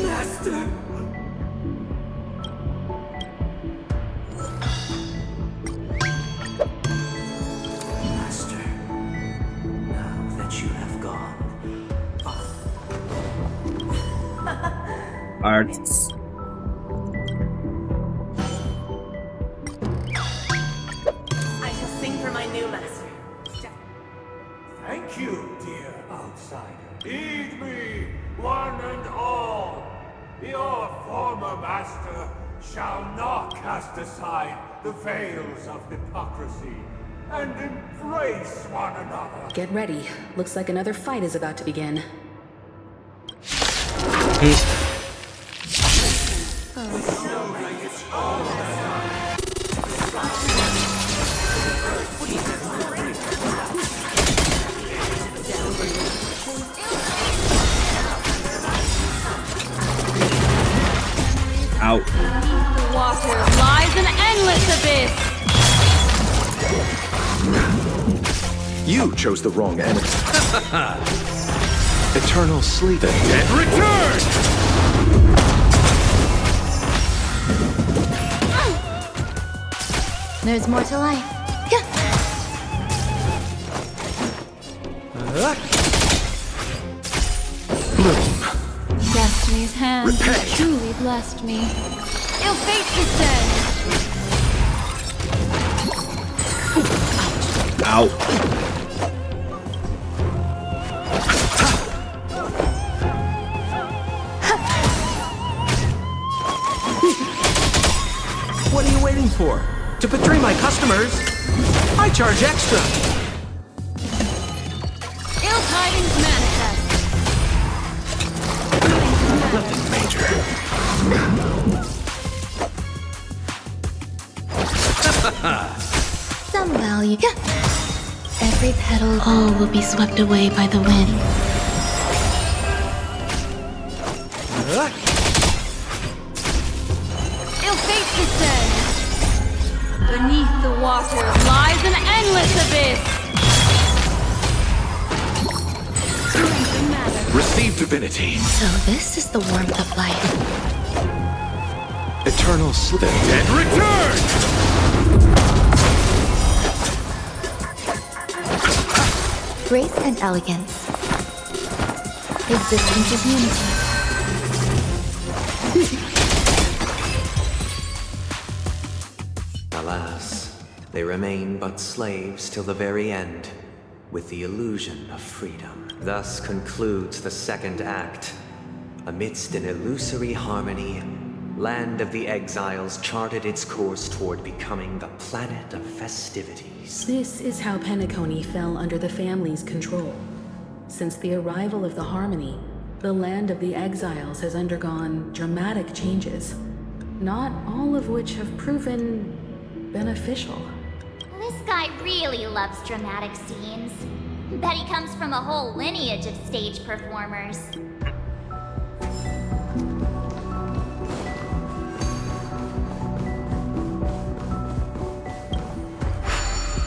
Master! Master, now that you have gone, Arts. I shall sing for my new master. Thank you, dear outsider. Heed me, one and all. Your former master shall not cast aside the veils of hypocrisy and embrace one another. Get ready. Looks like another fight is about to begin. Out. The water lies an endless abyss. You chose the wrong enemy. Eternal sleep. The dead return! There's more to life. Destiny's hand truly blessed me. Ill fate descend. Ow. What are you waiting for? To betray my customers? I charge extra. Ill tidings manifest. Nothing major. Some value. Every petal, all will be swept away by the wind. Ill fate descends. Beneath the waters lies an endless abyss. Strength and matter. Receive divinity. So this is the warmth of life. Eternal sleep. And return! Grace and elegance. Existence is unity. Alas, they remain but slaves till the very end, with the illusion of freedom. Thus concludes the second act. Amidst an illusory harmony, Land of the Exiles charted its course toward becoming the planet of festivities. This is how Penacony fell under the family's control. Since the arrival of the Harmony, the Land of the Exiles has undergone dramatic changes, not all of which have proven beneficial. This guy really loves dramatic scenes. Bet he comes from a whole lineage of stage performers.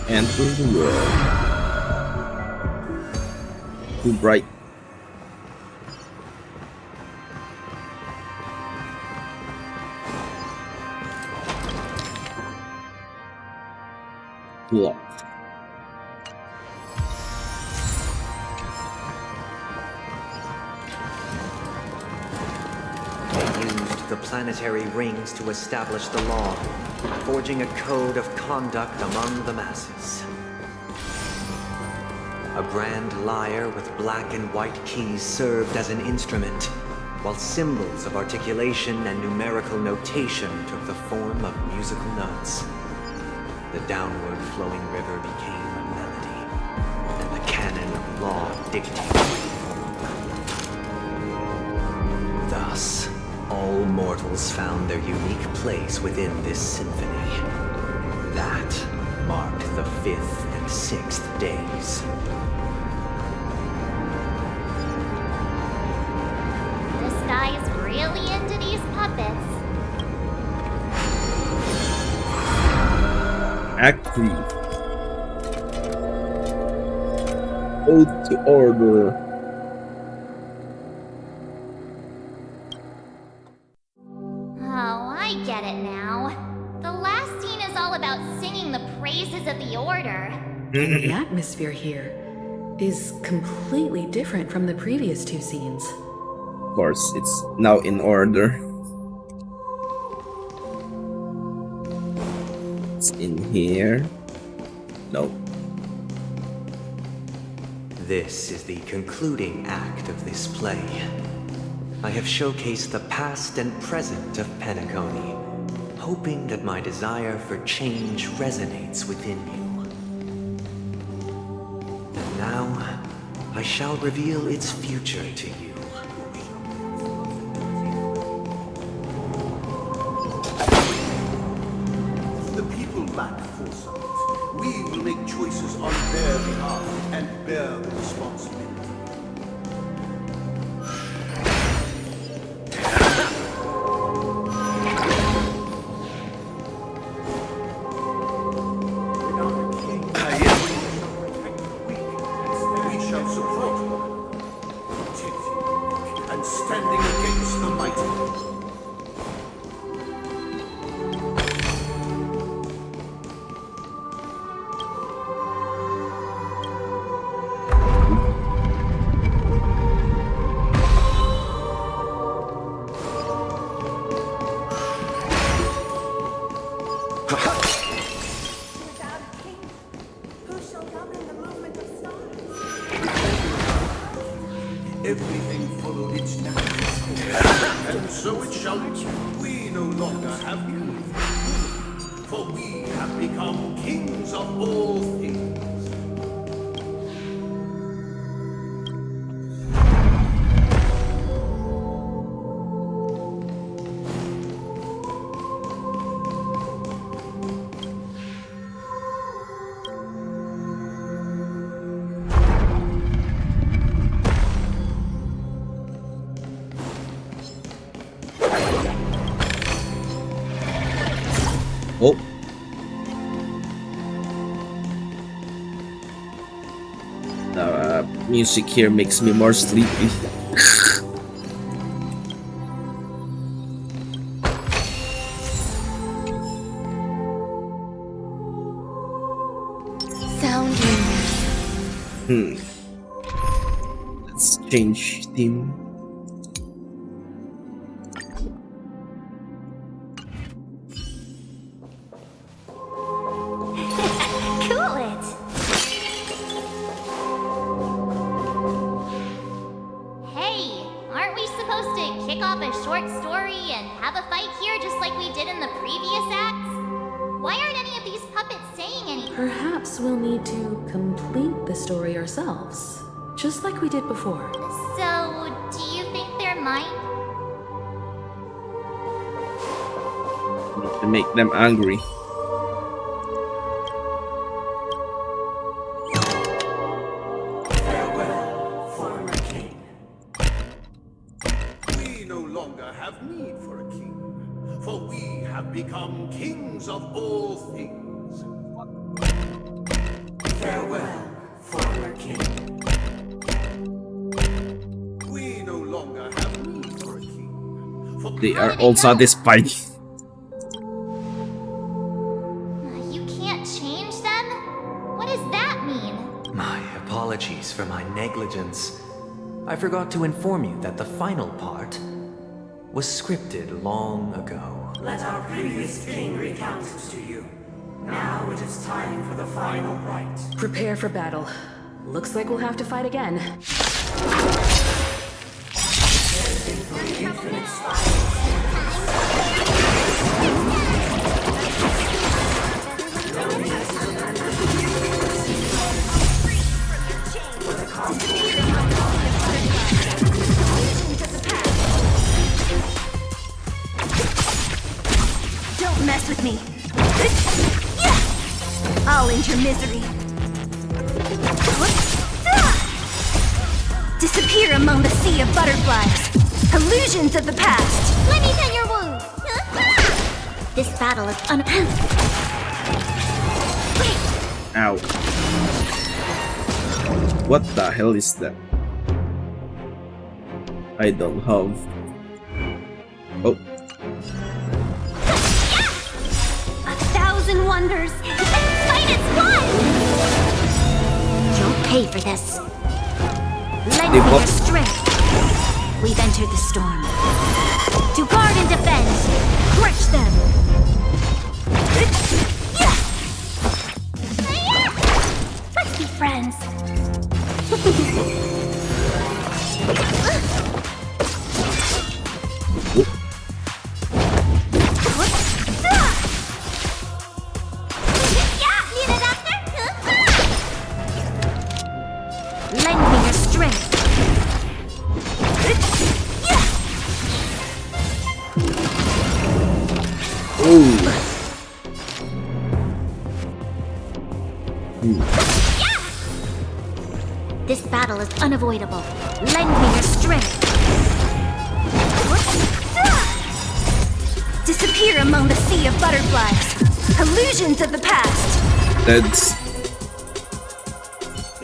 Enter the world. Too bright. Lock. They used the planetary rings to establish the law, forging a code of conduct among the masses. A grand lyre with black and white keys served as an instrument, while symbols of articulation and numerical notation took the form of musical notes. The downward flowing river became a melody, and the canon of law dictated form. Thus, all mortals found their unique place within this symphony. That marked the 5th and 6th days. This guy is really into these puppets. Act 3. Ode to Order. Oh, I get it now. The last scene is all about singing the praises of the Order. The atmosphere here is completely different from the previous two scenes. Of course, it's now in order. It's in here. No. This is the concluding act of this play. I have showcased the past and present of Penacony, hoping that my desire for change resonates within you. And now, I shall reveal its future to you. If the people lack foresight, we will make choices on their behalf and bear the responsibility. We shall support protecting and standing against the mighty. Everything followed its natural course, and so it shall be. We no longer have need for we have become kings of all things. Oh. Music here makes me more sleepy. Sound Let's change theme. Cool it! Hey, aren't we supposed to kick off a short story and have a fight here just like we did in the previous acts? Why aren't any of these puppets saying anything? Perhaps we'll need to complete the story ourselves, just like we did before. So, do you think they're mine? To make them angry. Farewell, former king. We no longer have need for a king, for we have become kings of all things. Farewell, former king. We no longer have need for a king, for They are all satisfied. You can't change them? What does that mean? My apologies for my negligence. I forgot to inform you that the final part was scripted long ago. Let our previous king recount it to you. Now it is time for the final rite. Prepare for battle. Looks like we'll have to fight again. Don't mess with me. I'll end your misery. Disappear among the sea of butterflies. Illusions of the past. Let me tend your wound. This battle is Ow. What the hell is that? I don't have. Oh. 1,000 wonders. The fight is won! You'll pay for this. Lend me your strength. We've entered the storm. To guard and defend. Crush them. Let's be friends. Lend me your strength. This battle is unavoidable. Lend me your strength. Disappear among the sea of butterflies. Illusions of the past. That's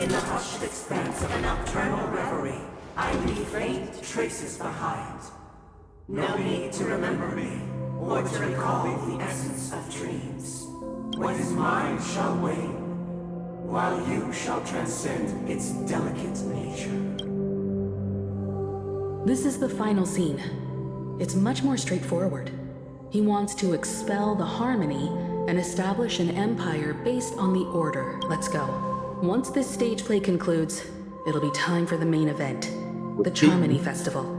In the hushed expanse of a nocturnal reverie, I leave faint traces behind. No need to remember me, or to recall the essence of dreams. What is mine shall wane, while you shall transcend its delicate nature. This is the final scene. It's much more straightforward. He wants to expel the harmony and establish an empire based on the order. Let's go. Once this stage play concludes, it'll be time for the main event. the Charmony Festival.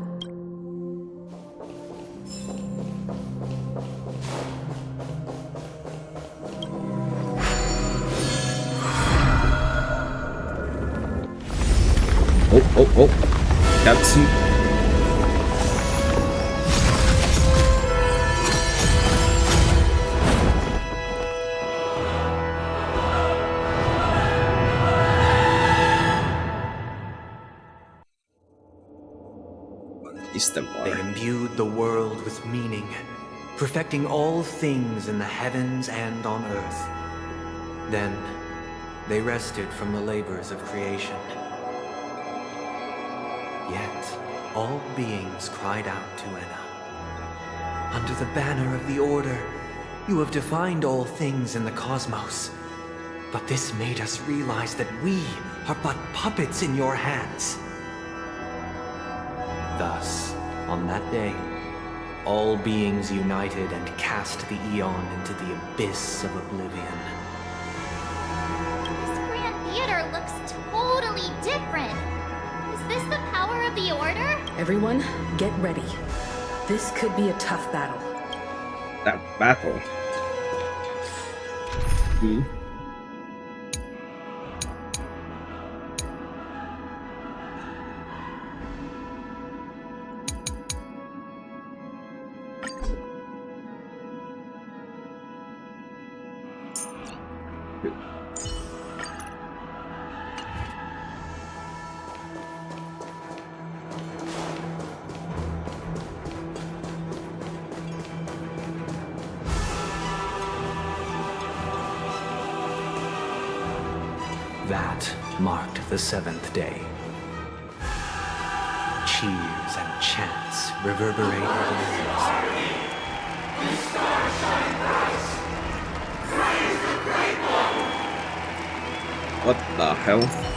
Oh. Cutscene. They imbued the world with meaning, perfecting all things in the heavens and on earth. Then, they rested from the labors of creation. Yet, all beings cried out to Enna. Under the banner of the Order, you have defined all things in the cosmos. But this made us realize that we are but puppets in your hands. Thus, on that day, all beings united and cast the Eon into the abyss of oblivion. This Grand Theater looks totally different. Is this the power of the Order? Everyone, get ready. This could be a tough battle. That battle? That marked the seventh day. Cheers and chants reverberated in the music. What the hell?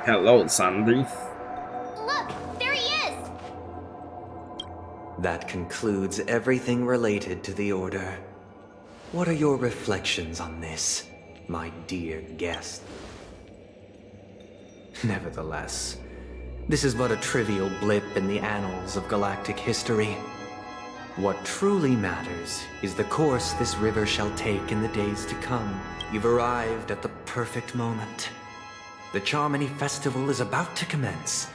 Hello, Sandy. Look, there he is! That concludes everything related to the Order. What are your reflections on this, my dear guest? Nevertheless, this is but a trivial blip in the annals of galactic history. What truly matters is the course this river shall take in the days to come. You've arrived at the perfect moment. The Charmony Festival is about to commence,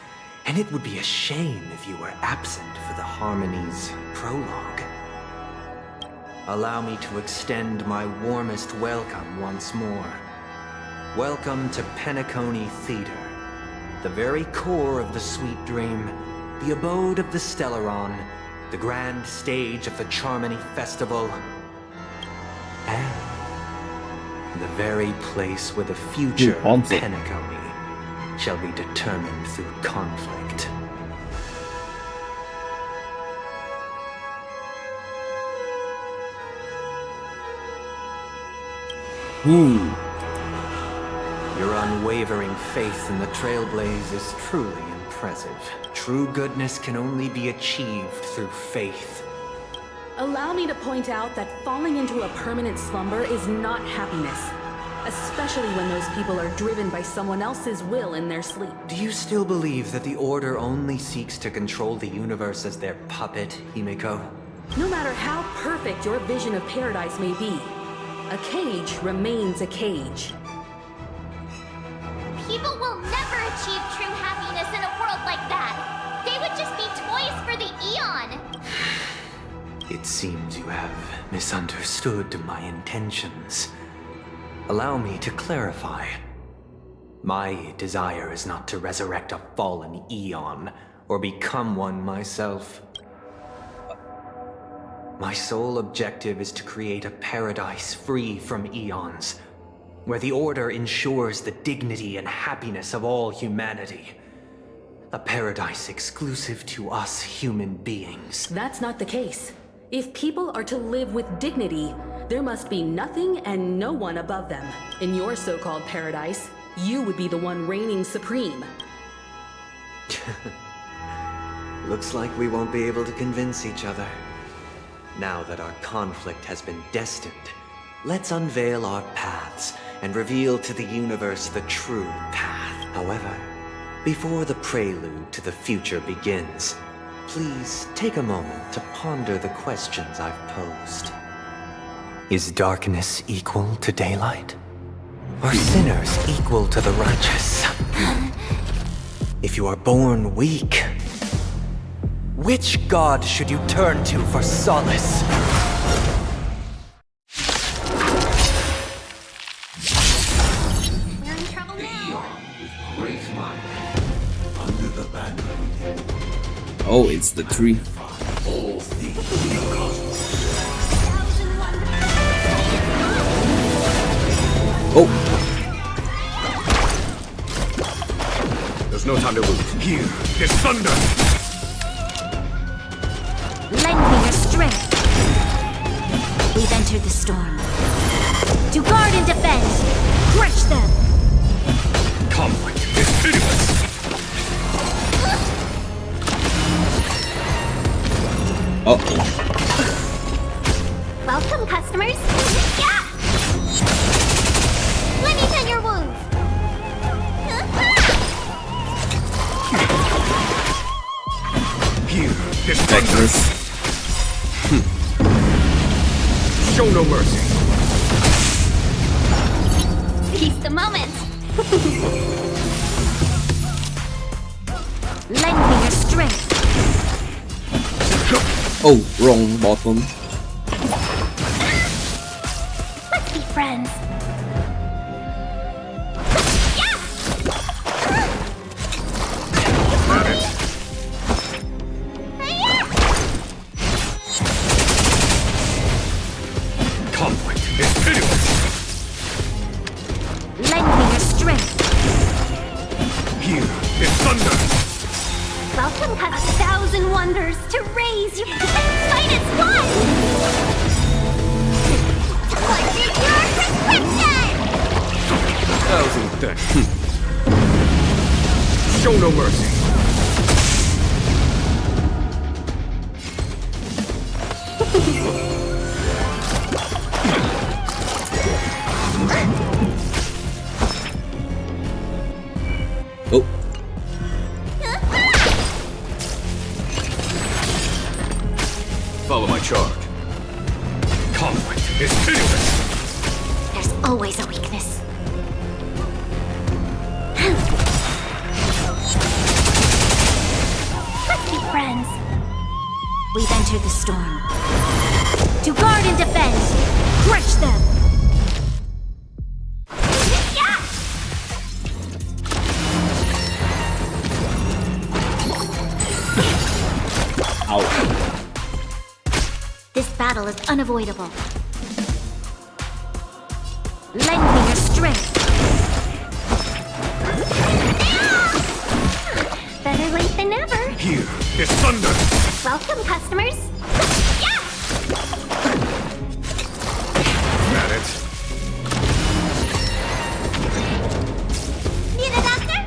and it would be a shame if you were absent for the Harmony's prologue. Allow me to extend my warmest welcome once more. Welcome to Penacony Theater, the very core of the Sweet Dream, the abode of the Stellaron, the grand stage of the Charmony Festival, and the very place where the future of Penacony shall be determined through conflict. Your unwavering faith in the Trailblaze is truly impressive. True goodness can only be achieved through faith. Allow me to point out that falling into a permanent slumber is not happiness, especially when those people are driven by someone else's will in their sleep. Do you still believe that the Order only seeks to control the universe as their puppet, Himiko? No matter how perfect your vision of paradise may be, a cage remains a cage. People will never achieve true happiness in a world like that. They would just be toys for the Eon. It seems you have misunderstood my intentions. Allow me to clarify. My desire is not to resurrect a fallen Eon, or become one myself. My sole objective is to create a paradise free from Eons, where the Order ensures the dignity and happiness of all humanity. A paradise exclusive to us human beings. That's not the case. If people are to live with dignity, there must be nothing and no one above them. In your so-called paradise, you would be the one reigning supreme. Looks like we won't be able to convince each other. Now that our conflict has been destined, let's unveil our paths and reveal to the universe the true path. However, before the prelude to the future begins, please take a moment to ponder the questions I've posed. Is darkness equal to daylight? Are sinners equal to the righteous? If you are born weak, which god should you turn to for solace? We're in trouble now. Oh, it's the tree. Oh. There's no time to lose. Here is thunder! Lend me your strength. We've entered the storm. To guard and defend, crush them! Conflict is pitiless! Uh-oh. Welcome, customers. Yeah! Let me tend your wounds. Here is thunder! Show no mercy! Seize the moment. Lend me your strength. Oh, wrong bottom. Let's be friends. Conflict is pitiless! Lend me your strength. Here is thunder! Welcome, a thousand wonders to raise your fight as one. What's your prescription? Thousand thanks. Show no mercy! Oh. Follow my charge. Conflict is pitiless! There's always a weakness. Let's be friends. We've entered the storm. To guard and defend, crush them! Ow. This battle is unavoidable. Lend me your strength. Better late than never. Here is thunder! Welcome, customers. That it? Need a doctor?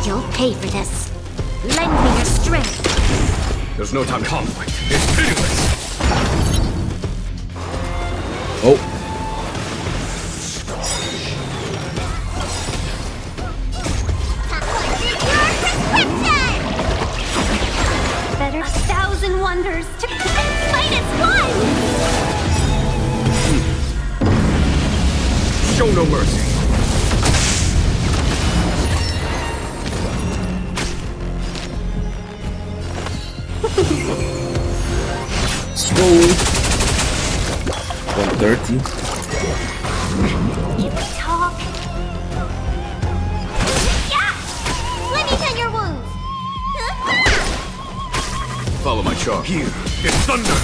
You'll pay for this. Lend me your strength. There's no time. Conflict is pitiless! Oh. Better a thousand wonders to fight as one. Show no mercy! Scroll. 130. Can we talk? Yeah! Let me tend your wounds. Follow my charge. Here is thunder!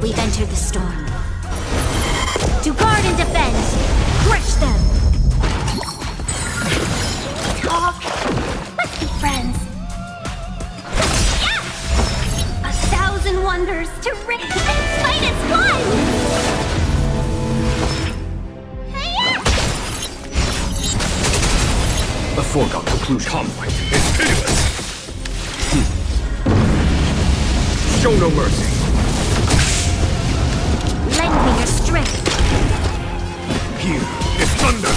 We've entered the storm. To guard and defend, crush them! Talk. Let's be friends. Yeah! foregone conclusion. Conflict is pitiless. Show no mercy. Lend me your strength. Here is thunder.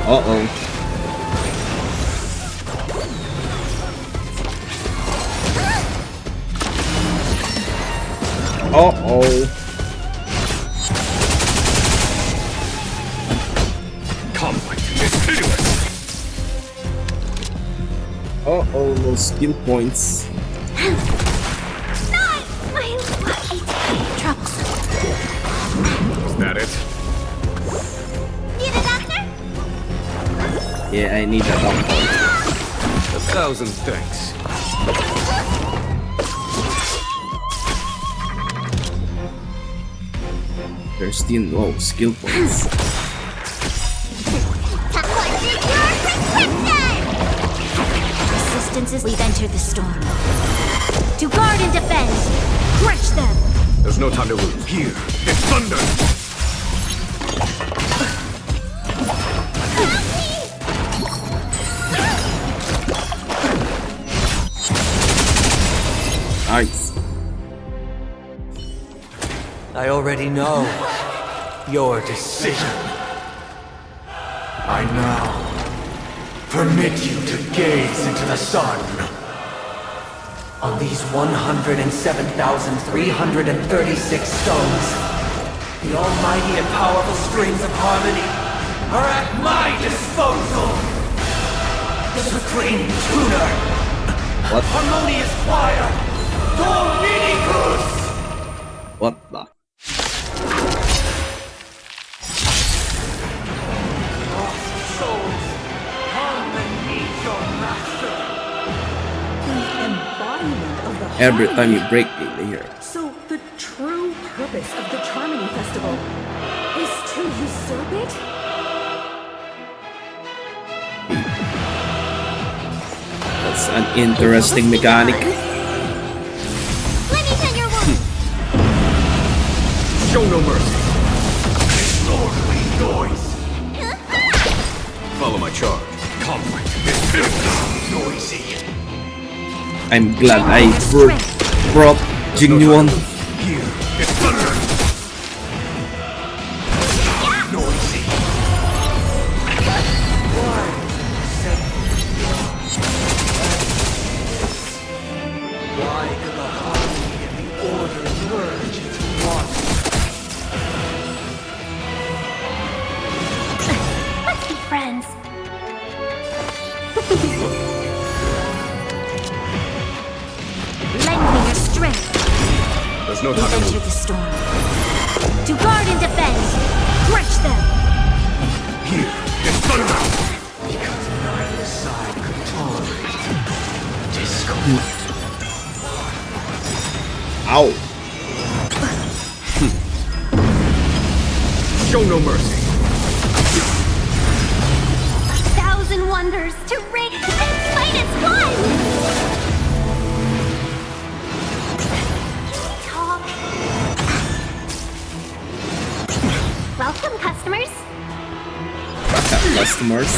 Uh-oh. Uh-oh. Conflict is pitiless. Uh-oh, no skill points. Nice! My lucky day. Troublesome. Is that it? Need a doctor? Yeah, I need that doctor. 1,000 thanks. There's still no skill points. Resistance. We've entered the storm. To guard and defend. Crush them. There's no time to lose. Here is thunder. Nice. I already know your decision. I now permit you to gaze into the sun. On these 107,336 stones, the almighty and powerful strings of harmony are at my disposal. The supreme tuner. What? Harmonious choir. Dominicus. What the? Lost souls, come and meet your master. The embodiment of the Every time you harmony. break it, they hear. So the true purpose of the Charmony Festival is to usurp it? That's an interesting mechanic. Let me tend your wound. Show no mercy. Disorderly noise. Follow my charge. Conflict is pitiless. Noisy. I'm glad I brought Jingyuan. Here is thunder. Noisy. Why could the harmony and the order merge into one? Let's be friends. Lend me your strength. There's no We've time to entered lose. the storm. To guard and defend. Crush them. Here is thunder. Because neither side could tolerate discord. Ow. Show no mercy. 1,000 wonders to ring and fight as one. Talk. Welcome, customers. Customers.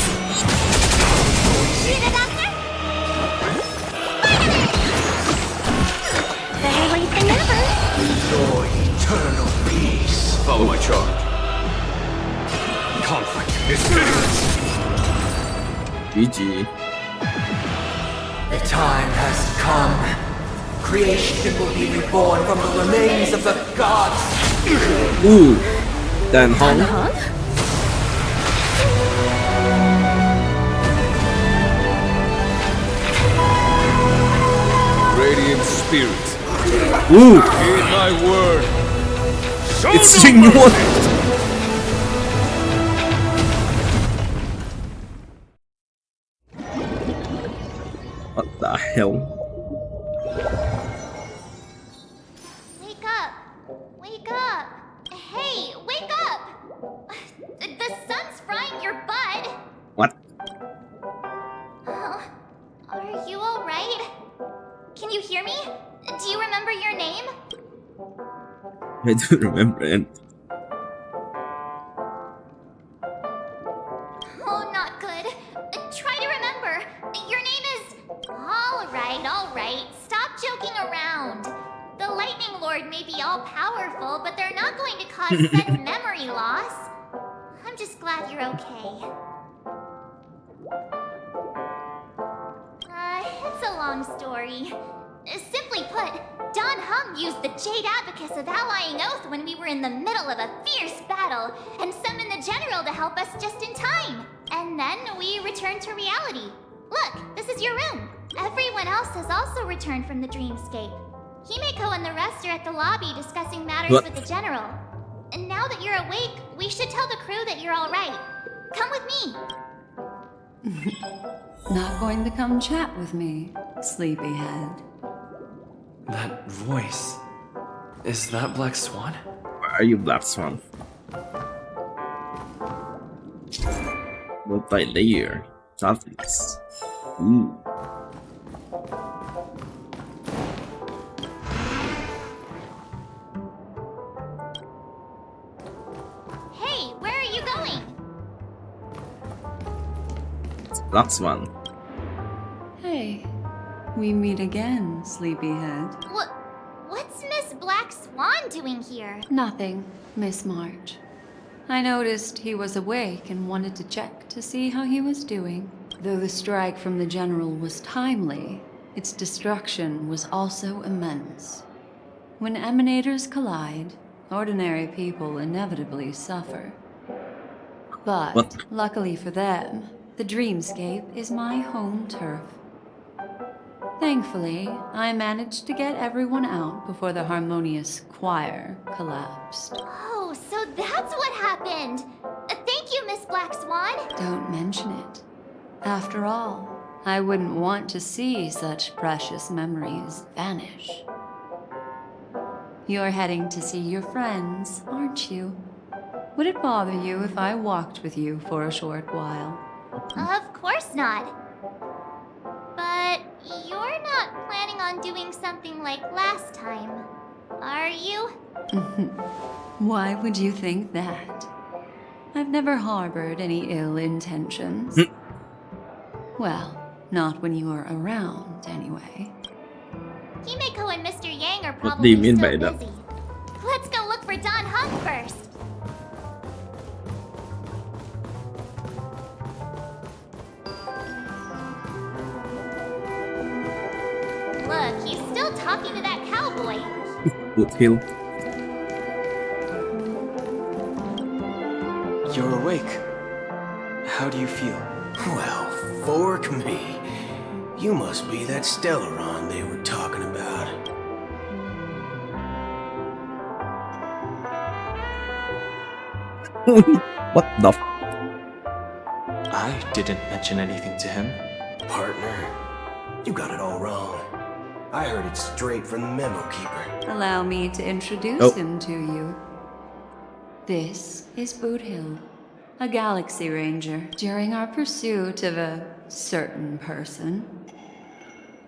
Need a doctor? Better late than never. Enjoy eternal peace. Follow my charge. Conflict is pitiless. GG. The time has come. Creation will be reborn from the remains of the gods. Ooh. Dan Hong. Radiant spirits, Ooh. heed my word. It's Jingyuan. What the hell? Wake up. Wake up. Hey, wake up. The sun's frying your butt. What? Are you alright? Can you hear me? Do you remember your name? I do remember it. Oh, not good. Try to remember. Your name is... All right. Stop joking around. The Lightning Lord may be all-powerful, but they're not going to cause sudden memory loss. I'm just glad you're okay. It's a long story. Simply put, Don Hung used the Jade Abacus of Allying Oath when we were in the middle of a fierce battle, and summoned the General to help us just in time. And then we returned to reality. Look, this is your room. Everyone else has also returned from the dreamscape. Himeko and the rest are at the lobby discussing matters with the General. And now that you're awake, we should tell the crew that you're alright. Come with me. Not going to come chat with me, sleepyhead. That voice. Is that Black Swan? Why are you Black Swan? Multi-layer toughness. Ooh. Hey, where are you going? It's Black Swan. Hey, we meet again, sleepyhead. What's Miss Black Swan doing here? Nothing, Miss March. I noticed he was awake and wanted to check to see how he was doing. Though the strike from the General was timely, its destruction was also immense. When emanators collide, ordinary people inevitably suffer. But, luckily for them, the dreamscape is my home turf. Thankfully, I managed to get everyone out before the harmonious choir collapsed. Oh, so that's what happened. Thank you, Miss Black Swan. Don't mention it. After all, I wouldn't want to see such precious memories vanish. You're heading to see your friends, aren't you? Would it bother you if I walked with you for a short while? Of course not. But you're not planning on doing something like last time, are you? Why would you think that? I've never harbored any ill intentions. Well, not when you are around, anyway. Himeko and Mr. Yang are What do you probably mean still by that? busy. Let's go look for Don Hung first. Look, he's still talking to that cowboy. Foothill. You're awake. How do you feel? Well, fork me. You must be that Stellaron they were talking about. What the f? I didn't mention anything to him. Partner, you got it all wrong. I heard it straight from the memo keeper. Allow me to introduce him to you. This is Boot Hill, a Galaxy Ranger. During our pursuit of a certain person,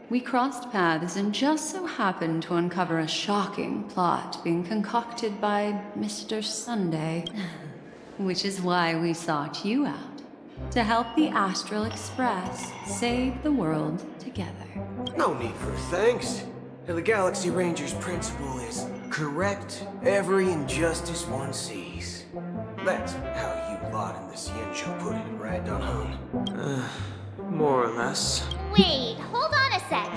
we crossed paths and just so happened to uncover a shocking plot being concocted by Mr. Sunday. Which is why we sought you out, to help the Astral Express save the world together. No need for thanks. The Galaxy Ranger's principle is correct every injustice one sees. That's how you lot in the Xianzhou put it, right, Don Hung? More or less. Wait, hold on a sec.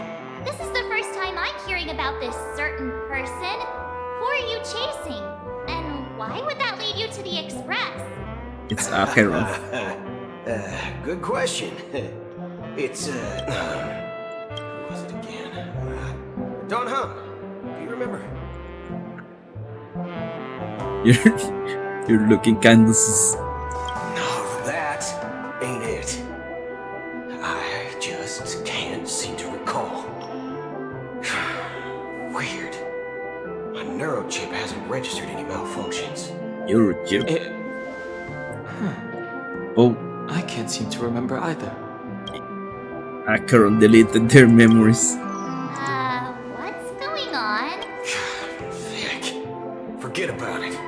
This is the first time I'm hearing about this certain person. Who are you chasing? And why would that lead you to the Express? It's Acheron. Good question. It's, who was it again? Don Hung. Do you remember? You're looking kinda sus. No, that ain't it. I just can't seem to recall. Weird. My neurochip hasn't registered any malfunctions. Neurochip? Oh. I can't seem to remember either. Acheron deleted their memories. What's going on? Forget about it.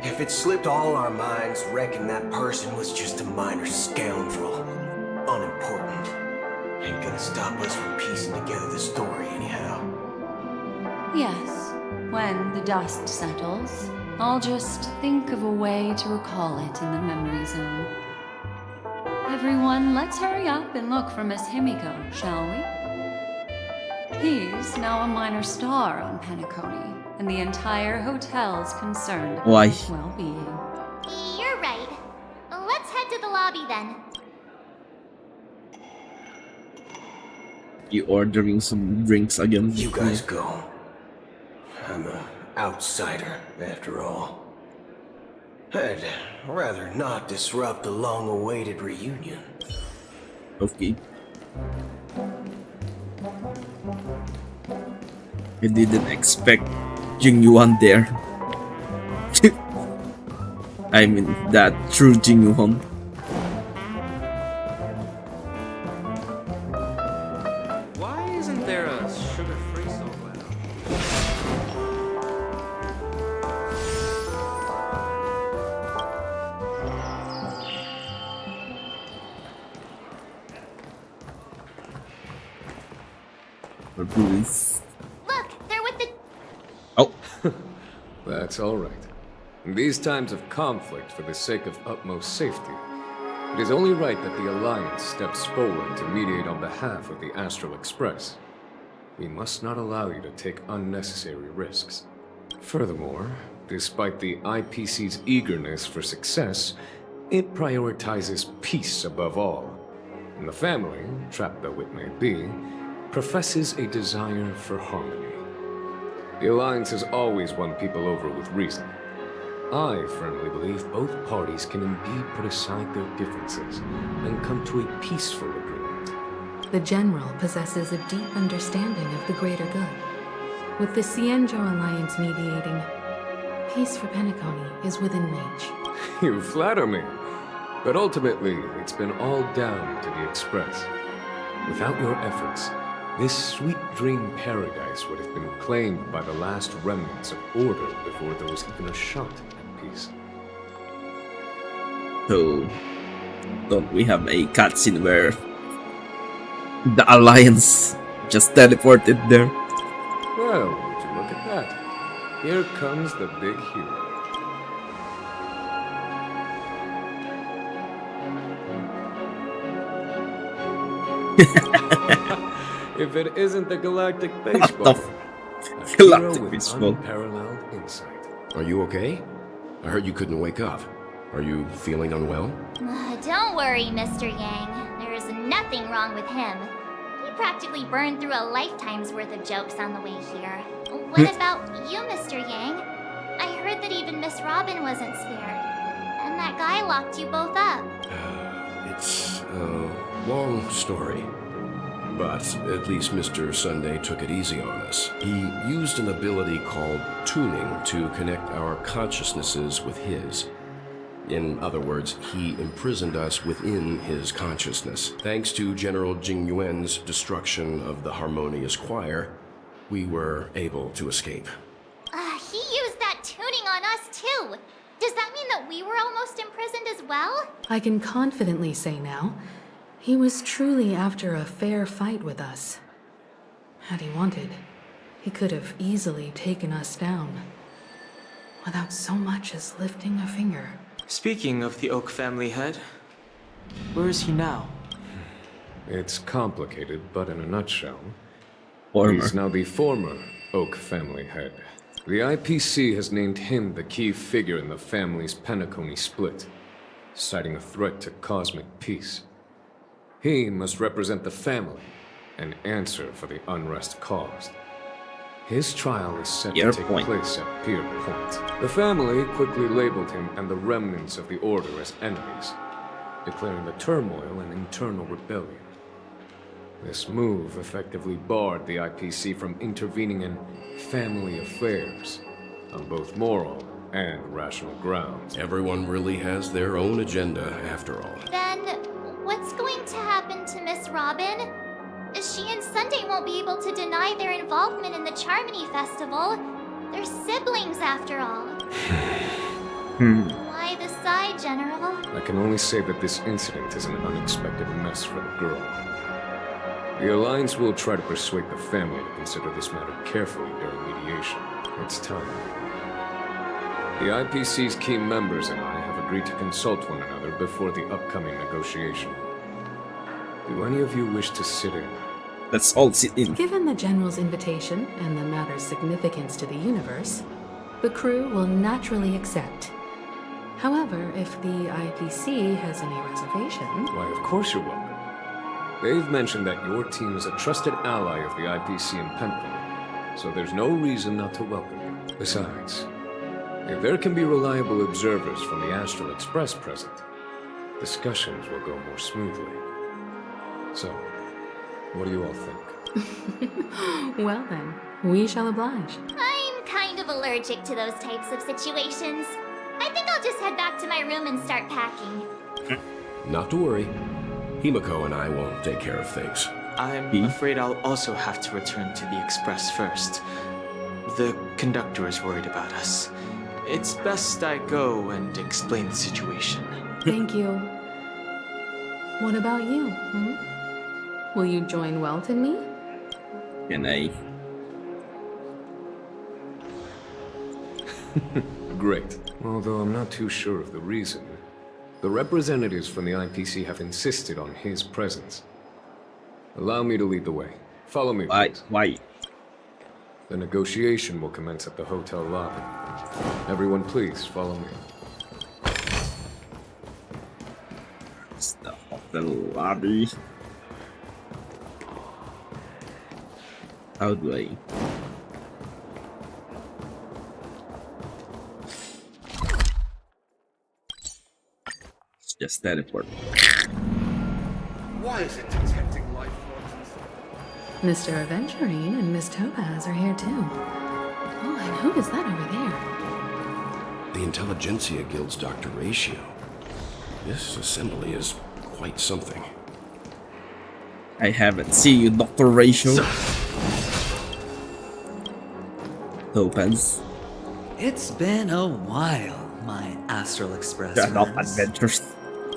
If it slipped all our minds, reckon that person was just a minor scoundrel. Unimportant. Ain't gonna stop us from piecing together the story anyhow. Yes, when the dust settles, I'll just think of a way to recall it in the memory zone. Everyone, let's hurry up and look for Miss Himiko, shall we? He's now a minor star on Penacony, and the entire hotel's concerned about his well-being. You're right. Let's head to the lobby then. You ordering some drinks again? You guys go. I'm an outsider, after all. I'd rather not disrupt the long-awaited reunion. Okay. I didn't expect Jing Yuan there. I mean, that true Jing Yuan. Why isn't there a sugar-free soda? Please. Look, they're with the... Oh. That's all right. In these times of conflict, for the sake of utmost safety, it is only right that the Alliance steps forward to mediate on behalf of the Astral Express. We must not allow you to take unnecessary risks. Furthermore, despite the IPC's eagerness for success, it prioritizes peace above all. And the family, trapped though it may be, professes a desire for harmony. The Alliance has always won people over with reason. I firmly believe both parties can indeed put aside their differences and come to a peaceful agreement. The General possesses a deep understanding of the greater good. With the Cienjo Alliance mediating, peace for Penacony is within reach. You flatter me. But ultimately, it's been all down to the Express. Without your efforts, this sweet dream paradise would have been claimed by the last remnants of order before there was even a shot at peace. So, don't we have a cutscene where the Alliance just teleported there? Well, would you look at that? Here comes the big hero. If it isn't the Galactic Baseball. Galactic Baseball. Unparalleled insight. Are you okay? I heard you couldn't wake up. Are you feeling unwell? Don't worry, Mr. Yang. There is nothing wrong with him. He practically burned through a lifetime's worth of jokes on the way here. What about you, Mr. Yang? I heard that even Miss Robin wasn't spared. And that guy locked you both up. It's a long story. But at least Mr. Sunday took it easy on us. He used an ability called tuning to connect our consciousnesses with his. In other words, he imprisoned us within his consciousness. Thanks to General Jing Yuan's destruction of the Harmonious Choir, we were able to escape. He used that tuning on us too. Does that mean that we were almost imprisoned as well? I can confidently say now, he was truly after a fair fight with us. Had he wanted, he could have easily taken us down, without so much as lifting a finger. Speaking of the Oak family head, where is he now? It's complicated, but in a nutshell, Former. he's now the former Oak family head. The IPC has named him the key figure in the family's Penacony split, citing a threat to cosmic peace. He must represent the family and answer for the unrest caused. His trial is set to take place at Pier Point. The family quickly labeled him and the remnants of the Order as enemies, declaring the turmoil an internal rebellion. This move effectively barred the IPC from intervening in family affairs on both moral and rational grounds. Everyone really has their own agenda, after all. Then, what's going to happen to Miss Robin? She and Sunday won't be able to deny their involvement in the Charmony Festival. They're siblings after all. Why the sigh, General? I can only say that this incident is an unexpected mess for the girl. The Alliance will try to persuade the family to consider this matter carefully during mediation. It's time. The IPC's key members and I have agreed to consult one another before the upcoming negotiation. Do any of you wish to sit in? Let's all sit in. Given the General's invitation and the matter's significance to the universe, the crew will naturally accept. However, if the IPC has any reservations... Why, of course you're welcome. They've mentioned that your team is a trusted ally of the IPC in Penacony, so there's no reason not to welcome you. Besides, if there can be reliable observers from the Astral Express present, discussions will go more smoothly. So, what do you all think? Well then, we shall oblige. I'm kind of allergic to those types of situations. I think I'll just head back to my room and start packing. Not to worry. Himiko and I will take care of things. I'm afraid I'll also have to return to the Express first. The conductor is worried about us. It's best I go and explain the situation. Thank you. What about you? Will you join Welt and me? Can I? Great. Although I'm not too sure of the reason. The representatives from the IPC have insisted on his presence. Allow me to lead the way. Follow me, please. Why? The negotiation will commence at the hotel lobby. Everyone, please, follow me. It's the hotel lobby. How do I... Just teleport. Why is it detecting life forms? Mr. Aventurine and Miss Topaz are here too. Oh, and who is that over there? The Intelligentsia Guild's Dr. Ratio. This assembly is quite something. I haven't seen you, Dr. Ratio. Topaz. It's been a while, my Astral Express They're not friends. adventures.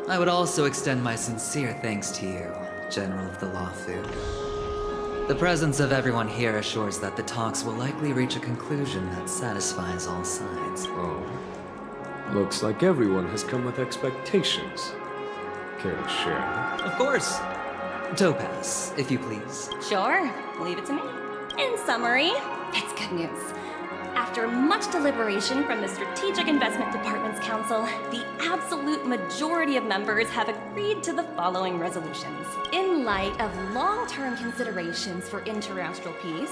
I would also extend my sincere thanks to you, General of the Wapow. The presence of everyone here assures that the talks will likely reach a conclusion that satisfies all sides. Oh. Looks like everyone has come with expectations. Care to share? Of course. Topaz, if you please. Sure, leave it to me. In summary, it's good news. After much deliberation from the Strategic Investment Department's Council, the absolute majority of members have agreed to the following resolutions. In light of long-term considerations for interastral peace,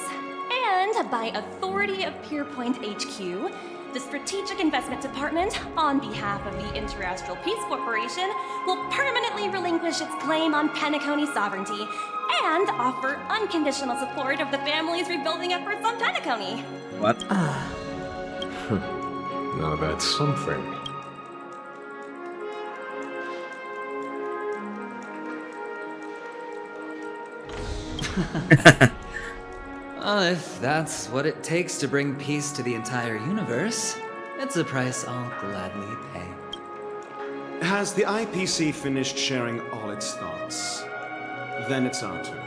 and by authority of Pierpoint HQ, the Strategic Investment Department, on behalf of the Interastral Peace Corporation, will permanently relinquish its claim on Penacony sovereignty and offer unconditional support of the family's rebuilding efforts on Penacony. What? Now that's something. Well, if that's what it takes to bring peace to the entire universe, it's a price I'll gladly pay. Has the IPC finished sharing all its thoughts? Then it's our turn.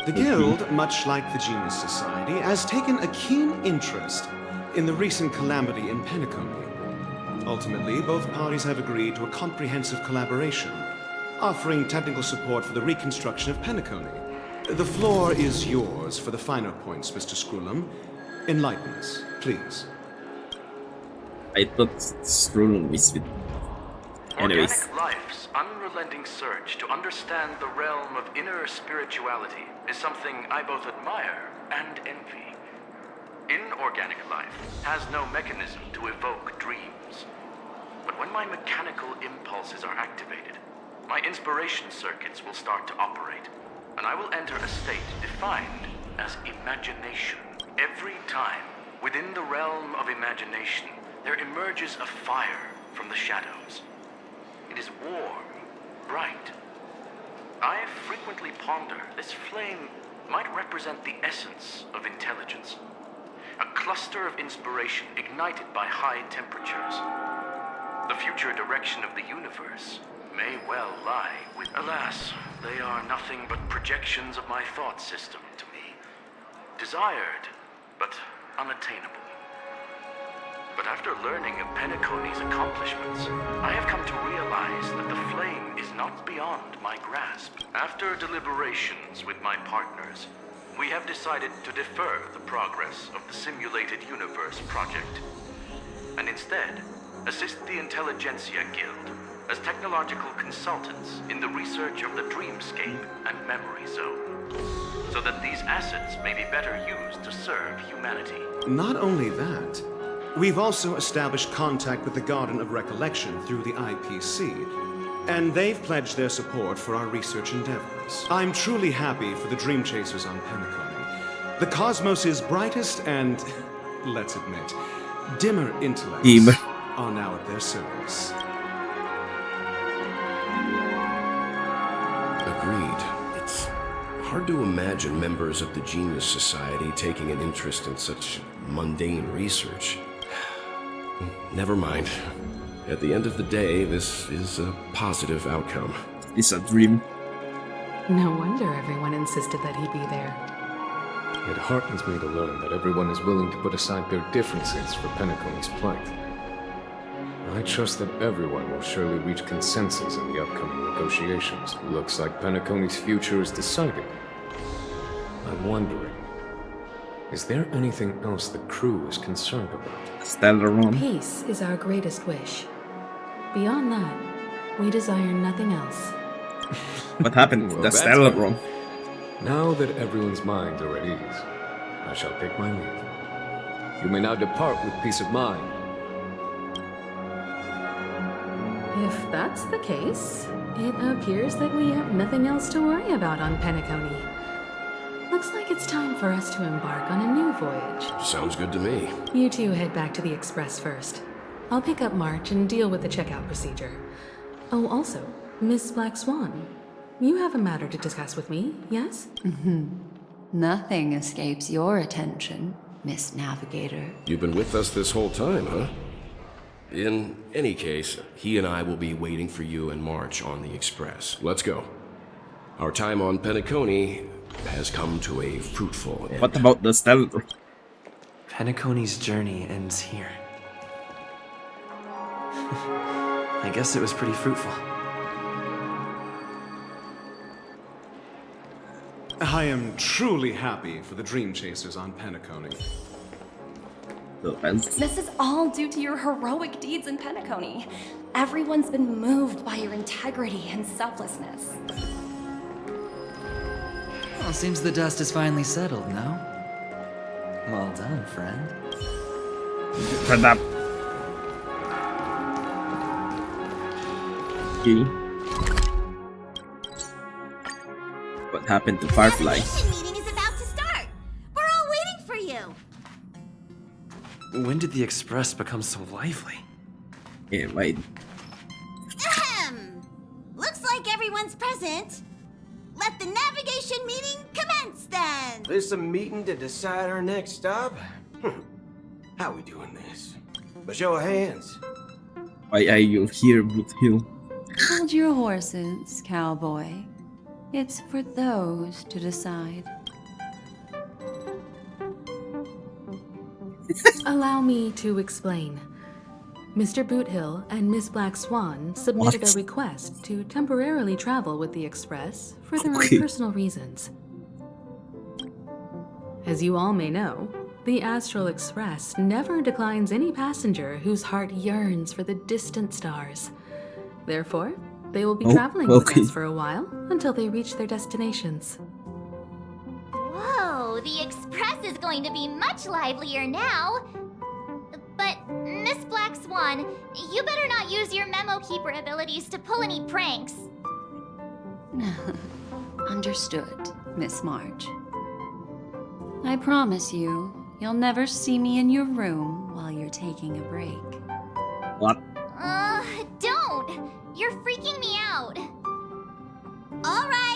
The Guild, much like the Genius Society, has taken a keen interest in the recent calamity in Penacony. Ultimately, both parties have agreed to a comprehensive collaboration, offering technical support for the reconstruction of Penacony. The floor is yours for the finer points, Mr. Scrollum. Enlighten us, please. I thought Scrollum is with... Anyways. Organic life's unrelenting search to understand the realm of inner spirituality is something I both admire and envy. Inorganic life has no mechanism to evoke dreams. But when my mechanical impulses are activated, my inspiration circuits will start to operate, and I will enter a state defined as imagination. Every time, within the realm of imagination, there emerges a fire from the shadows. It is warm, bright. I frequently ponder this flame might represent the essence of intelligence. a cluster of inspiration ignited by high temperatures. The future direction of the universe may well lie with... Alas, they are nothing but projections of my thought system to me. Desired, but unattainable. But after learning of Penacony's accomplishments, I have come to realize that the flame is not beyond my grasp. After deliberations with my partners, we have decided to defer the progress of the Simulated Universe project, and instead assist the Intelligentsia Guild as technological consultants in the research of the Dreamscape and Memory Zone, so that these assets may be better used to serve humanity. Not only that, we've also established contact with the Garden of Recollection through the IPC, and they've pledged their support for our research endeavors. I'm truly happy for the Dream Chasers on Penacony. The cosmos' brightest and, let's admit, dimmer intellects are now at their service. Agreed. It's hard to imagine members of the Genius Society taking an interest in such mundane research. Never mind. At the end of the day, this is a positive outcome. It's a dream. No wonder everyone insisted that he be there. It heartens me to learn that everyone is willing to put aside their differences for Penacony's plight. I trust that everyone will surely reach consensus in the upcoming negotiations. Looks like Penacony's future is decided. I'm wondering, is there anything else the crew is concerned about? Stellaron. Peace is our greatest wish. Beyond that, we desire nothing else. What happened to the Stellaron? Now that everyone's minds are at ease, I shall take my leave. You may now depart with peace of mind. If that's the case, it appears that we have nothing else to worry about on Penacony. Looks like it's time for us to embark on a new voyage. Sounds good to me. You two head back to the Express first. I'll pick up March and deal with the checkout procedure. Oh, also, Miss Black Swan, you have a matter to discuss with me, yes? Nothing escapes your attention, Miss Navigator. You've been with us this whole time, huh? In any case, he and I will be waiting for you and March on the Express. Let's go. Our time on Penacony has come to a fruitful end. What about the Stellaron? Penacony's journey ends here. I guess it was pretty fruitful. I am truly happy for the Dream Chasers on Penacony. This is all due to your heroic deeds in Penacony. Everyone's been moved by your integrity and selflessness. Well, seems the dust is finally settled, no? Well done, friend. Friend up. Okay. What happened to Firefly? Meeting is about to start. We're all waiting for you. When did the Express become so lively? Yeah, wait. Ahem. Looks like everyone's present. Let the navigation meeting commence then. This a meeting to decide our next stop? How we doing this? By show of hands. Why are you here, Blue Hill? Hold your horses, cowboy. It's for those to decide. Allow me to explain. Mr. Boothill and Miss Black Swan submitted a request to temporarily travel with the Express for their own personal reasons. As you all may know, the Astral Express never declines any passenger whose heart yearns for the distant stars. Therefore, they will be traveling with us for a while until they reach their destinations. Whoa, the Express is going to be much livelier now. But, Miss Black Swan, you better not use your memo keeper abilities to pull any pranks. Understood, Miss March. I promise you, you'll never see me in your room while you're taking a break. What? Don't! You're freaking me out. All right.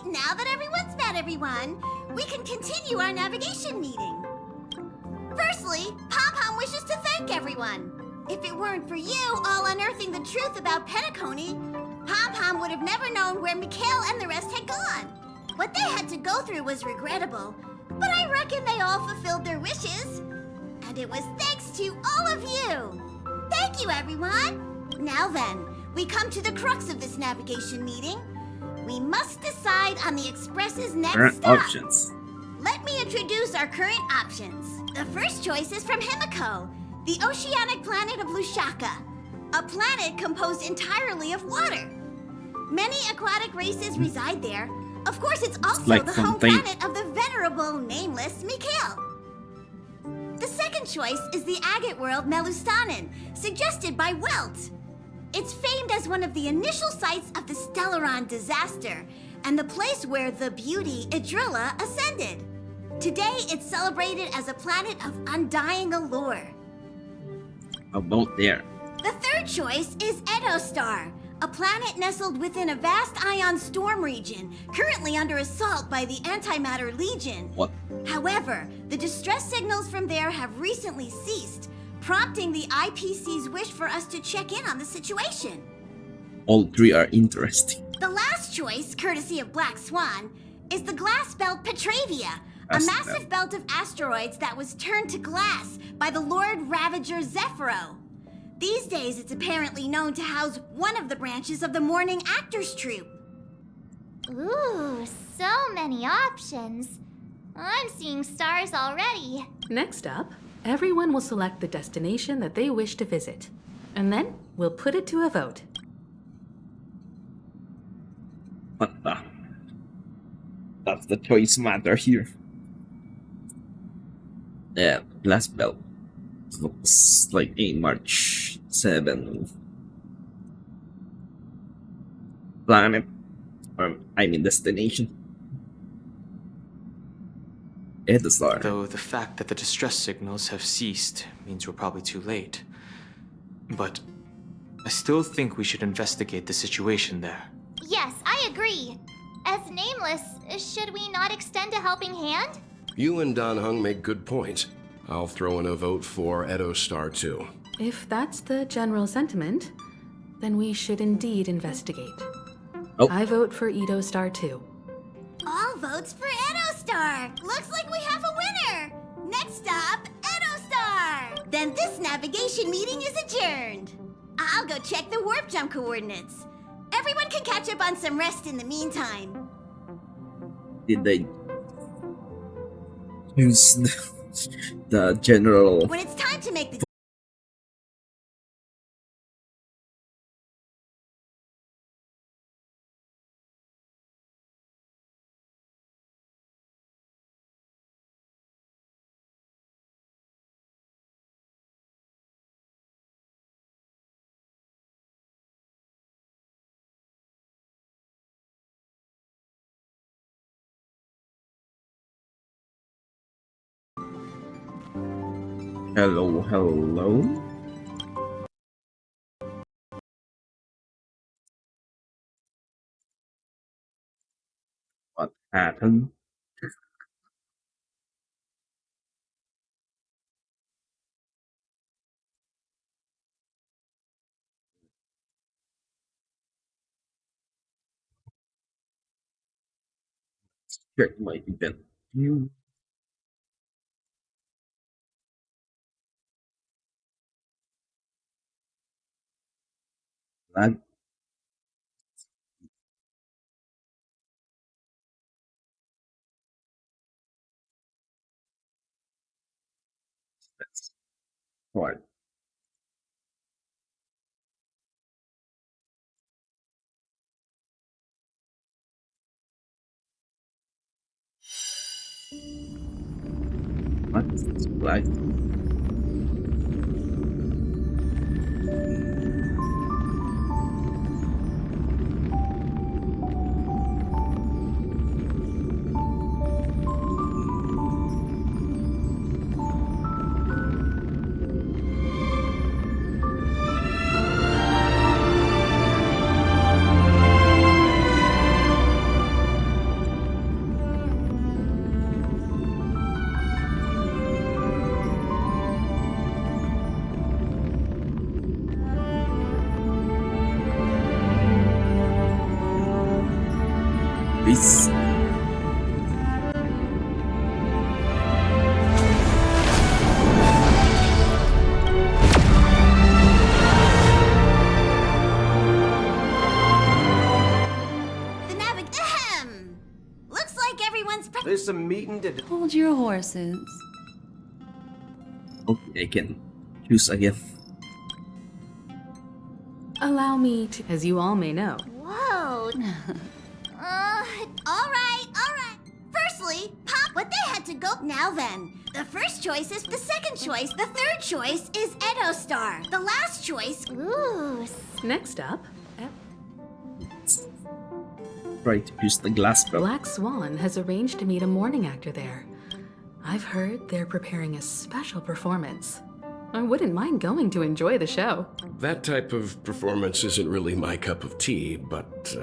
Now that everyone's met everyone, we can continue our navigation meeting. Lastly, Pom-Pom wishes to thank everyone. If it weren't for you all unearthing the truth about Penacony, Pom-Pom would have never known where Mikhail and the rest had gone. What they had to go through was regrettable, but I reckon they all fulfilled their wishes. And it was thanks to all of you. Thank you, everyone. Now then, we come to the crux of this navigation meeting. We must decide on the Express's next Current stop. options. Let me introduce our current options. The first choice is from Himiko, the oceanic planet of Lushaka, a planet composed entirely of water. Many aquatic races reside there. Of course, it's also like the home Fontaine. planet of the venerable, nameless Mikhail. The second choice is the agate world Melustanen, suggested by Welt. It's famed as one of the initial sites of the Stellaron disaster, and the place where the beauty Idrilla ascended. Today, it's celebrated as a planet of undying allure. About there. The third choice is Edostar, a planet nestled within a vast ion storm region, currently under assault by the Antimatter Legion. What? However, the distress signals from there have recently ceased, prompting the IPC's wish for us to check in on the situation. All three are interesting. The last choice, courtesy of Black Swan, is the glass belt Petravia, a massive belt of asteroids that was turned to glass by the Lord Ravager Zephyro. These days, it's apparently known to house one of the branches of the Morning Actors Troupe. Ooh, so many options. I'm seeing stars already. Next up, everyone will select the destination that they wish to visit. And then we'll put it to a vote. What the? That's the choice matter here. Yeah, last belt. Looks like a March 7 planet. Or, I mean, destination. Edostar. Though the fact that the distress signals have ceased means we're probably too late. But I still think we should investigate the situation there. Yes, I agree. As Nameless, should we not extend a helping hand? You and Don Hung make good points. I'll throw in a vote for Edostar too. If that's the general sentiment, then we should indeed investigate. Oh. I vote for Edostar too. All votes for Edostar! Looks like we have a winner! Next stop, Edostar! Then this navigation meeting is adjourned. I'll go check the warp jump coordinates. Everyone can catch up on some rest in the meantime. Did they use the general? When it's time to make the Hello, hello. What happened? Check my event view. That that's hard. What is this black? Please. Looks like everyone's There's some meeting to do. Hold your horses. Okay, I can choose again. Allow me to, as you all may know. Whoa. All right. Firstly, Pop, what they had to go. Now then, the first choice is the second choice. The third choice is Edo Star. The last choice. Ooh. Next up, Try to use the glass belt. Black Swan has arranged to meet a morning actor there. I've heard they're preparing a special performance. I wouldn't mind going to enjoy the show. That type of performance isn't really my cup of tea, but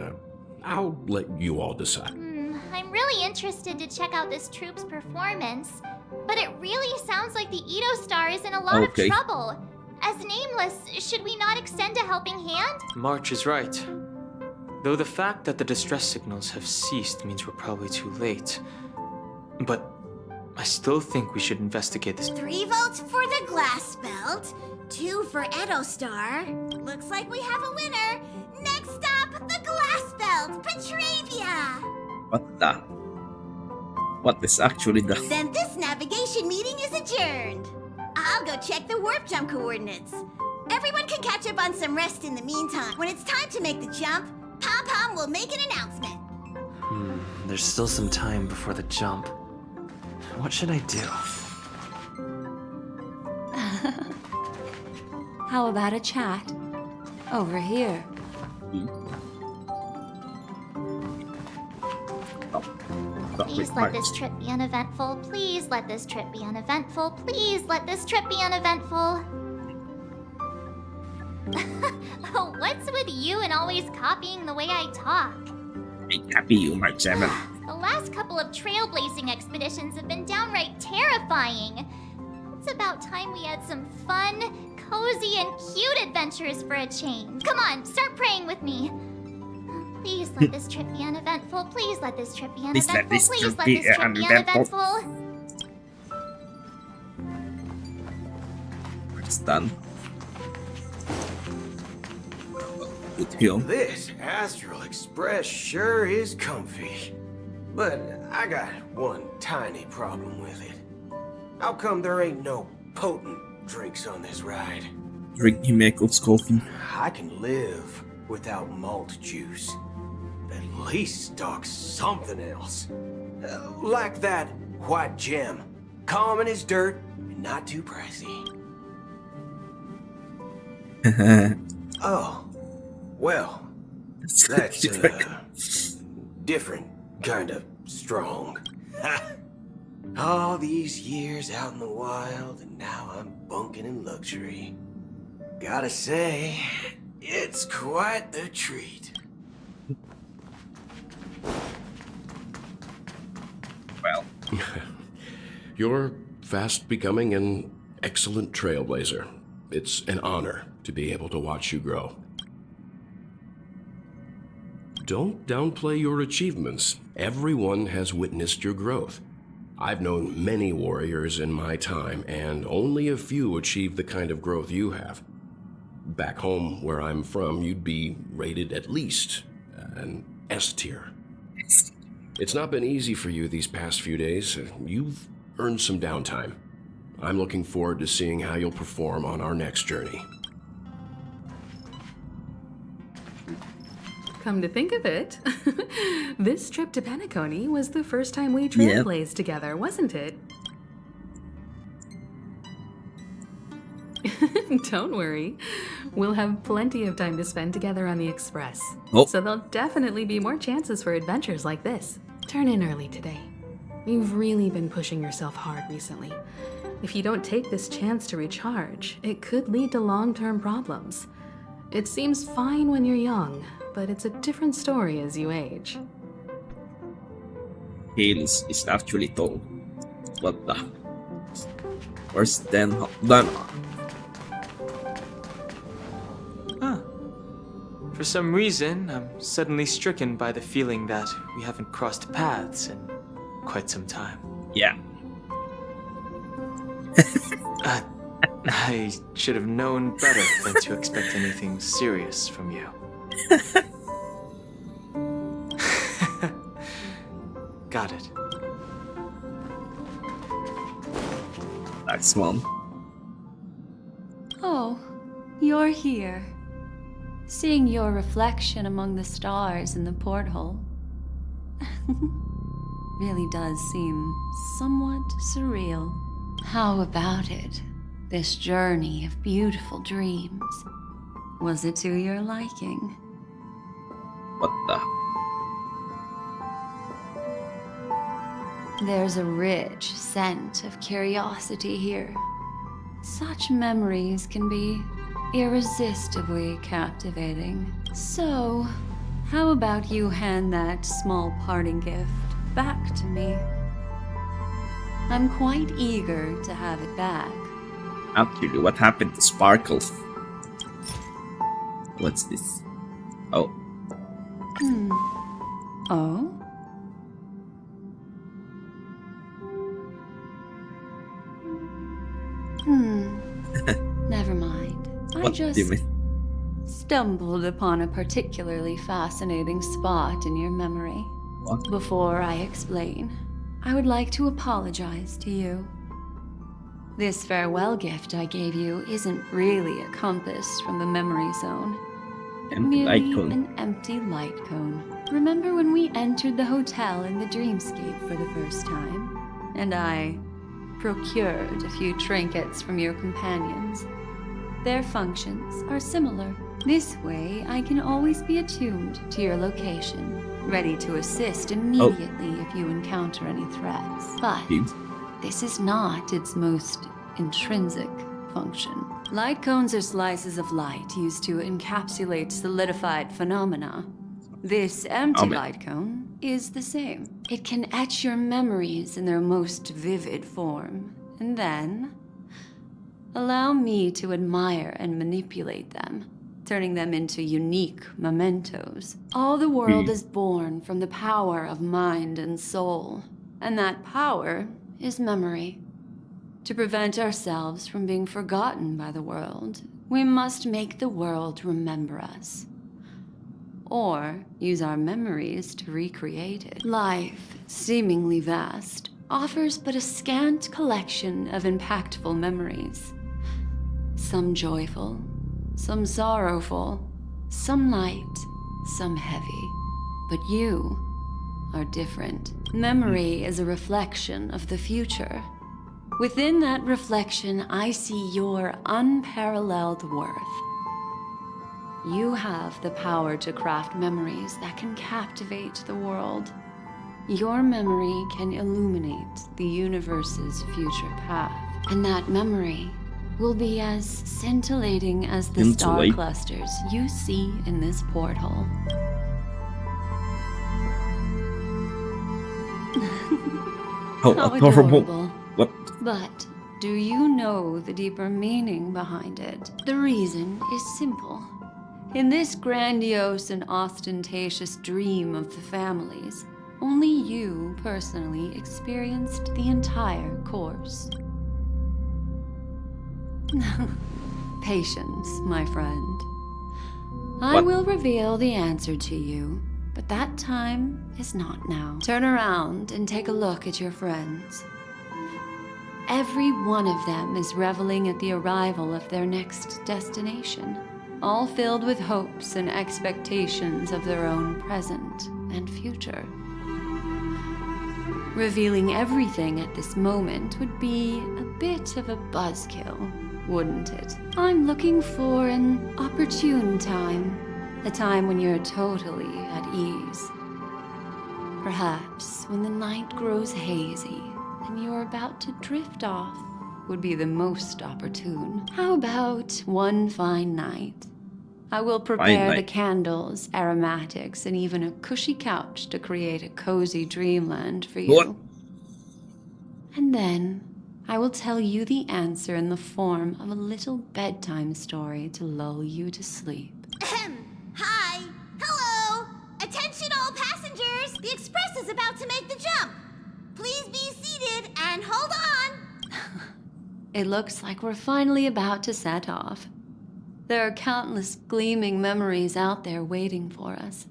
I'll let you all decide. I'm really interested to check out this troupe's performance, but it really sounds like the Edo Star is in a lot of trouble. As Nameless, should we not extend a helping hand? March is right. Though the fact that the distress signals have ceased means we're probably too late. But I still think we should investigate this. 3 votes for the glass belt, 2 for Edo Star. Looks like we have a winner. Next up, the glass belt, Petravia. What is actually the... Then this navigation meeting is adjourned. I'll go check the warp jump coordinates. Everyone can catch up on some rest in the meantime. When it's time to make the jump, Pom-Pom will make an announcement. There's still some time before the jump. What should I do? How about a chat? Over here. Please let this trip be uneventful. Please let this trip be uneventful. Please let this trip be uneventful. What's with you and always copying the way I talk? I copy you, Mark 7. The last couple of trailblazing expeditions have been downright terrifying. It's about time we had some fun, cozy, and cute adventures for a change. Come on, start praying with me. Please let this trip be uneventful. Please let this trip be uneventful. Please let this trip be uneventful. It's done. This Astral Express sure is comfy. But I got one tiny problem with it. How come there ain't no potent drinks on this ride? Drink Himeko's coffee. I can live without malt juice. At least stock something else. Like that white gem. Common as dirt and not too pricey. Oh. Well, that's different kind of strong. All these years out in the wild, and now I'm bunking in luxury. Gotta say, it's quite the treat. Well, you're fast becoming an excellent trailblazer. It's an honor to be able to watch you grow. Don't downplay your achievements. Everyone has witnessed your growth. I've known many warriors in my time, and only a few achieved the kind of growth you have. Back home, where I'm from, you'd be rated at least an S tier. It's not been easy for you these past few days. You've earned some downtime. I'm looking forward to seeing how you'll perform on our next journey. Come to think of it, this trip to Penacony was the first time we trailblazed together, wasn't it? Don't worry. We'll have plenty of time to spend together on the Express. So there'll definitely be more chances for adventures like this. Turn in early today. You've really been pushing yourself hard recently. If you don't take this chance to recharge, it could lead to long-term problems. It seems fine when you're young, but it's a different story as you age. Hales is actually tall. What the? Worse than For some reason, I'm suddenly stricken by the feeling that we haven't crossed paths in quite some time. Yeah. I should have known better than to expect anything serious from you. Got it. Nice one. Oh, you're here. Seeing your reflection among the stars in the porthole really does seem somewhat surreal. How about it? This journey of beautiful dreams. Was it to your liking? What the? There's a rich scent of curiosity here. Such memories can be irresistibly captivating. So, how about you hand that small parting gift back to me? I'm quite eager to have it back. Actually, what happened to Sparkle? What's this? Oh. Oh? Never mind. What do you mean? Stumbled upon a particularly fascinating spot in your memory. What? Before I explain, I would like to apologize to you. This farewell gift I gave you isn't really a compass from the memory zone. Empty light Merely cone. an empty light cone. Remember when we entered the hotel in the dreamscape for the first time? And I procured a few trinkets from your companions. Their functions are similar. This way, I can always be attuned to your location, ready to assist immediately if you encounter any threats. But this is not its most intrinsic function. Light cones are slices of light used to encapsulate solidified phenomena. This empty light cone is the same. It can etch your memories in their most vivid form, and then allow me to admire and manipulate them, turning them into unique mementos. All the world is born from the power of mind and soul, and that power is memory. To prevent ourselves from being forgotten by the world, we must make the world remember us, or use our memories to recreate it. Life, seemingly vast, offers but a scant collection of impactful memories. Some joyful, some sorrowful, some light, some heavy. But you are different. Memory is a reflection of the future. Within that reflection, I see your unparalleled worth. You have the power to craft memories that can captivate the world. Your memory can illuminate the universe's future path. And that memory will be as scintillating as the star clusters you see in this porthole. Oh, How adorable. adorable. What? But do you know the deeper meaning behind it? The reason is simple. In this grandiose and ostentatious dream of the families, only you personally experienced the entire course. Patience, my friend. I will reveal the answer to you, but that time is not now. Turn around and take a look at your friends. Every one of them is reveling at the arrival of their next destination, all filled with hopes and expectations of their own present and future. Revealing everything at this moment would be a bit of a buzzkill, wouldn't it? I'm looking for an opportune time, a time when you're totally at ease. Perhaps when the night grows hazy and you're about to drift off would be the most opportune. How about one fine night? I will prepare the candles, aromatics, and even a cushy couch to create a cozy dreamland for you. What? And then I will tell you the answer in the form of a little bedtime story to lull you to sleep. Hi, is about to make the jump. Please be seated and hold on. It looks like we're finally about to set off. There are countless gleaming memories out there waiting for us.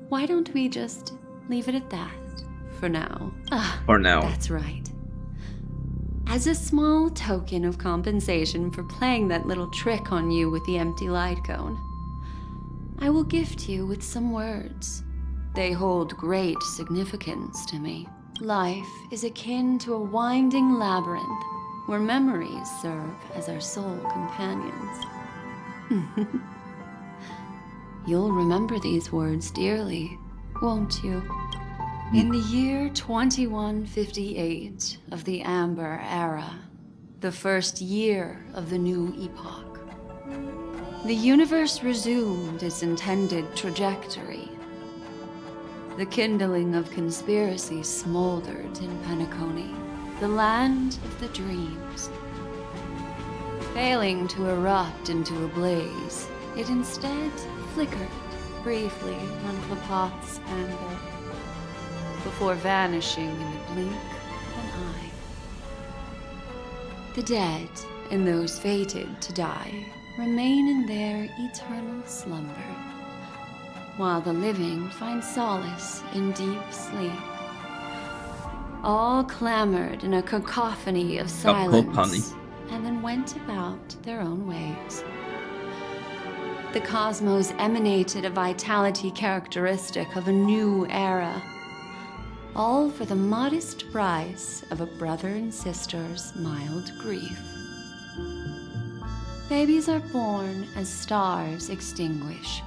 Why don't we just leave it at that for now? For now. That's right. As a small token of compensation for playing that little trick on you with the empty light cone, I will gift you with some words. They hold great significance to me. Life is akin to a winding labyrinth where memories serve as our sole companions. You'll remember these words dearly, won't you? In the year 2158 of the Amber Era, the first year of the new epoch, the universe resumed its intended trajectory. The kindling of conspiracy smoldered in Penacony, the land of the dreams. Failing to erupt into a blaze, it instead flickered briefly on Clapoth's amber, before vanishing in the blink of an eye. The dead and those fated to die remain in their eternal slumber, while the living find solace in deep sleep. All clamored in a cacophony of silence, and then went about their own ways. The cosmos emanated a vitality characteristic of a new era, all for the modest price of a brother and sister's mild grief. Babies are born as stars extinguish.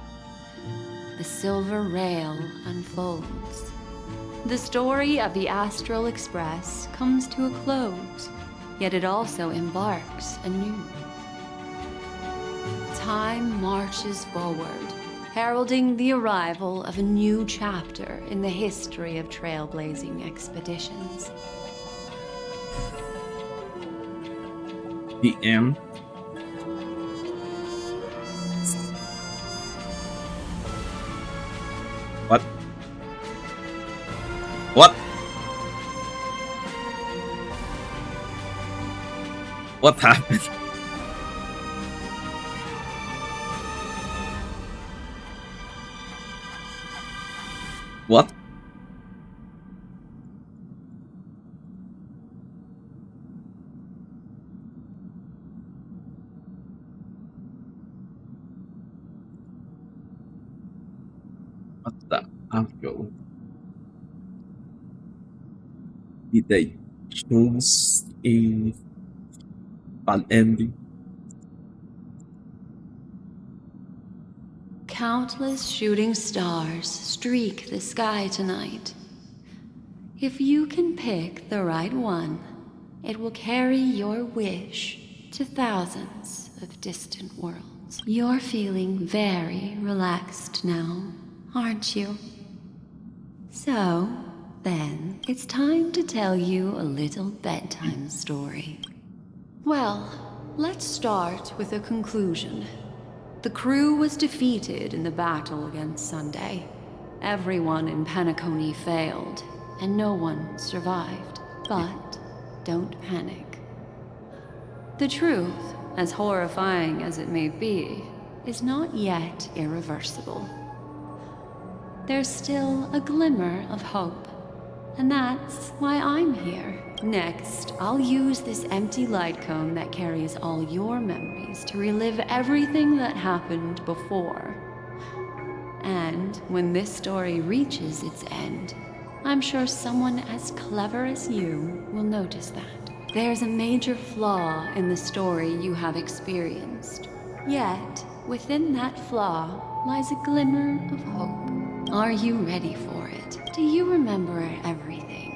The silver rail unfolds. The story of the Astral Express comes to a close, yet it also embarks anew. Time marches forward, heralding the arrival of a new chapter in the history of trailblazing expeditions. The end. What? What? What happened? What? What the uncle? Did they choose a bad ending? Countless shooting stars streak the sky tonight. If you can pick the right one, it will carry your wish to thousands of distant worlds. You're feeling very relaxed now, aren't you? So, then, it's time to tell you a little bedtime story. Well, let's start with a conclusion. The crew was defeated in the battle against Sunday. Everyone in Penacony failed, and no one survived. But don't panic. The truth, as horrifying as it may be, is not yet irreversible. There's still a glimmer of hope, and that's why I'm here. Next, I'll use this empty light cone that carries all your memories to relive everything that happened before. And when this story reaches its end, I'm sure someone as clever as you will notice that. There's a major flaw in the story you have experienced. Yet, within that flaw lies a glimmer of hope. Are you ready for it? Do you remember everything?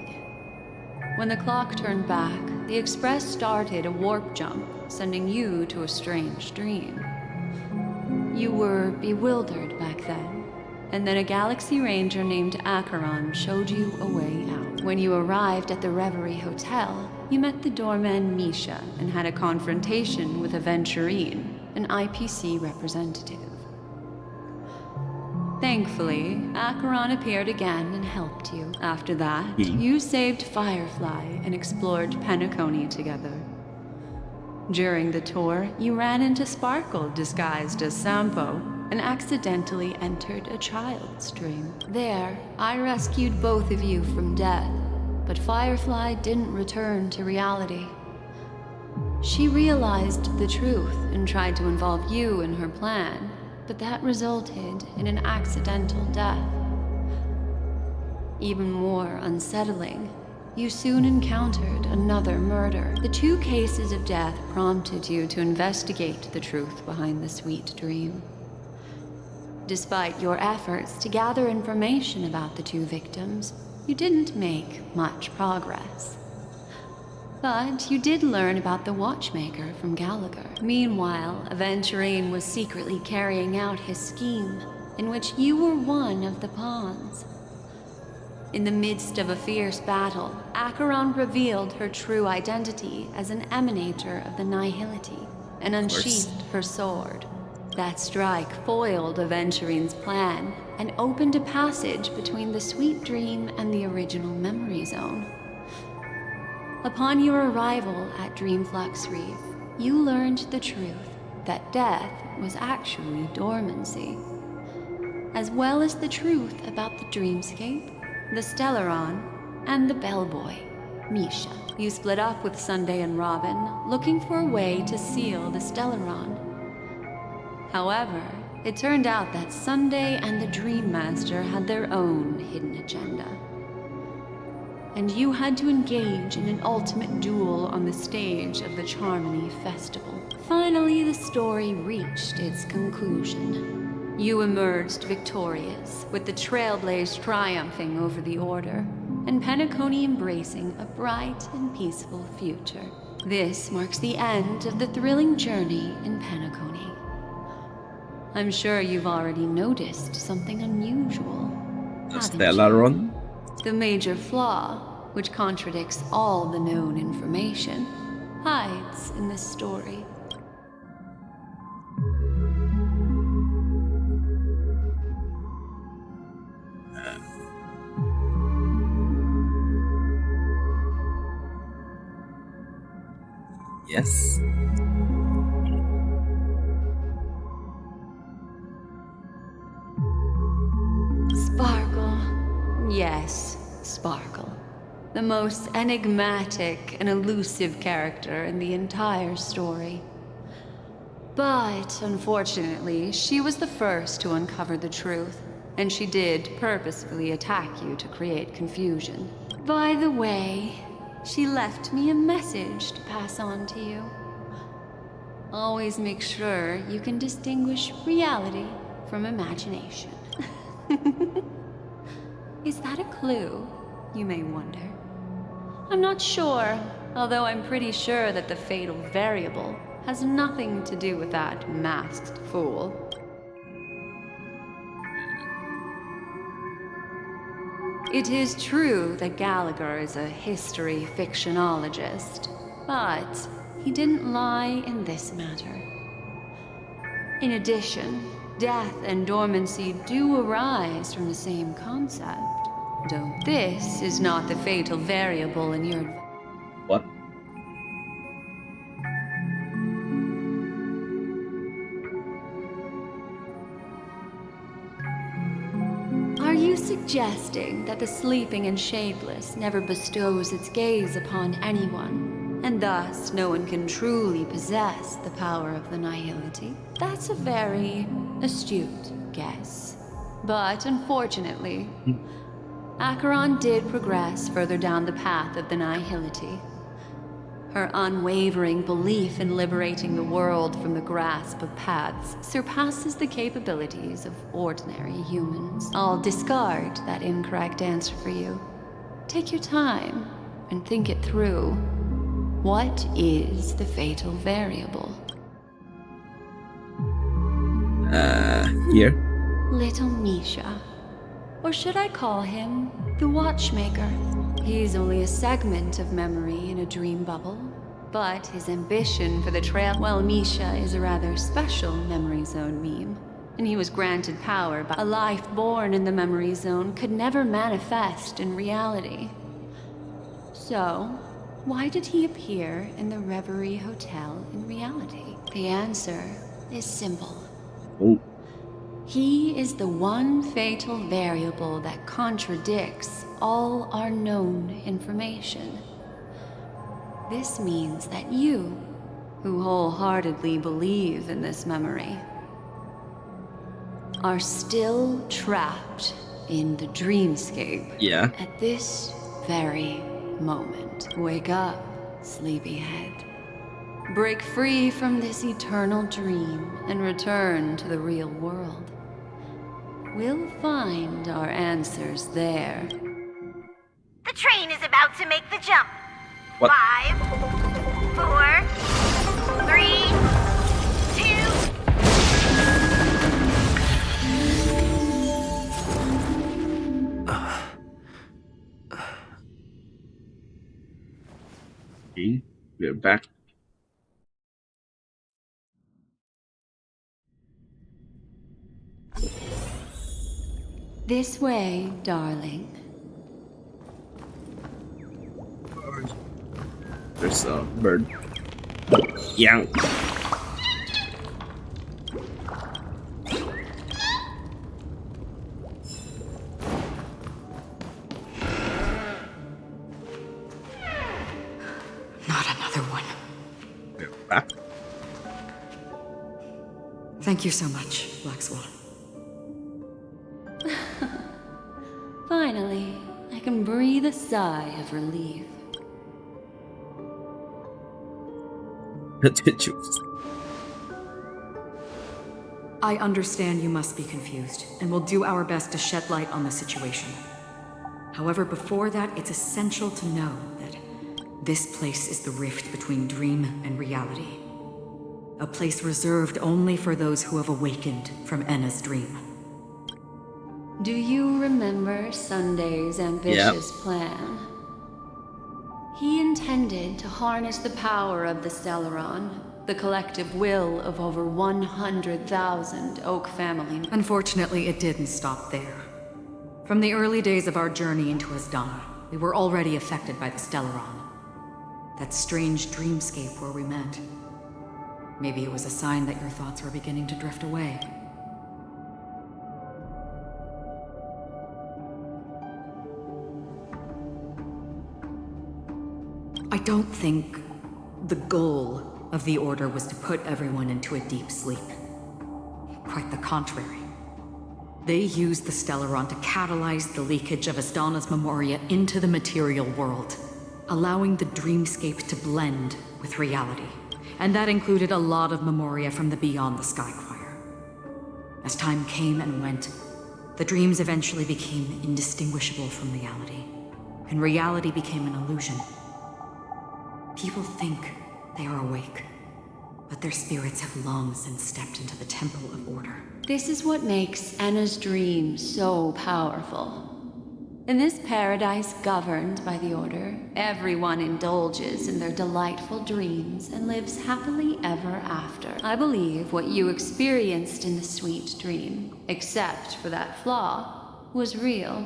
When the clock turned back, the Express started a warp jump, sending you to a strange dream. You were bewildered back then, and then a Galaxy Ranger named Acheron showed you a way out. When you arrived at the Reverie Hotel, you met the doorman Misha and had a confrontation with Aventurine, an IPC representative. Thankfully, Acheron appeared again and helped you. After that, you saved Firefly and explored Penacony together. During the tour, you ran into Sparkle disguised as Sampo and accidentally entered a child's dream. There, I rescued both of you from death, but Firefly didn't return to reality. She realized the truth and tried to involve you in her plan, but that resulted in an accidental death. Even more unsettling, you soon encountered another murder. The 2 cases of death prompted you to investigate the truth behind the sweet dream. Despite your efforts to gather information about the 2 victims, you didn't make much progress. But you did learn about the Watchmaker from Gallagher. Meanwhile, Aventurine was secretly carrying out his scheme, in which you were one of the pawns. In the midst of a fierce battle, Acheron revealed her true identity as an emanator of the Nihility and unsheathed her sword. That strike foiled Aventurine's plan and opened a passage between the sweet dream and the original memory zone. Upon your arrival at Dreamflux Reef, you learned the truth that death was actually dormancy, as well as the truth about the dreamscape, the Stellaron, and the bellboy, Misha. You split up with Sunday and Robin, looking for a way to seal the Stellaron. However, it turned out that Sunday and the Dream Master had their own hidden agenda. And you had to engage in an ultimate duel on the stage of the Charmony Festival. Finally, the story reached its conclusion. You emerged victorious, with the Trailblaze triumphing over the Order, and Penacony embracing a bright and peaceful future. This marks the end of the thrilling journey in Penacony. I'm sure you've already noticed something unusual. The Stellaron? The major flaw, which contradicts all the known information, hides in this story. Yes. Sparkle. Yes, Sparkle. The most enigmatic and elusive character in the entire story. But, unfortunately, she was the first to uncover the truth, and she did purposefully attack you to create confusion. By the way, she left me a message to pass on to you. Always make sure you can distinguish reality from imagination. Is that a clue, you may wonder? I'm not sure, although I'm pretty sure that the fatal variable has nothing to do with that masked fool. It is true that Gallagher is a history fictionologist, but he didn't lie in this matter. In addition, death and dormancy do arise from the same concept, though this is not the fatal variable in your... What? Are you suggesting that the sleeping and shapeless never bestows its gaze upon anyone, and thus no one can truly possess the power of the Nihility? That's a very astute guess. But unfortunately, Acheron did progress further down the path of the Nihility. Her unwavering belief in liberating the world from the grasp of paths surpasses the capabilities of ordinary humans. I'll discard that incorrect answer for you. Take your time and think it through. What is the fatal variable? Here. Little Misha. Or should I call him the Watchmaker? He's only a segment of memory in a dream bubble, but his ambition for the trail... Well, Misha is a rather special memory zone meme. and he was granted power by a life born in the memory zone could never manifest in reality. So, why did he appear in the Reverie Hotel in reality? The answer is simple. Oh. He is the one fatal variable that contradicts all our known information. This means that you, who wholeheartedly believe in this memory, are still trapped in the dreamscape. Yeah. At this very moment. Wake up, sleepyhead. Break free from this eternal dream and return to the real world. We'll find our answers there. The train is about to make the jump. What? 5, 4, 3, 2. Okay, we're back. This way, darling. There's a bird. Yeah. Not another one. We're back. Thank you so much, Black Swan. Finally, I can breathe a sigh of relief. Did you? I understand you must be confused, and we'll do our best to shed light on the situation. However, before that, it's essential to know that this place is the rift between dream and reality. A place reserved only for those who have awakened from Enna's dream. Do you remember Sunday's ambitious plan? He intended to harness the power of the Stellaron, the collective will of over 100,000 Oak family. Unfortunately, it didn't stop there. From the early days of our journey into Asdana, we were already affected by the Stellaron. That strange dreamscape where we met. Maybe it was a sign that your thoughts were beginning to drift away. I don't think the goal of the Order was to put everyone into a deep sleep. Quite the contrary. They used the Stellaron to catalyze the leakage of Asdana's memoria into the material world, allowing the dreamscape to blend with reality. And that included a lot of memoria from the Beyond the Sky Choir. As time came and went, the dreams eventually became indistinguishable from reality, and reality became an illusion. People think they are awake, but their spirits have long since stepped into the Temple of Order. This is what makes Enna's dream so powerful. In this paradise governed by the Order, everyone indulges in their delightful dreams and lives happily ever after. I believe what you experienced in the sweet dream, except for that flaw, was real.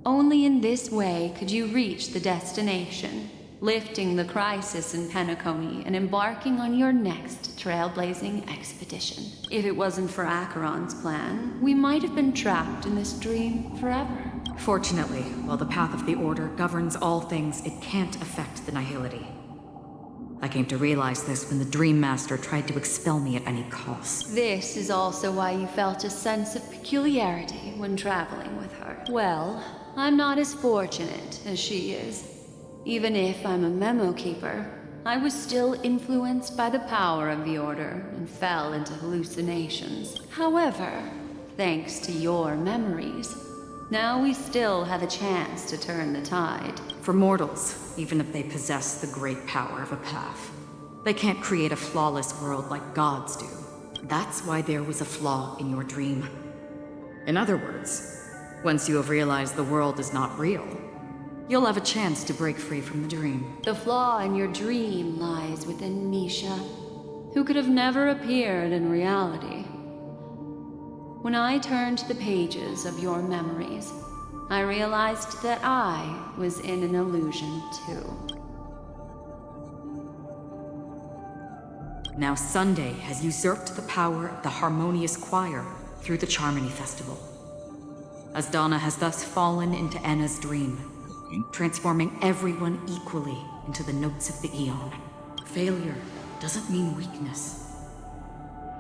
Only in this way could you reach the destination, lifting the crisis in Penacony and embarking on your next trailblazing expedition. If it wasn't for Acheron's plan, we might have been trapped in this dream forever. Fortunately, while the path of the Order governs all things, it can't affect the Nihility. I came to realize this when the Dream Master tried to expel me at any cost. This is also why you felt a sense of peculiarity when traveling with her. Well, I'm not as fortunate as she is. Even if I'm a memo keeper, I was still influenced by the power of the Order and fell into hallucinations. However, thanks to your memories, now we still have a chance to turn the tide. For mortals, even if they possess the great power of a path, they can't create a flawless world like gods do. That's why there was a flaw in your dream. In other words, once you have realized the world is not real, you'll have a chance to break free from the dream. The flaw in your dream lies within Misha, who could have never appeared in reality. When I turned the pages of your memories, I realized that I was in an illusion too. Now Sunday has usurped the power of the Harmonious Choir through the Charmony Festival. Asdana has thus fallen into Anna's dream, transforming everyone equally into the notes of the Aeon. Failure doesn't mean weakness.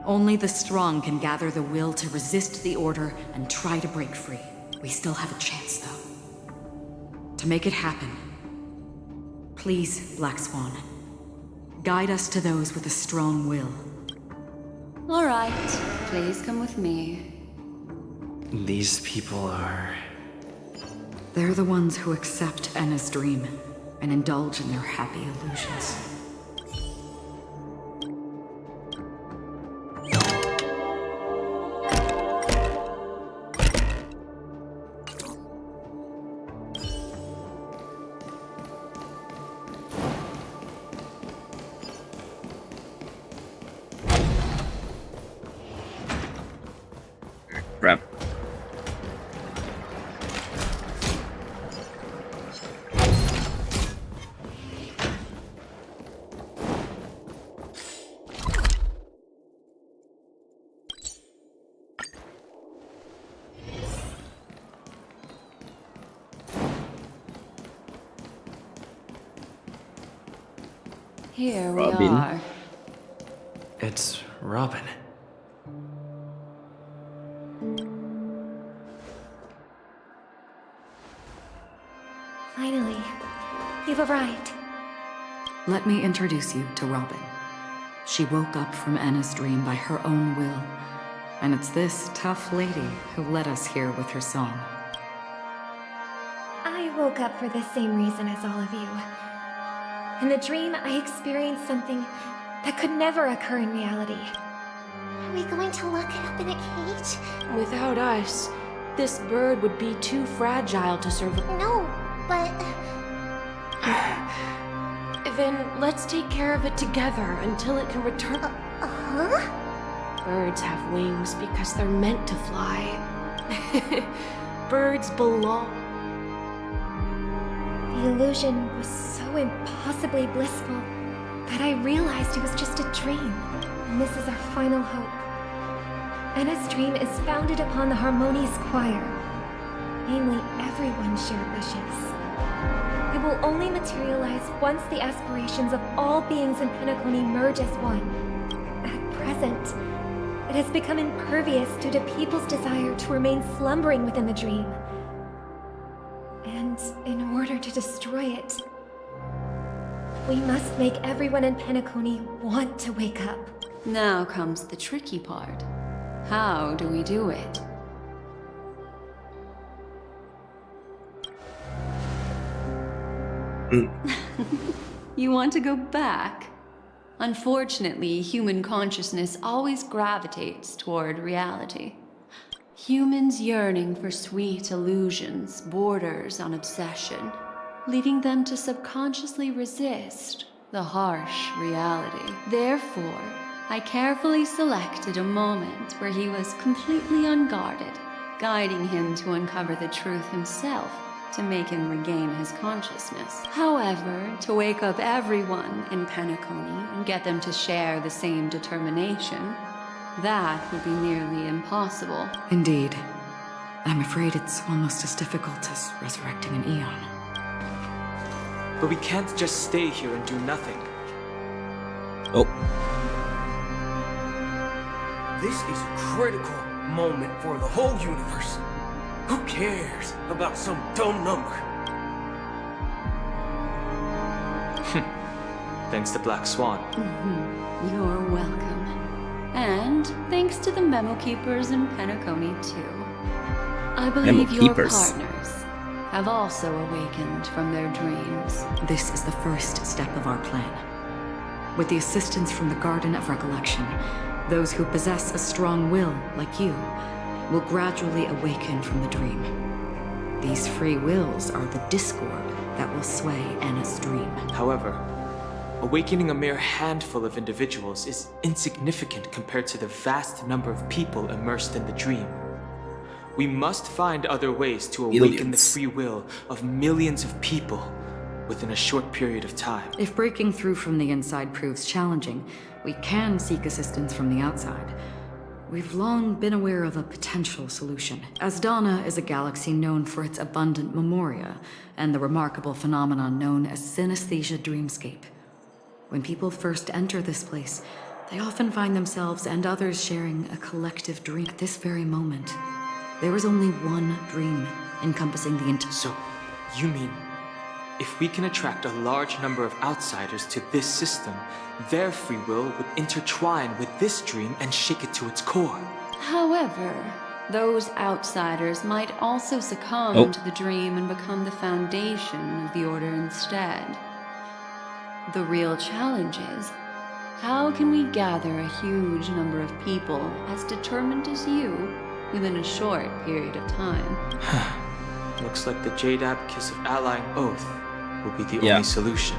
Only the strong can gather the will to resist the order and try to break free. We still have a chance, though. To make it happen, please, Black Swan, guide us to those with a strong will. All right, please come with me. These people are... They're the ones who accept Anna's dream and indulge in their happy illusions. Crap. Here we Robin. are. It's Robin. Finally, you've arrived. Let me introduce you to Robin. She woke up from Anna's dream by her own will, and it's this tough lady who led us here with her song. I woke up for the same reason as all of you. In the dream, I experienced something that could never occur in reality. Are we going to lock it up in a cage? Without us, this bird would be too fragile to survive. No, but... Then let's take care of it together until it can return. Huh? Birds have wings because they're meant to fly. Birds belong. The illusion was so impossibly blissful that I realized it was just a dream, and this is our final hope. Anna's dream is founded upon the Harmonious Choir, namely everyone's shared wishes. It will only materialize once the aspirations of all beings in Penacony merge as one. At present, it has become impervious due to people's desire to remain slumbering within the dream. And in order to destroy it, we must make everyone in Penacony want to wake up. Now comes the tricky part. How do we do it? You want to go back? Unfortunately, human consciousness always gravitates toward reality. Humans yearning for sweet illusions borders on obsession, leading them to subconsciously resist the harsh reality. Therefore, I carefully selected a moment where he was completely unguarded, guiding him to uncover the truth himself to make him regain his consciousness. However, to wake up everyone in Penacony and get them to share the same determination, that would be nearly impossible. Indeed. I'm afraid it's almost as difficult as resurrecting an Aeon. But we can't just stay here and do nothing. Oh. This is a critical moment for the whole universe. Who cares about some dumb number? Thanks to Black Swan. You're welcome. And thanks to the Memo Keepers in Penacony, too. I believe your partners have also awakened from their dreams. This is the first step of our plan. With the assistance from the Garden of Recollection, those who possess a strong will, like you, will gradually awaken from the dream. These free wills are the discord that will sway Anna's dream. However, Awakening a mere handful of individuals is insignificant compared to the vast number of people immersed in the dream. We must find other ways to awaken the free will of millions of people within a short period of time. If breaking through from the inside proves challenging, we can seek assistance from the outside. We've long been aware of a potential solution. Asdana is a galaxy known for its abundant memoria and the remarkable phenomenon known as synesthesia dreamscape. When people first enter this place, they often find themselves and others sharing a collective dream. At this very moment, there is only one dream encompassing the entire. So, you mean, if we can attract a large number of outsiders to this system, their free will would intertwine with this dream and shake it to its core. However, those outsiders might also succumb to the dream and become the foundation of the Order instead. The real challenge is, how can we gather a huge number of people as determined as you within a short period of time? Looks like the Jade Abacus of Allying Oath will be the only solution.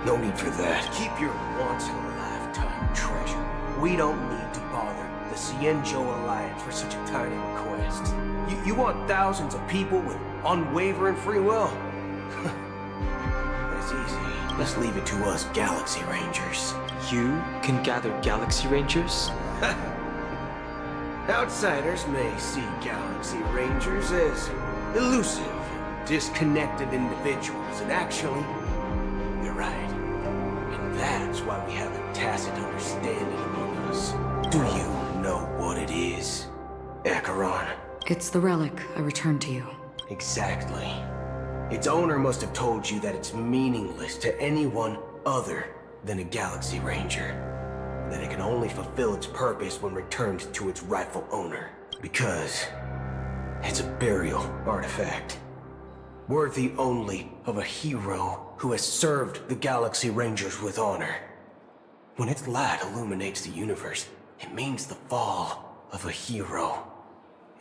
No need for that. Keep your once-in-a-lifetime treasure. We don't need to bother the Cienjo Alliance for such a tiny request. You want thousands of people with unwavering free will? That's easy. Let's leave it to us Galaxy Rangers. You can gather Galaxy Rangers? Outsiders may see Galaxy Rangers as elusive and disconnected individuals, and actually, they're right. And that's why we have a tacit understanding among us. Do you know what it is, Acheron? It's the relic I returned to you. Exactly. Its owner must have told you that it's meaningless to anyone other than a Galaxy Ranger. That it can only fulfill its purpose when returned to its rightful owner. Because it's a burial artifact. Worthy only of a hero who has served the Galaxy Rangers with honor. When its light illuminates the universe, it means the fall of a hero.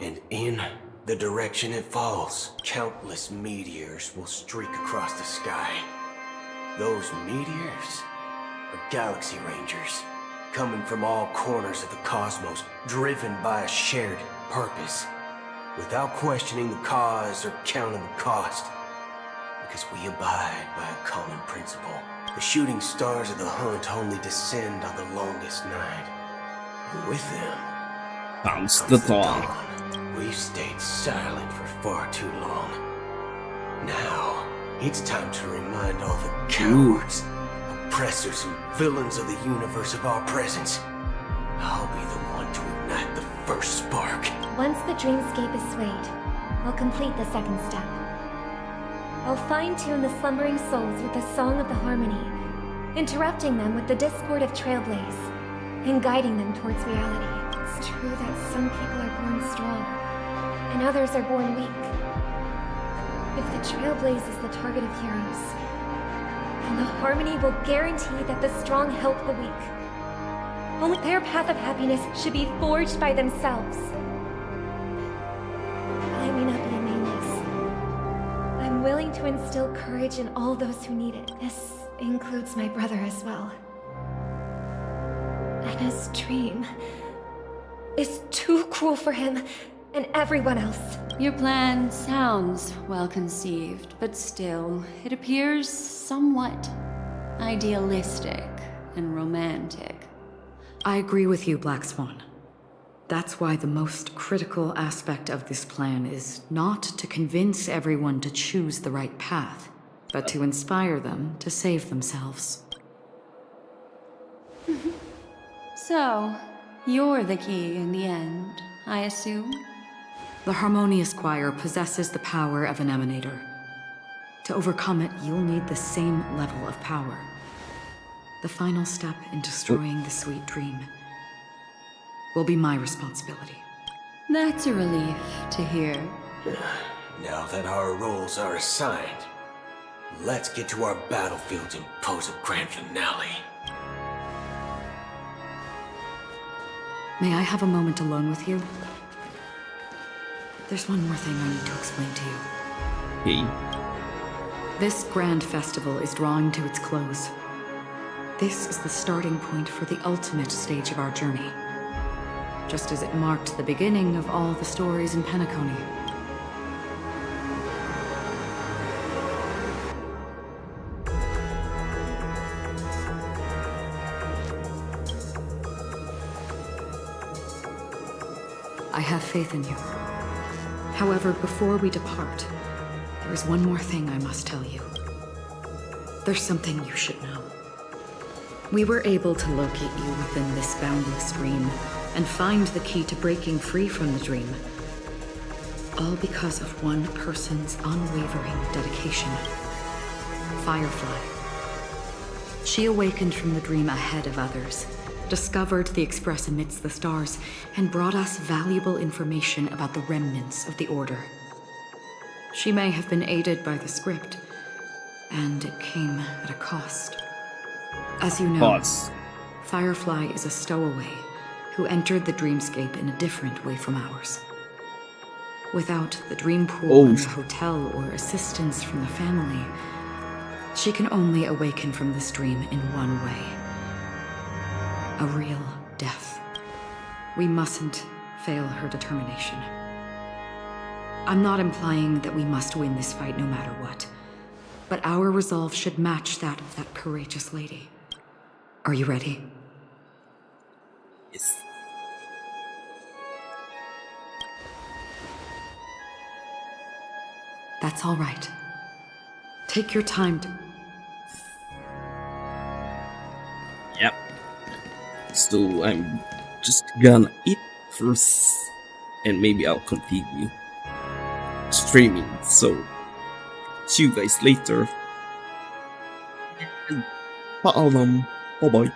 And in the direction it falls, countless meteors will streak across the sky. Those meteors are Galaxy Rangers, coming from all corners of the cosmos, driven by a shared purpose, without questioning the cause or counting the cost. Because we abide by a common principle. The shooting stars of the hunt only descend on the longest night. And with them comes the dawn. We've stayed silent for far too long. Now, it's time to remind all the cowards, oppressors, and villains of the universe of our presence. I'll be the one to ignite the first spark. Once the dreamscape is swayed, I'll complete the second step. I'll fine-tune the slumbering souls with the Song of the Harmony, interrupting them with the discord of Trailblaze, and guiding them towards reality. It's true that some people are born strong, and others are born weak. If the Trailblaze is the target of heroes, then the Harmony will guarantee that the strong help the weak. Only their path of happiness should be forged by themselves. I may not be a nameless. I'm willing to instill courage in all those who need it. This includes my brother as well. And his dream is too cruel for him and everyone else. Your plan sounds well conceived, but still, it appears somewhat idealistic and romantic. I agree with you, Black Swan. That's why the most critical aspect of this plan is not to convince everyone to choose the right path, but to inspire them to save themselves. So, you're the key in the end, I assume? The Harmonious Choir possesses the power of an emanator. To overcome it, you'll need the same level of power. The final step in destroying the sweet dream will be my responsibility. That's a relief to hear. Now that our roles are assigned, let's get to our battlefields and pose a grand finale. May I have a moment alone with you? There's one more thing I need to explain to you. Okay. This grand festival is drawing to its close. This is the starting point for the ultimate stage of our journey. Just as it marked the beginning of all the stories in Penacony. I have faith in you. However, before we depart, there is one more thing I must tell you. There's something you should know. We were able to locate you within this boundless dream and find the key to breaking free from the dream. All because of one person's unwavering dedication. Firefly. She awakened from the dream ahead of others, discovered the Express amidst the stars, and brought us valuable information about the remnants of the Order. She may have been aided by the script, and it came at a cost. As you know, Firefly is a stowaway who entered the dreamscape in a different way from ours. Without the dream pool in the hotel or assistance from the family, she can only awaken from this dream in one way. A real death. We mustn't fail her determination. I'm not implying that we must win this fight no matter what, but our resolve should match that of that courageous lady. Are you ready? Yes. That's all right. Take your time to... Yep. So I'm just gonna eat first, and maybe I'll continue streaming. So see you guys later. And bye bye.